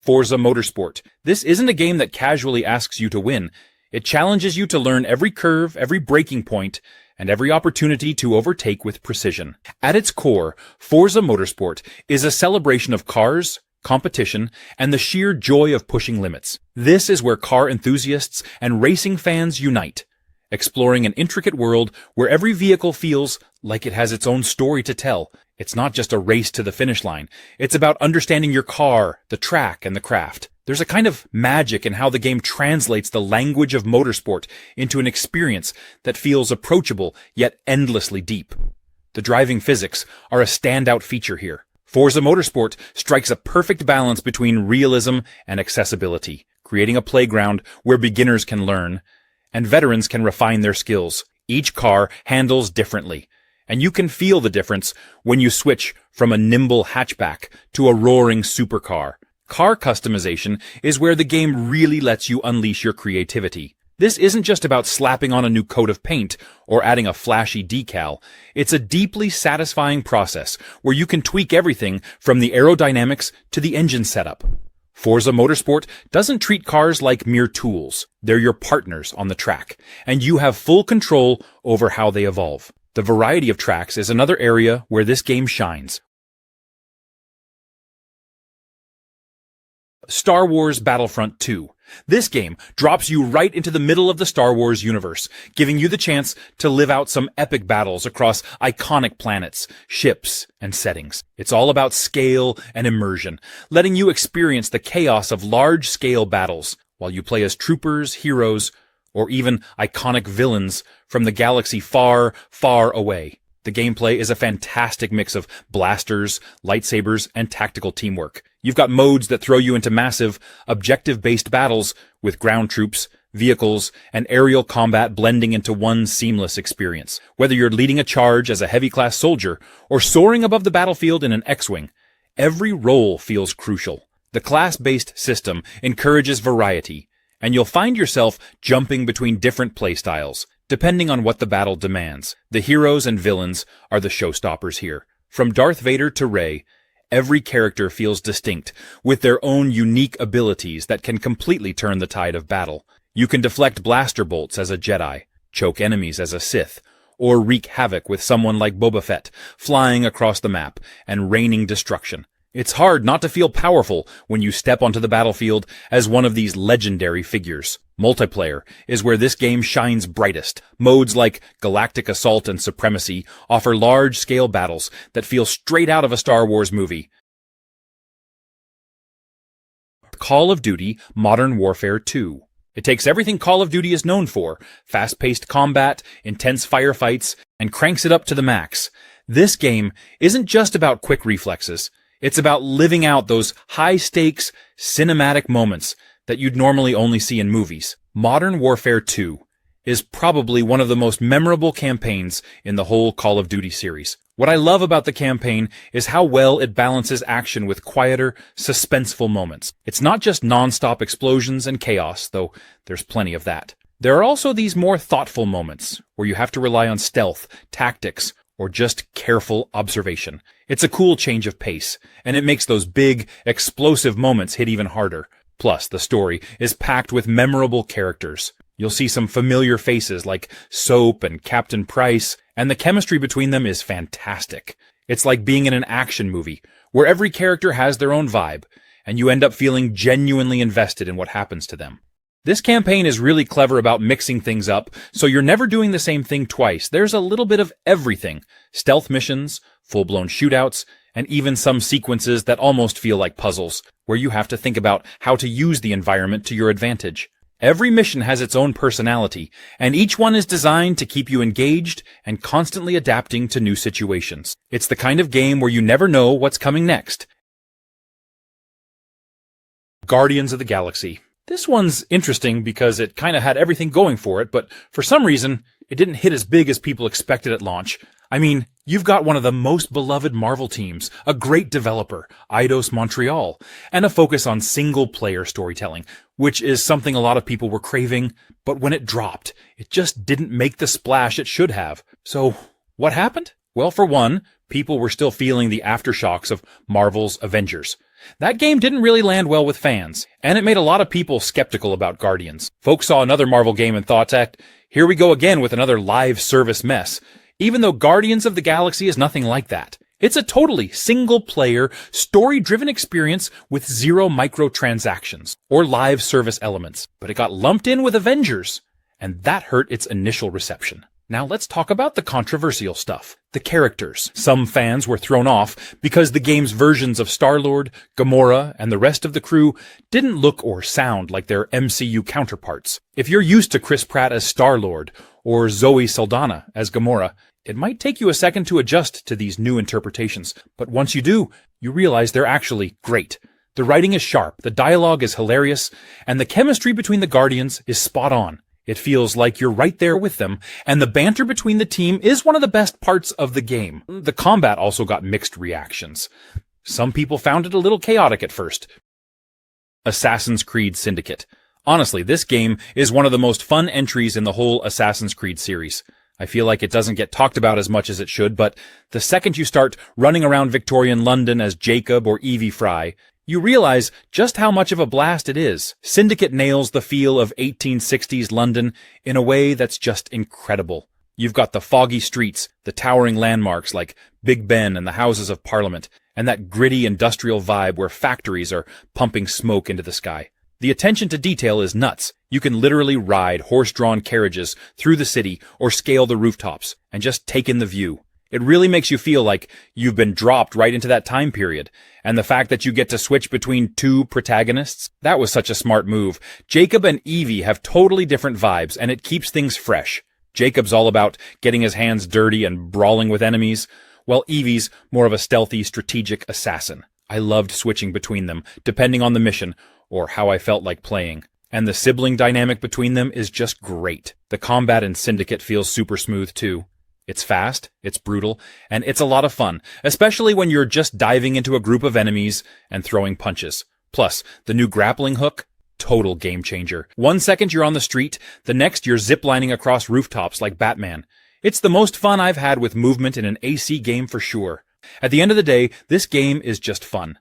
Forza Motorsport. This isn't a game that casually asks you to win. It challenges you to learn every curve, every braking point, and every opportunity to overtake with precision. At its core, Forza Motorsport is a celebration of cars, competition, and the sheer joy of pushing limits. This is where car enthusiasts and racing fans unite, exploring an intricate world where every vehicle feels like it has its own story to tell. It's not just a race to the finish line. It's about understanding your car, the track, and the craft. There's a kind of magic in how the game translates the language of motorsport into an experience that feels approachable yet endlessly deep. The driving physics are a standout feature here. Forza Motorsport strikes a perfect balance between realism and accessibility, creating a playground where beginners can learn and veterans can refine their skills. Each car handles differently, and you can feel the difference when you switch from a nimble hatchback to a roaring supercar. Car customization is where the game really lets you unleash your creativity. This isn't just about slapping on a new coat of paint or adding a flashy decal. It's a deeply satisfying process where you can tweak everything from the aerodynamics to the engine setup. Forza Motorsport doesn't treat cars like mere tools. They're your partners on the track, and you have full control over how they evolve. The variety of tracks is another area where this game shines. Star Wars Battlefront 2. This game drops you right into the middle of the Star Wars universe, giving you the chance to live out some epic battles across iconic planets, ships, and settings. It's all about scale and immersion, letting you experience the chaos of large-scale battles while you play as troopers, heroes, or even iconic villains from the galaxy far, far away. The gameplay is a fantastic mix of blasters, lightsabers, and tactical teamwork. You've got modes that throw you into massive, objective-based battles with ground troops, vehicles, and aerial combat blending into one seamless experience. Whether you're leading a charge as a heavy-class soldier or soaring above the battlefield in an X-Wing, every role feels crucial. The class-based system encourages variety, and you'll find yourself jumping between different playstyles, depending on what the battle demands. The heroes and villains are the showstoppers here. From Darth Vader to Rey, every character feels distinct, with their own unique abilities that can completely turn the tide of battle. You can deflect blaster bolts as a Jedi, choke enemies as a Sith, or wreak havoc with someone like Boba Fett, flying across the map and raining destruction. It's hard not to feel powerful when you step onto the battlefield as one of these legendary figures. Multiplayer is where this game shines brightest. Modes like Galactic Assault and Supremacy offer large-scale battles that feel straight out of a Star Wars movie. Call of Duty Modern Warfare 2. It takes everything Call of Duty is known for, fast-paced combat, intense firefights, and cranks it up to the max. This game isn't just about quick reflexes. It's about living out those high-stakes, cinematic moments that you'd normally only see in movies. Modern Warfare 2 is probably one of the most memorable campaigns in the whole Call of Duty series. What I love about the campaign is how well it balances action with quieter, suspenseful moments. It's not just non-stop explosions and chaos, though there's plenty of that. There are also these more thoughtful moments where you have to rely on stealth, tactics, or just careful observation. It's a cool change of pace, and it makes those big, explosive moments hit even harder. Plus, the story is packed with memorable characters. You'll see some familiar faces like Soap and Captain Price, and the chemistry between them is fantastic. It's like being in an action movie, where every character has their own vibe, and you end up feeling genuinely invested in what happens to them. This campaign is really clever about mixing things up, so you're never doing the same thing twice. There's a little bit of everything. Stealth missions, full-blown shootouts, and even some sequences that almost feel like puzzles, where you have to think about how to use the environment to your advantage. Every mission has its own personality, and each one is designed to keep you engaged and constantly adapting to new situations. It's the kind of game where you never know what's coming next, Guardians of the Galaxy. This one's interesting because it kind of had everything going for it, but for some reason, it didn't hit as big as people expected at launch. I mean, you've got one of the most beloved Marvel teams, a great developer, Eidos Montreal, and a focus on single-player storytelling, which is something a lot of people were craving, but when it dropped, it just didn't make the splash it should have. So, what happened? Well, for one, people were still feeling the aftershocks of Marvel's Avengers. That game didn't really land well with fans, and it made a lot of people skeptical about Guardians. Folks saw another Marvel game and thought, here we go again with another live service mess, even though Guardians of the Galaxy is nothing like that. It's a totally single-player, story-driven experience with zero microtransactions or live service elements, but it got lumped in with Avengers, and that hurt its initial reception. Now let's talk about the controversial stuff. The characters. Some fans were thrown off because the game's versions of Star-Lord, Gamora, and the rest of the crew didn't look or sound like their MCU counterparts. If you're used to Chris Pratt as Star-Lord, or Zoe Saldana as Gamora, it might take you a second to adjust to these new interpretations, but once you do, you realize they're actually great. The writing is sharp, the dialogue is hilarious, and the chemistry between the Guardians is spot on. It feels like you're right there with them, and the banter between the team is one of the best parts of the game. The combat also got mixed reactions. Some people found it a little chaotic at first. Assassin's Creed Syndicate. Honestly, this game is one of the most fun entries in the whole Assassin's Creed series. I feel like it doesn't get talked about as much as it should, but the second you start running around Victorian London as Jacob or Evie Fry, you realize just how much of a blast it is. Syndicate nails the feel of 1860s London in a way that's just incredible. You've got the foggy streets, the towering landmarks like Big Ben and the Houses of Parliament, and that gritty industrial vibe where factories are pumping smoke into the sky. The attention to detail is nuts. You can literally ride horse-drawn carriages through the city or scale the rooftops and just take in the view. It really makes you feel like you've been dropped right into that time period. And the fact that you get to switch between two protagonists, that was such a smart move. Jacob and Evie have totally different vibes, and it keeps things fresh. Jacob's all about getting his hands dirty and brawling with enemies, while Evie's more of a stealthy, strategic assassin. I loved switching between them, depending on the mission, or how I felt like playing. And the sibling dynamic between them is just great. The combat in Syndicate feels super smooth, too. It's fast, it's brutal, and it's a lot of fun, especially when you're just diving into a group of enemies and throwing punches. Plus, the new grappling hook, total game changer. 1 second you're on the street, the next you're ziplining across rooftops like Batman. It's the most fun I've had with movement in an AC game for sure. At the end of the day, this game is just fun.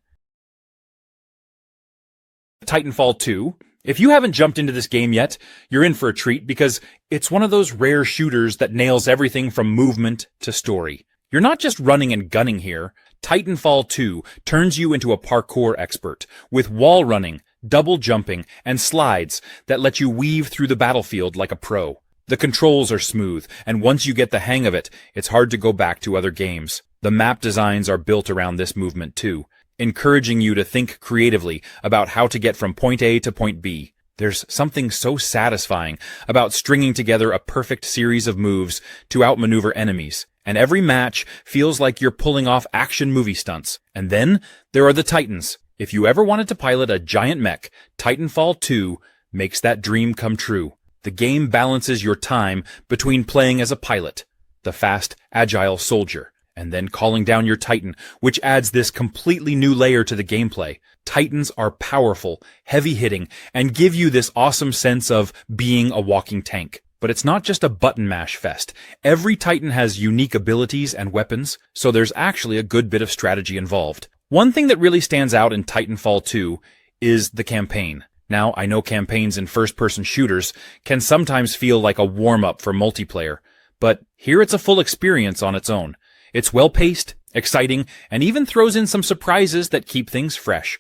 Titanfall 2. If you haven't jumped into this game yet, you're in for a treat because it's one of those rare shooters that nails everything from movement to story. You're not just running and gunning here. Titanfall 2 turns you into a parkour expert with wall running, double jumping, and slides that let you weave through the battlefield like a pro. The controls are smooth, and once you get the hang of it, it's hard to go back to other games. The map designs are built around this movement too, encouraging you to think creatively about how to get from point A to point B. There's something so satisfying about stringing together a perfect series of moves to outmaneuver enemies, and every match feels like you're pulling off action movie stunts. And then there are the Titans. If you ever wanted to pilot a giant mech, Titanfall 2 makes that dream come true. The game balances your time between playing as a pilot, the fast, agile soldier, and then calling down your Titan, which adds this completely new layer to the gameplay. Titans are powerful, heavy-hitting, and give you this awesome sense of being a walking tank. But it's not just a button mash fest. Every Titan has unique abilities and weapons, so there's actually a good bit of strategy involved. One thing that really stands out in Titanfall 2 is the campaign. Now, I know campaigns in first-person shooters can sometimes feel like a warm-up for multiplayer, but here it's a full experience on its own. It's well-paced, exciting, and even throws in some surprises that keep things fresh.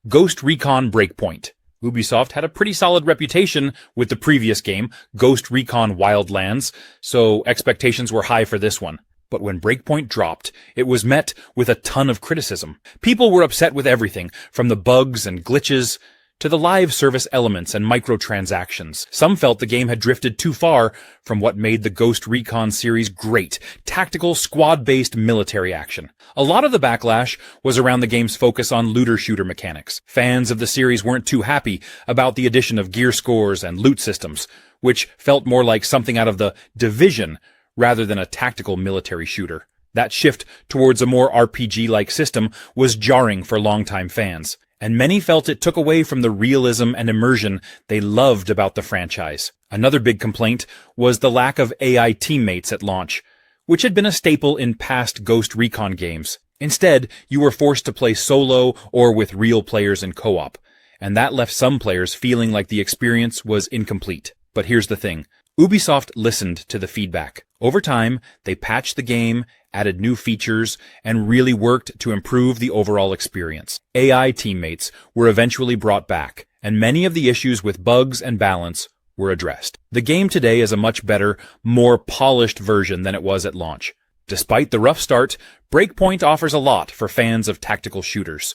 Ghost Recon Breakpoint. Ubisoft had a pretty solid reputation with the previous game, Ghost Recon Wildlands, so expectations were high for this one. But when Breakpoint dropped, it was met with a ton of criticism. People were upset with everything, from the bugs and glitches to the live service elements and microtransactions. Some felt the game had drifted too far from what made the Ghost Recon series great, tactical, squad-based military action. A lot of the backlash was around the game's focus on looter-shooter mechanics. Fans of the series weren't too happy about the addition of gear scores and loot systems, which felt more like something out of the Division rather than a tactical military shooter. That shift towards a more RPG-like system was jarring for longtime fans, and many felt it took away from the realism and immersion they loved about the franchise. Another big complaint was the lack of AI teammates at launch, which had been a staple in past Ghost Recon games. Instead, you were forced to play solo or with real players in co-op, and that left some players feeling like the experience was incomplete. But here's the thing. Ubisoft listened to the feedback. Over time, they patched the game, added new features, and really worked to improve the overall experience. AI teammates were eventually brought back, and many of the issues with bugs and balance were addressed. The game today is a much better, more polished version than it was at launch. Despite the rough start, BREAKPOINT offers a lot for fans of tactical shooters.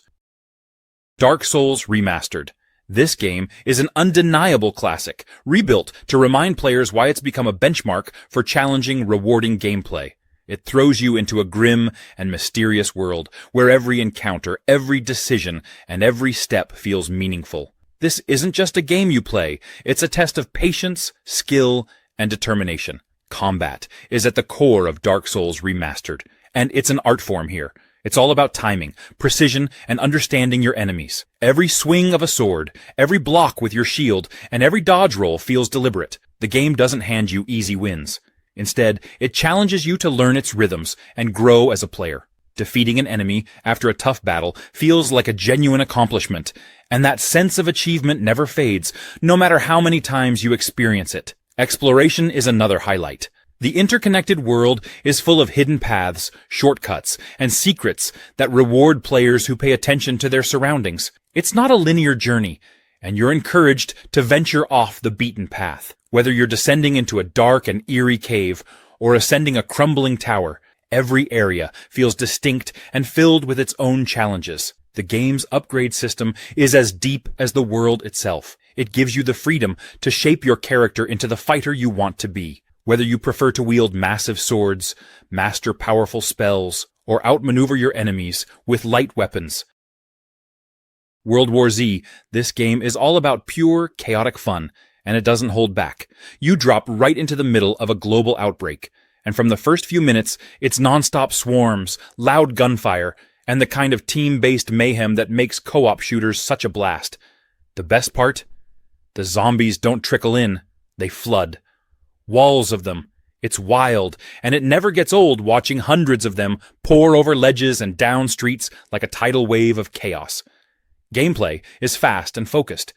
Dark Souls Remastered. This game is an undeniable classic, rebuilt to remind players why it's become a benchmark for challenging, rewarding gameplay. It throws you into a grim and mysterious world where every encounter, every decision, and every step feels meaningful. This isn't just a game you play, it's a test of patience, skill, and determination. Combat is at the core of Dark Souls Remastered, and it's an art form here. It's all about timing, precision, and understanding your enemies. Every swing of a sword, every block with your shield, and every dodge roll feels deliberate. The game doesn't hand you easy wins. Instead, it challenges you to learn its rhythms and grow as a player. Defeating an enemy after a tough battle feels like a genuine accomplishment, and that sense of achievement never fades, no matter how many times you experience it. Exploration is another highlight. The interconnected world is full of hidden paths, shortcuts, and secrets that reward players who pay attention to their surroundings. It's not a linear journey, and you're encouraged to venture off the beaten path. Whether you're descending into a dark and eerie cave or ascending a crumbling tower, every area feels distinct and filled with its own challenges. The game's upgrade system is as deep as the world itself. It gives you the freedom to shape your character into the fighter you want to be. Whether you prefer to wield massive swords, master powerful spells, or outmaneuver your enemies with light weapons. World War Z, this game is all about pure, chaotic fun, and it doesn't hold back. You drop right into the middle of a global outbreak, and from the first few minutes, it's non-stop swarms, loud gunfire, and the kind of team-based mayhem that makes co-op shooters such a blast. The best part? The zombies don't trickle in, they flood. Walls of them. It's wild, and it never gets old watching hundreds of them pour over ledges and down streets like a tidal wave of chaos. Gameplay is fast and focused.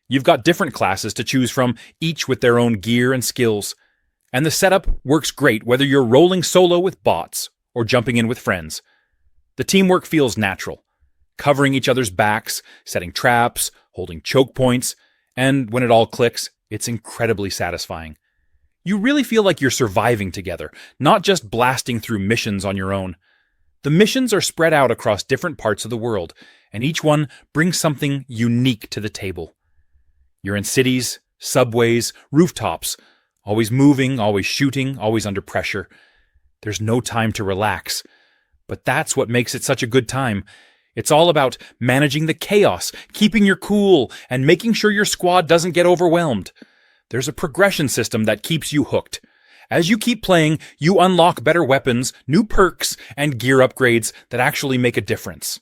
You've got different classes to choose from, each with their own gear and skills. And the setup works great whether you're rolling solo with bots or jumping in with friends. The teamwork feels natural, covering each other's backs, setting traps, holding choke points, and when it all clicks, it's incredibly satisfying. You really feel like you're surviving together, not just blasting through missions on your own. The missions are spread out across different parts of the world, and each one brings something unique to the table. You're in cities, subways, rooftops, always moving, always shooting, always under pressure. There's no time to relax. But that's what makes it such a good time. It's all about managing the chaos, keeping your cool, and making sure your squad doesn't get overwhelmed. There's a progression system that keeps you hooked. As you keep playing, you unlock better weapons, new perks, and gear upgrades that actually make a difference.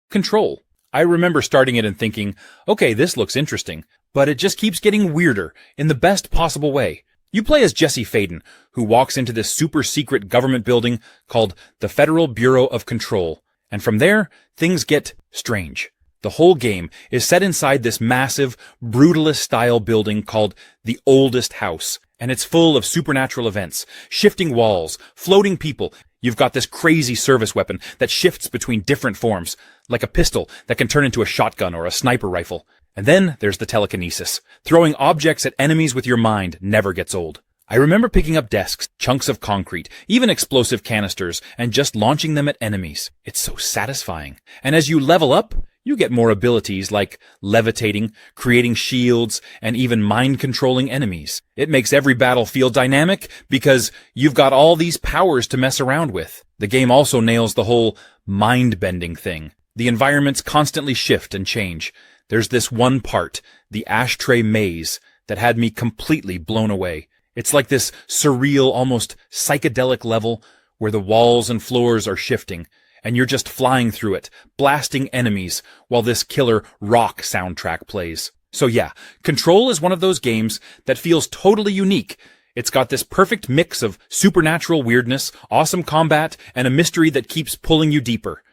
Control. I remember starting it and thinking, okay, this looks interesting, but it just keeps getting weirder in the best possible way. You play as Jesse Faden, who walks into this super secret government building called the Federal Bureau of Control, and from there, things get strange. The whole game is set inside this massive, brutalist-style building called the Oldest House, and it's full of supernatural events, shifting walls, floating people. You've got this crazy service weapon that shifts between different forms, like a pistol that can turn into a shotgun or a sniper rifle. And then there's the telekinesis. Throwing objects at enemies with your mind never gets old. I remember picking up desks, chunks of concrete, even explosive canisters, and just launching them at enemies. It's so satisfying. And as you level up, You get more abilities like levitating, creating shields, and even mind-controlling enemies. It makes every battle feel dynamic because you've got all these powers to mess around with. The game also nails the whole mind-bending thing. The environments constantly shift and change. There's this one part, the ashtray maze, that had me completely blown away. It's like this surreal, almost psychedelic level where the walls and floors are shifting, and you're just flying through it, blasting enemies, while this killer rock soundtrack plays. So yeah, Control is one of those games that feels totally unique. It's got this perfect mix of supernatural weirdness, awesome combat, and a mystery that keeps pulling you deeper.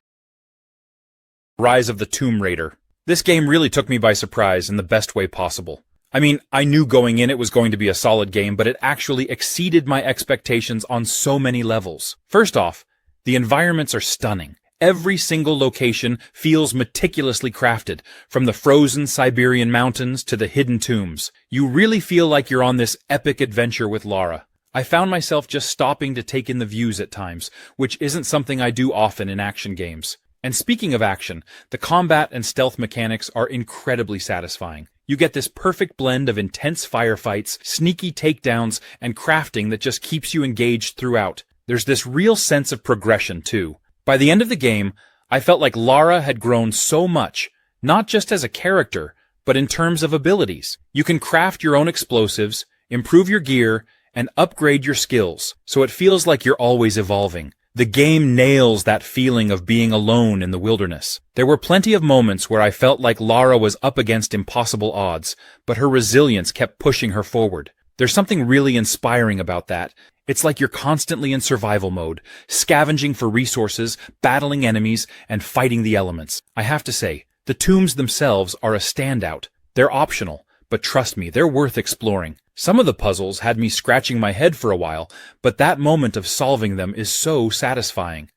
Rise of the Tomb Raider. This game really took me by surprise in the best way possible. I mean, I knew going in it was going to be a solid game, but it actually exceeded my expectations on so many levels. First off, the environments are stunning. Every single location feels meticulously crafted, from the frozen Siberian mountains to the hidden tombs. You really feel like you're on this epic adventure with Lara. I found myself just stopping to take in the views at times, which isn't something I do often in action games. And speaking of action, the combat and stealth mechanics are incredibly satisfying. You get this perfect blend of intense firefights, sneaky takedowns, and crafting that just keeps you engaged throughout. There's this real sense of progression, too. By the end of the game, I felt like Lara had grown so much, not just as a character, but in terms of abilities. You can craft your own explosives, improve your gear, and upgrade your skills, so it feels like you're always evolving. The game nails that feeling of being alone in the wilderness. There were plenty of moments where I felt like Lara was up against impossible odds, but her resilience kept pushing her forward. There's something really inspiring about that. It's like you're constantly in survival mode, scavenging for resources, battling enemies, and fighting the elements. I have to say, the tombs themselves are a standout. They're optional, but trust me, they're worth exploring. Some of the puzzles had me scratching my head for a while, but that moment of solving them is so satisfying.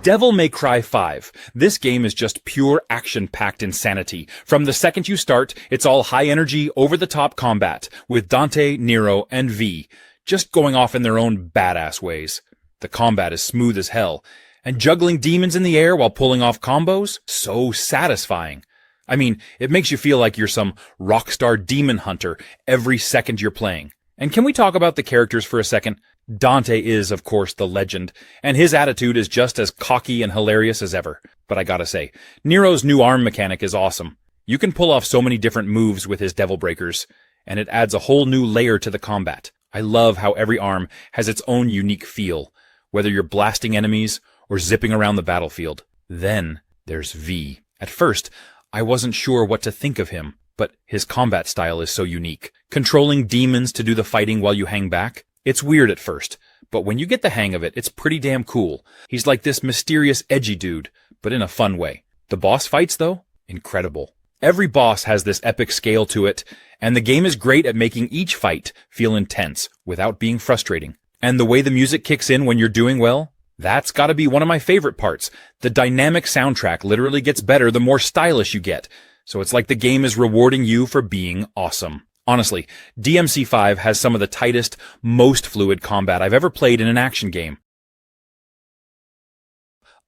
Devil May Cry 5. This game is just pure action-packed insanity. From the second you start, it's all high-energy, over-the-top combat, with Dante, Nero, and V, just going off in their own badass ways. The combat is smooth as hell, and juggling demons in the air while pulling off combos? So satisfying. I mean, it makes you feel like you're some rockstar demon hunter every second you're playing. And can we talk about the characters for a second? Dante is, of course, the legend, and his attitude is just as cocky and hilarious as ever. But I gotta say, Nero's new arm mechanic is awesome. You can pull off so many different moves with his devil breakers, and it adds a whole new layer to the combat. I love how every arm has its own unique feel, whether you're blasting enemies or zipping around the battlefield. Then there's V. At first, I wasn't sure what to think of him, but his combat style is so unique. Controlling demons to do the fighting while you hang back? It's weird at first, but when you get the hang of it, it's pretty damn cool. He's like this mysterious, edgy dude, but in a fun way. The boss fights, though? Incredible. Every boss has this epic scale to it, and the game is great at making each fight feel intense without being frustrating. And the way the music kicks in when you're doing well? That's gotta be one of my favorite parts. The dynamic soundtrack literally gets better the more stylish you get, so it's like the game is rewarding you for being awesome. Honestly, DMC5 has some of the tightest, most fluid combat I've ever played in an action game.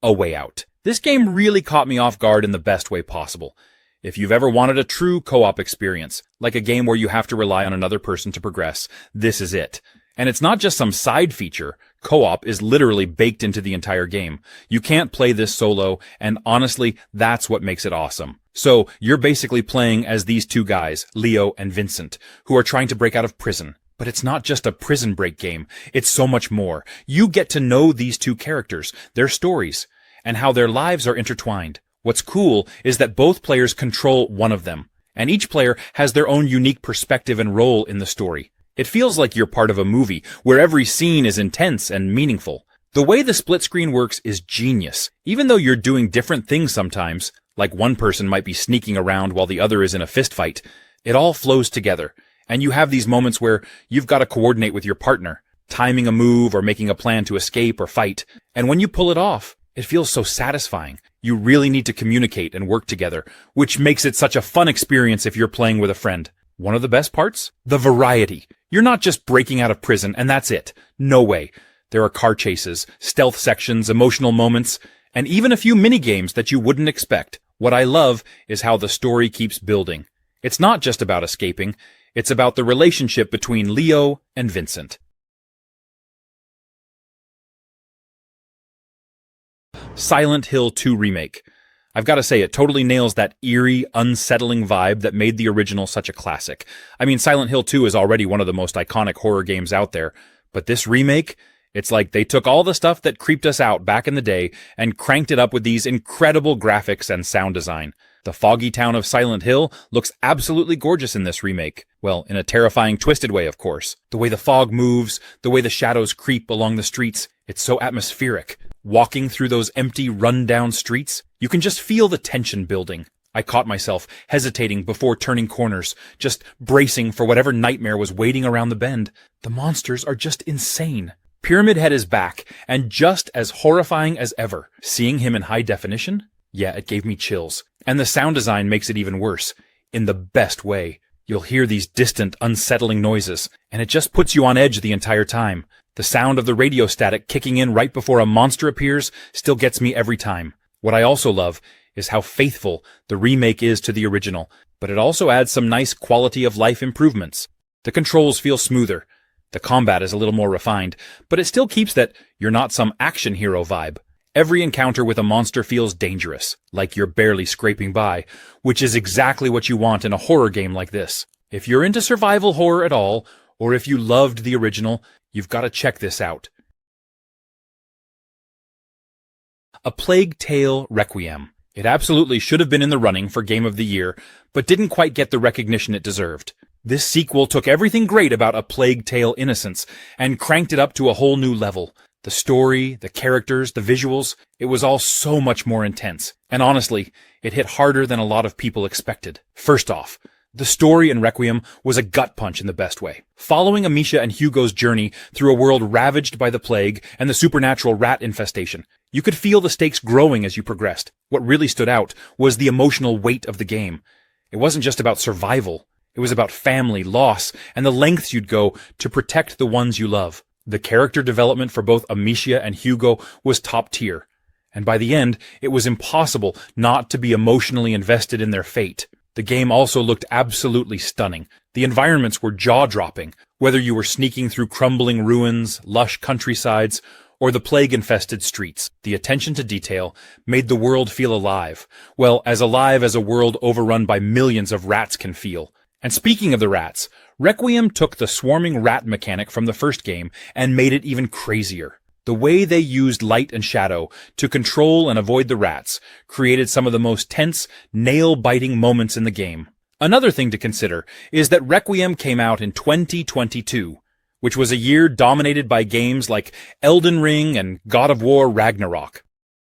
A Way Out. This game really caught me off guard in the best way possible. If you've ever wanted a true co-op experience, like a game where you have to rely on another person to progress, this is it. And it's not just some side feature. Co-op is literally baked into the entire game. You can't play this solo, and honestly, that's what makes it awesome. So, you're basically playing as these two guys, Leo and Vincent, who are trying to break out of prison. But it's not just a prison break game. It's so much more. You get to know these two characters, their stories, and how their lives are intertwined. What's cool is that both players control one of them, and each player has their own unique perspective and role in the story. It feels like you're part of a movie, where every scene is intense and meaningful. The way the split screen works is genius. Even though you're doing different things sometimes, like one person might be sneaking around while the other is in a fist fight, it all flows together. And you have these moments where you've got to coordinate with your partner, timing a move or making a plan to escape or fight. And when you pull it off, it feels so satisfying. You really need to communicate and work together, which makes it such a fun experience if you're playing with a friend. One of the best parts? The variety. You're not just breaking out of prison and that's it. No way. There are car chases, stealth sections, emotional moments, and even a few mini-games that you wouldn't expect. What I love is how the story keeps building. It's not just about escaping, it's about the relationship between Leo and Vincent. Silent Hill 2 Remake. I've got to say, it totally nails that eerie, unsettling vibe that made the original such a classic. I mean, Silent Hill 2 is already one of the most iconic horror games out there, but this remake, it's like they took all the stuff that creeped us out back in the day and cranked it up with these incredible graphics and sound design. The foggy town of Silent Hill looks absolutely gorgeous in this remake. Well, in a terrifying, twisted way, of course. The way the fog moves, the way the shadows creep along the streets, it's so atmospheric. Walking through those empty, run-down streets, you can just feel the tension building. I caught myself hesitating before turning corners, just bracing for whatever nightmare was waiting around the bend. The monsters are just insane. Pyramid Head is back, and just as horrifying as ever. Seeing him in high definition? Yeah, it gave me chills. And the sound design makes it even worse. In the best way. You'll hear these distant, unsettling noises, and it just puts you on edge the entire time. The sound of the radio static kicking in right before a monster appears still gets me every time. What I also love is how faithful the remake is to the original, but it also adds some nice quality of life improvements. The controls feel smoother. The combat is a little more refined, but it still keeps that you're not some action hero vibe. Every encounter with a monster feels dangerous, like you're barely scraping by, which is exactly what you want in a horror game like this. If you're into survival horror at all, or if you loved the original, you've got to check this out. A Plague Tale Requiem. It absolutely should have been in the running for Game of the Year, but didn't quite get the recognition it deserved. This sequel took everything great about A Plague Tale: Innocence and cranked it up to a whole new level. The story, the characters, the visuals, it was all so much more intense. And honestly, it hit harder than a lot of people expected. First off, the story in Requiem was a gut punch in the best way. Following Amisha and Hugo's journey through a world ravaged by the plague and the supernatural rat infestation, you could feel the stakes growing as you progressed. What really stood out was the emotional weight of the game. It wasn't just about survival. It was about family, loss, and the lengths you'd go to protect the ones you love. The character development for both Amicia and Hugo was top tier, and by the end, it was impossible not to be emotionally invested in their fate. The game also looked absolutely stunning. The environments were jaw-dropping, whether you were sneaking through crumbling ruins, lush countrysides, or the plague-infested streets. The attention to detail made the world feel alive. Well, as alive as a world overrun by millions of rats can feel. And speaking of the rats, Requiem took the swarming rat mechanic from the first game and made it even crazier. The way they used light and shadow to control and avoid the rats created some of the most tense, nail-biting moments in the game. Another thing to consider is that Requiem came out in 2022, which was a year dominated by games like Elden Ring and God of War Ragnarok.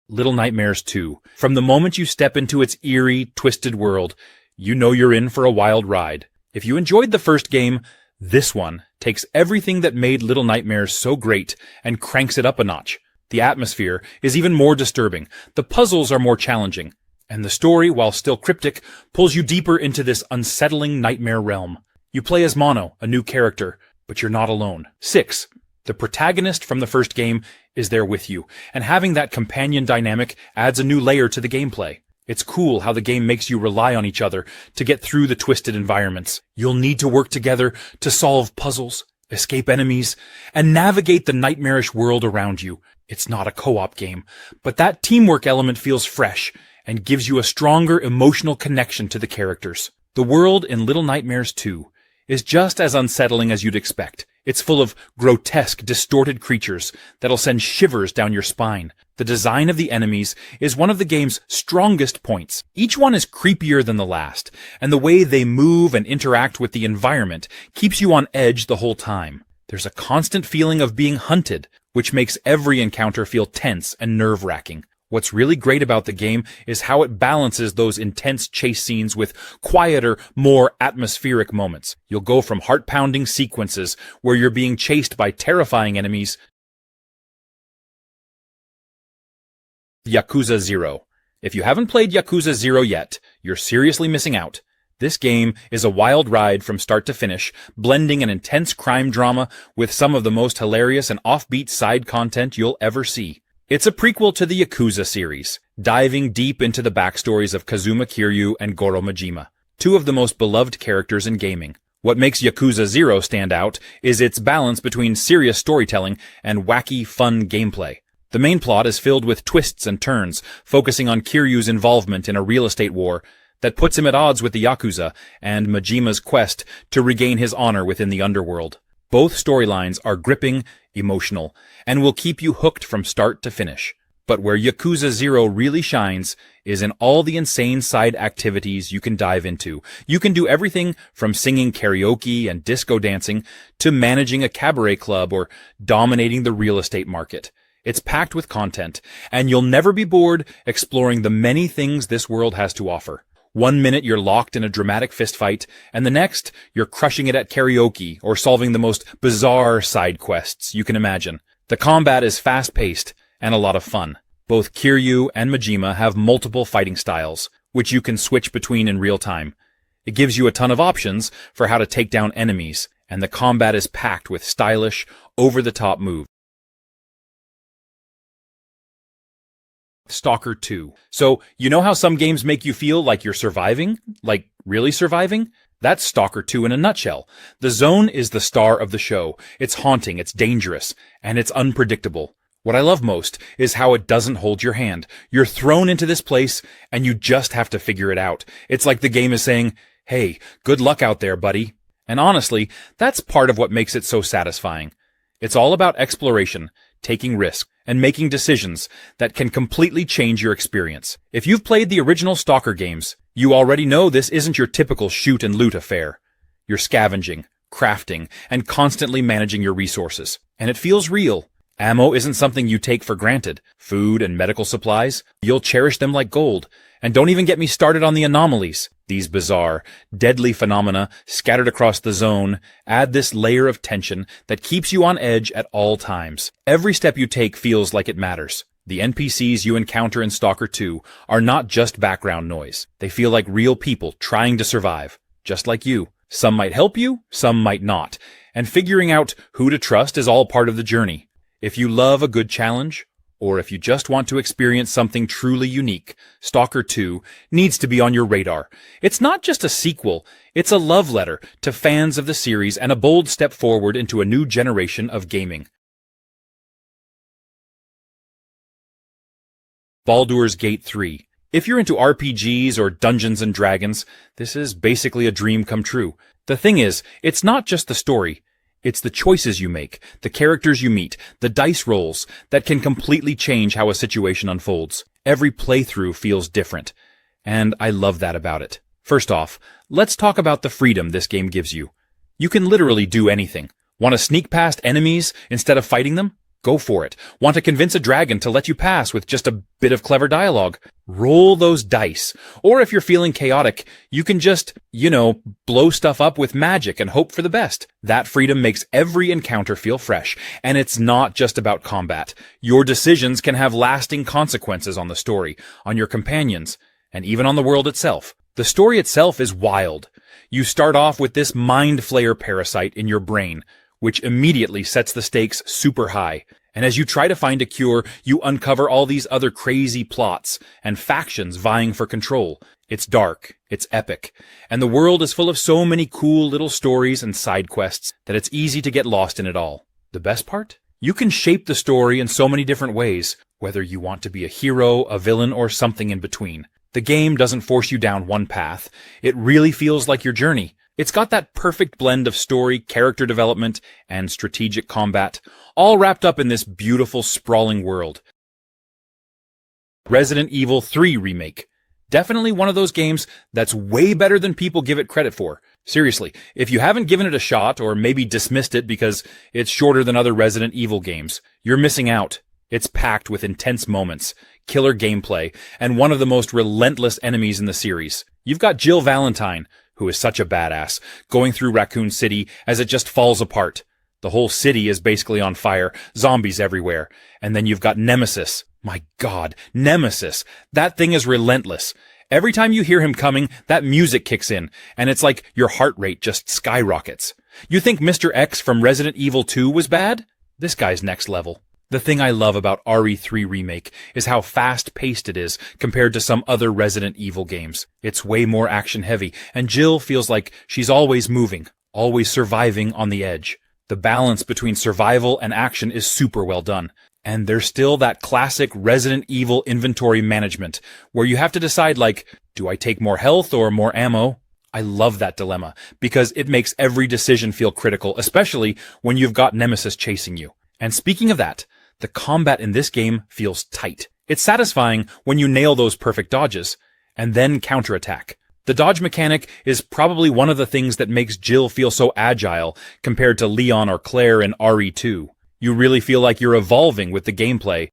Little Nightmares 2. From the moment you step into its eerie, twisted world, you know you're in for a wild ride. If you enjoyed the first game, this one takes everything that made Little Nightmares so great and cranks it up a notch. The atmosphere is even more disturbing, the puzzles are more challenging, and the story, while still cryptic, pulls you deeper into this unsettling nightmare realm. You play as Mono, a new character, but you're not alone. 6. The protagonist from the first game is there with you, and having that companion dynamic adds a new layer to the gameplay. It's cool how the game makes you rely on each other to get through the twisted environments. You'll need to work together to solve puzzles, escape enemies, and navigate the nightmarish world around you. It's not a co-op game, but that teamwork element feels fresh and gives you a stronger emotional connection to the characters. The world in Little Nightmares 2 is just as unsettling as you'd expect. It's full of grotesque, distorted creatures that'll send shivers down your spine. The design of the enemies is one of the game's strongest points. Each one is creepier than the last, and the way they move and interact with the environment keeps you on edge the whole time. There's a constant feeling of being hunted, which makes every encounter feel tense and nerve-wracking. What's really great about the game is how it balances those intense chase scenes with quieter, more atmospheric moments. You'll go from heart-pounding sequences where you're being chased by terrifying enemies. Yakuza 0. If you haven't played Yakuza 0 yet, you're seriously missing out. This game is a wild ride from start to finish, blending an intense crime drama with some of the most hilarious and offbeat side content you'll ever see. It's a prequel to the Yakuza series, diving deep into the backstories of Kazuma Kiryu and Goro Majima, two of the most beloved characters in gaming. What makes Yakuza 0 stand out is its balance between serious storytelling and wacky, fun gameplay. The main plot is filled with twists and turns, focusing on Kiryu's involvement in a real estate war that puts him at odds with the Yakuza and Majima's quest to regain his honor within the underworld. Both storylines are gripping, emotional, and will keep you hooked from start to finish. But where Yakuza 0 really shines is in all the insane side activities you can dive into. You can do everything from singing karaoke and disco dancing to managing a cabaret club or dominating the real estate market. It's packed with content, and you'll never be bored exploring the many things this world has to offer. One minute you're locked in a dramatic fistfight, and the next you're crushing it at karaoke or solving the most bizarre side quests you can imagine. The combat is fast-paced and a lot of fun. Both Kiryu and Majima have multiple fighting styles, which you can switch between in real time. It gives you a ton of options for how to take down enemies, and the combat is packed with stylish, over-the-top moves. Stalker 2. So, you know how some games make you feel like you're surviving? Like, really surviving? That's Stalker 2 in a nutshell. The zone is the star of the show. It's haunting, it's dangerous, and it's unpredictable. What I love most is how it doesn't hold your hand. You're thrown into this place, and you just have to figure it out. It's like the game is saying, hey, good luck out there, buddy. And honestly, that's part of what makes it so satisfying. It's all about exploration, taking risks, and making decisions that can completely change your experience. If you've played the original Stalker games, you already know this isn't your typical shoot and loot affair. You're scavenging, crafting, and constantly managing your resources. And it feels real. Ammo isn't something you take for granted. Food and medical supplies, you'll cherish them like gold. And don't even get me started on the anomalies. These bizarre, deadly phenomena scattered across the zone add this layer of tension that keeps you on edge at all times. Every step you take feels like it matters. The NPCs you encounter in Stalker 2 are not just background noise. They feel like real people trying to survive, just like you. Some might help you, some might not. And figuring out who to trust is all part of the journey. If you love a good challenge, or if you just want to experience something truly unique, Stalker 2 needs to be on your radar. It's not just a sequel, it's a love letter to fans of the series and a bold step forward into a new generation of gaming. Baldur's Gate 3. If you're into RPGs or Dungeons and Dragons, this is basically a dream come true. The thing is, it's not just the story. It's the choices you make, the characters you meet, the dice rolls that can completely change how a situation unfolds. Every playthrough feels different, and I love that about it. First off, let's talk about the freedom this game gives you. You can literally do anything. Want to sneak past enemies instead of fighting them? Go for it. Want to convince a dragon to let you pass with just a bit of clever dialogue? Roll those dice. Or if you're feeling chaotic, you can just, blow stuff up with magic and hope for the best. That freedom makes every encounter feel fresh, and it's not just about combat. Your decisions can have lasting consequences on the story, on your companions, and even on the world itself. The story itself is wild. You start off with this mind flayer parasite in your brain, which immediately sets the stakes super high. And as you try to find a cure, you uncover all these other crazy plots and factions vying for control. It's dark, it's epic, and the world is full of so many cool little stories and side quests that it's easy to get lost in it all. The best part? You can shape the story in so many different ways, whether you want to be a hero, a villain, or something in between. The game doesn't force you down one path. It really feels like your journey. It's got that perfect blend of story, character development, and strategic combat, all wrapped up in this beautiful, sprawling world. Resident Evil 3 Remake. Definitely one of those games that's way better than people give it credit for. Seriously, if you haven't given it a shot, or maybe dismissed it because it's shorter than other Resident Evil games, you're missing out. It's packed with intense moments, killer gameplay, and one of the most relentless enemies in the series. You've got Jill Valentine, who is such a badass, going through Raccoon City as it just falls apart. The whole city is basically on fire, zombies everywhere. And then you've got Nemesis. My God, Nemesis. That thing is relentless. Every time you hear him coming, that music kicks in, and it's like your heart rate just skyrockets. You think Mr. X from Resident Evil 2 was bad? This guy's next level. The thing I love about RE3 Remake is how fast-paced it is compared to some other Resident Evil games. It's way more action-heavy, and Jill feels like she's always moving, always surviving on the edge. The balance between survival and action is super well done. And there's still that classic Resident Evil inventory management, where you have to decide like, do I take more health or more ammo? I love that dilemma, because it makes every decision feel critical, especially when you've got Nemesis chasing you. And speaking of that, the combat in this game feels tight. It's satisfying when you nail those perfect dodges, and then counterattack. The dodge mechanic is probably one of the things that makes Jill feel so agile compared to Leon or Claire in RE2. You really feel like you're evolving with the gameplay.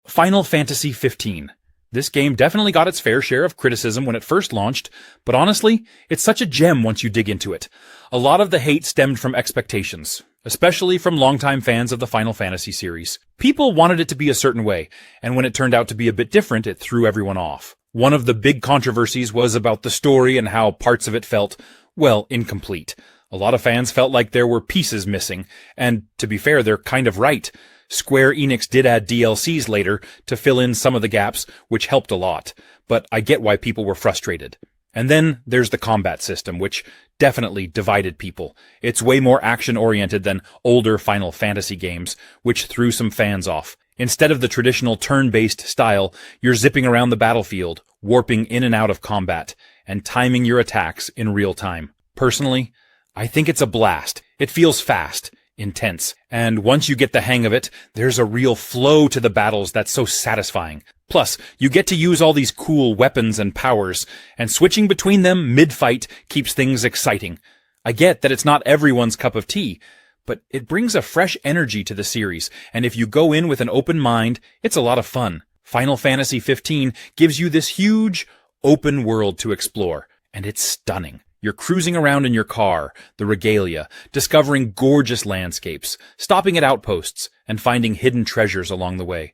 Final Fantasy XV. This game definitely got its fair share of criticism when it first launched, but honestly, it's such a gem once you dig into it. A lot of the hate stemmed from expectations, especially from longtime fans of the Final Fantasy series. People wanted it to be a certain way, and when it turned out to be a bit different, it threw everyone off. One of the big controversies was about the story and how parts of it felt, well, incomplete. A lot of fans felt like there were pieces missing, and to be fair, they're kind of right. Square Enix did add DLCs later to fill in some of the gaps, which helped a lot, but I get why people were frustrated. And then there's the combat system, which definitely divided people. It's way more action-oriented than older Final Fantasy games, which threw some fans off. Instead of the traditional turn-based style, you're zipping around the battlefield, warping in and out of combat, and timing your attacks in real time. Personally, I think it's a blast. It feels fast, intense, and once you get the hang of it, there's a real flow to the battles that's so satisfying. Plus, you get to use all these cool weapons and powers, and switching between them mid-fight keeps things exciting. I get that it's not everyone's cup of tea, but it brings a fresh energy to the series, and if you go in with an open mind, it's a lot of fun. Final Fantasy XV gives you this huge, open world to explore, and it's stunning. You're cruising around in your car, the regalia, discovering gorgeous landscapes, stopping at outposts, and finding hidden treasures along the way.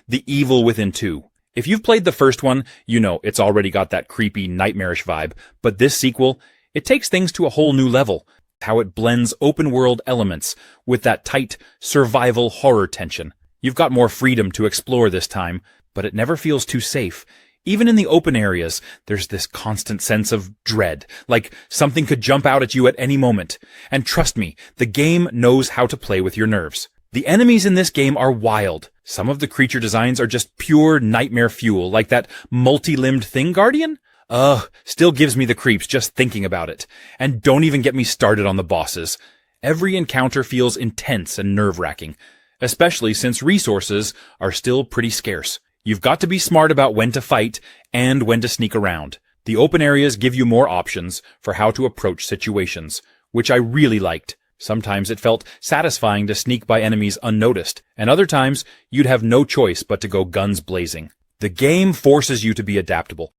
The Evil Within 2. If you've played the first one, you know it's already got that creepy, nightmarish vibe, but this sequel, it takes things to a whole new level. How it blends open-world elements with that tight, survival horror tension. You've got more freedom to explore this time, but it never feels too safe. Even in the open areas, there's this constant sense of dread, like something could jump out at you at any moment. And trust me, the game knows how to play with your nerves. The enemies in this game are wild. Some of the creature designs are just pure nightmare fuel, like that multi-limbed thing guardian. Still gives me the creeps just thinking about it. And don't even get me started on the bosses. Every encounter feels intense and nerve-wracking, especially since resources are still pretty scarce. You've got to be smart about when to fight and when to sneak around. The open areas give you more options for how to approach situations, which I really liked. Sometimes it felt satisfying to sneak by enemies unnoticed, and other times you'd have no choice but to go guns blazing. The game forces you to be adaptable.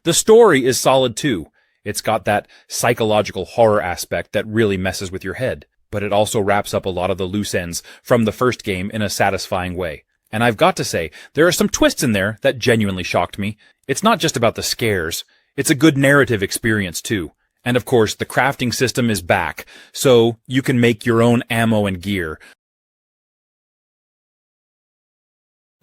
The story is solid too. It's got that psychological horror aspect that really messes with your head, but it also wraps up a lot of the loose ends from the first game in a satisfying way. And I've got to say, there are some twists in there that genuinely shocked me. It's not just about the scares. It's a good narrative experience, too. And of course, the crafting system is back, so you can make your own ammo and gear.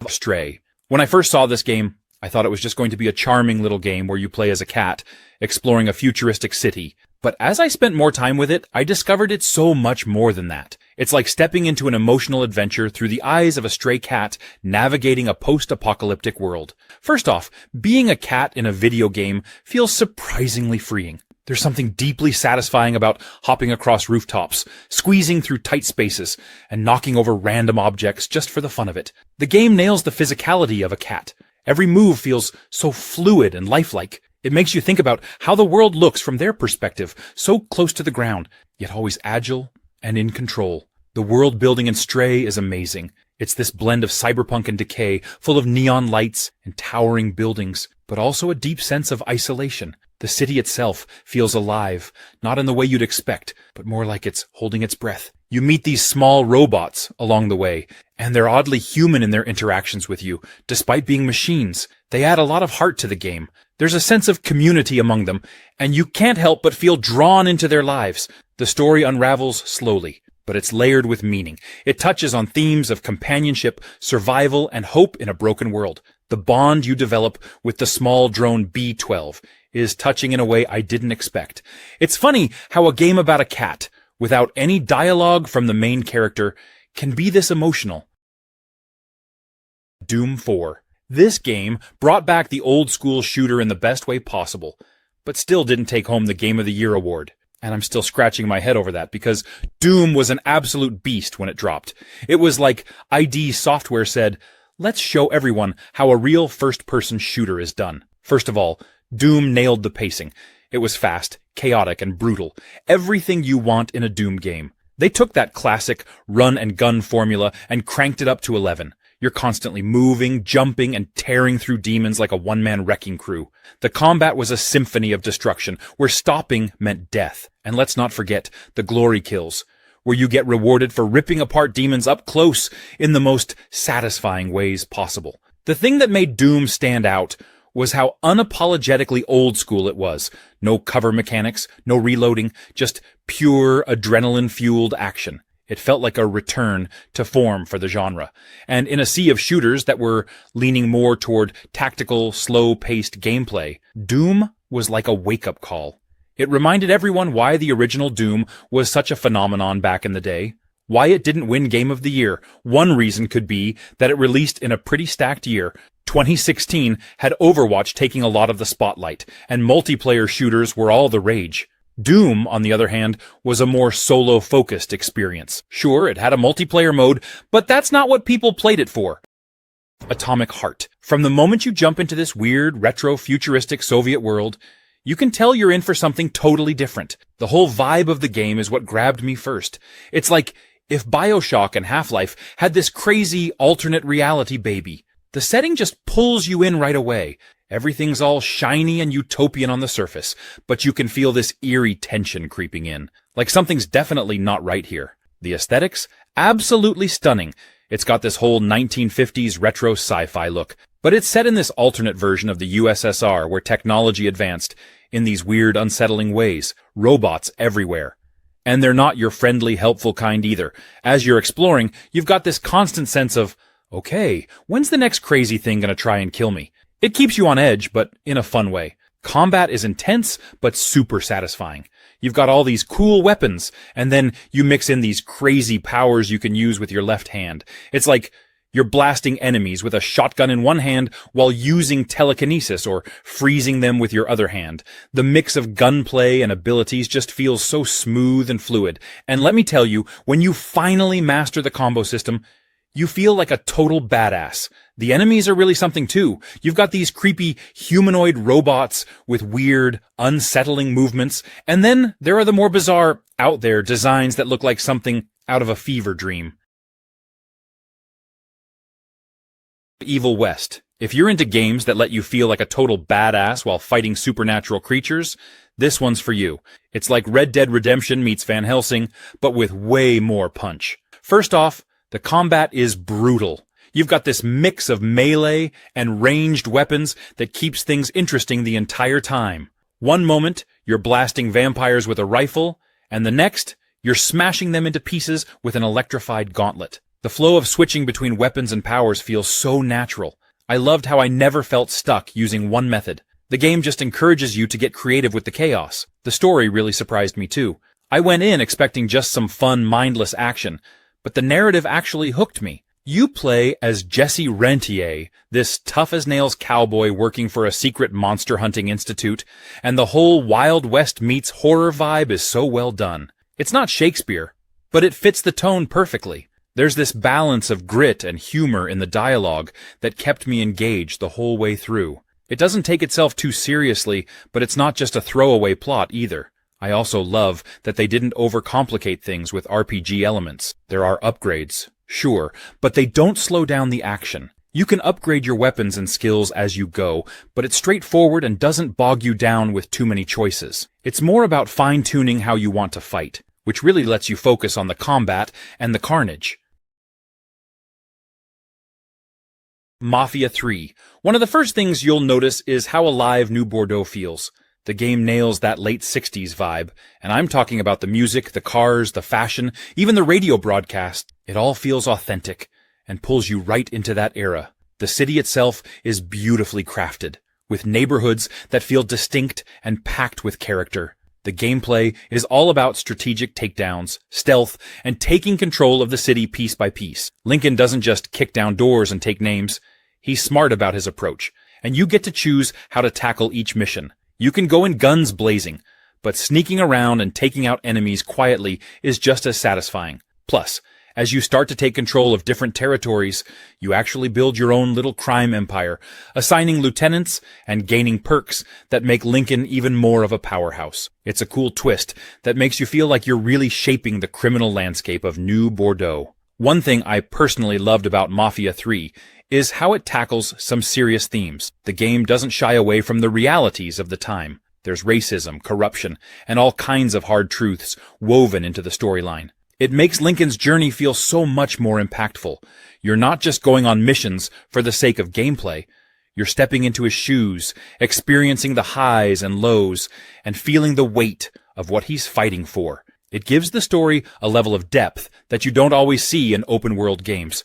Stray. When I first saw this game, I thought it was just going to be a charming little game where you play as a cat, exploring a futuristic city. But as I spent more time with it, I discovered it's so much more than that. It's like stepping into an emotional adventure through the eyes of a stray cat navigating a post-apocalyptic world. First off, being a cat in a video game feels surprisingly freeing. There's something deeply satisfying about hopping across rooftops, squeezing through tight spaces, and knocking over random objects just for the fun of it. The game nails the physicality of a cat. Every move feels so fluid and lifelike. It makes you think about how the world looks from their perspective, so close to the ground, yet always agile and in control. The world building in Stray is amazing. It's this blend of cyberpunk and decay, full of neon lights and towering buildings, but also a deep sense of isolation. The city itself feels alive, not in the way you'd expect, but more like it's holding its breath. You meet these small robots along the way, and they're oddly human in their interactions with you, despite being machines. They add a lot of heart to the game. There's a sense of community among them, and you can't help but feel drawn into their lives. The story unravels slowly, but it's layered with meaning. It touches on themes of companionship, survival, and hope in a broken world. The bond you develop with the small drone B-12 is touching in a way I didn't expect. It's funny how a game about a cat, without any dialogue from the main character, can be this emotional. Doom 4. This game brought back the old-school shooter in the best way possible, but still didn't take home the Game of the Year award. And I'm still scratching my head over that, because Doom was an absolute beast when it dropped. It was like ID Software said, let's show everyone how a real first-person shooter is done. First of all, Doom nailed the pacing. It was fast, chaotic, and brutal. Everything you want in a Doom game. They took that classic run-and-gun formula and cranked it up to 11. You're constantly moving, jumping, and tearing through demons like a one-man wrecking crew. The combat was a symphony of destruction, where stopping meant death. And let's not forget the glory kills, where you get rewarded for ripping apart demons up close in the most satisfying ways possible. The thing that made Doom stand out was how unapologetically old school it was. No cover mechanics, no reloading, just pure adrenaline-fueled action. It felt like a return to form for the genre. And in a sea of shooters that were leaning more toward tactical, slow-paced gameplay, Doom was like a wake-up call. It reminded everyone why the original Doom was such a phenomenon back in the day. Why it didn't win Game of the Year. One reason could be that it released in a pretty stacked year. 2016 had Overwatch taking a lot of the spotlight, and multiplayer shooters were all the rage. Doom, on the other hand, was a more solo-focused experience. Sure, it had a multiplayer mode, but that's not what people played it for. Atomic Heart. From the moment you jump into this weird, retro-futuristic Soviet world, you can tell you're in for something totally different. The whole vibe of the game is what grabbed me first. It's like if BIOSHOCK and Half-Life had this crazy alternate reality baby. The setting just pulls you in right away. Everything's all shiny and utopian on the surface, but you can feel this eerie tension creeping in. Like something's definitely not right here. The aesthetics? Absolutely stunning. It's got this whole 1950s retro sci-fi look, but it's set in this alternate version of the USSR where technology advanced in these weird, unsettling ways. Robots everywhere. And they're not your friendly, helpful kind either. As you're exploring, you've got this constant sense of, okay, when's the next crazy thing gonna try and kill me? It keeps you on edge, but in a fun way. Combat is intense, but super satisfying. You've got all these cool weapons, and then you mix in these crazy powers you can use with your left hand. It's like you're blasting enemies with a shotgun in one hand while using telekinesis or freezing them with your other hand. The mix of gunplay and abilities just feels so smooth and fluid. And let me tell you, when you finally master the combo system, you feel like a total badass. The enemies are really something too. You've got these creepy humanoid robots with weird, unsettling movements, and then there are the more bizarre, out there designs that look like something out of a fever dream. Evil West. If you're into games that let you feel like a total badass while fighting supernatural creatures, this one's for you. It's like Red Dead Redemption meets Van Helsing, but with way more punch. First off, the combat is brutal. You've got this mix of melee and ranged weapons that keeps things interesting the entire time. One moment, you're blasting vampires with a rifle, and the next, you're smashing them into pieces with an electrified gauntlet. The flow of switching between weapons and powers feels so natural. I loved how I never felt stuck using one method. The game just encourages you to get creative with the chaos. The story really surprised me too. I went in expecting just some fun, mindless action, but the narrative actually hooked me. You play as Jesse Rentier, this tough-as-nails cowboy working for a secret monster hunting institute, and the whole Wild West meets horror vibe is so well done. It's not Shakespeare, but it fits the tone perfectly. There's this balance of grit and humor in the dialogue that kept me engaged the whole way through. It doesn't take itself too seriously, but it's not just a throwaway plot either. I also love that they didn't overcomplicate things with RPG elements. There are upgrades, sure, but they don't slow down the action. You can upgrade your weapons and skills as you go, but it's straightforward and doesn't bog you down with too many choices. It's more about fine-tuning how you want to fight, which really lets you focus on the combat and the carnage. Mafia 3. One of the first things you'll notice is how alive New Bordeaux feels. The game nails that late 60s vibe, and I'm talking about the music, the cars, the fashion, even the radio broadcast. It all feels authentic and pulls you right into that era. The city itself is beautifully crafted, with neighborhoods that feel distinct and packed with character. The gameplay is all about strategic takedowns, stealth, and taking control of the city piece by piece. Lincoln doesn't just kick down doors and take names. He's smart about his approach, and you get to choose how to tackle each mission. You can go in guns blazing, but sneaking around and taking out enemies quietly is just as satisfying. Plus, as you start to take control of different territories, you actually build your own little crime empire, assigning lieutenants and gaining perks that make Lincoln even more of a powerhouse. It's a cool twist that makes you feel like you're really shaping the criminal landscape of New Bordeaux. One thing I personally loved about Mafia 3 is how it tackles some serious themes. The game doesn't shy away from the realities of the time. There's racism, corruption, and all kinds of hard truths woven into the storyline. It makes Lincoln's journey feel so much more impactful. You're not just going on missions for the sake of gameplay. You're stepping into his shoes, experiencing the highs and lows, and feeling the weight of what he's fighting for. It gives the story a level of depth that you don't always see in open-world games.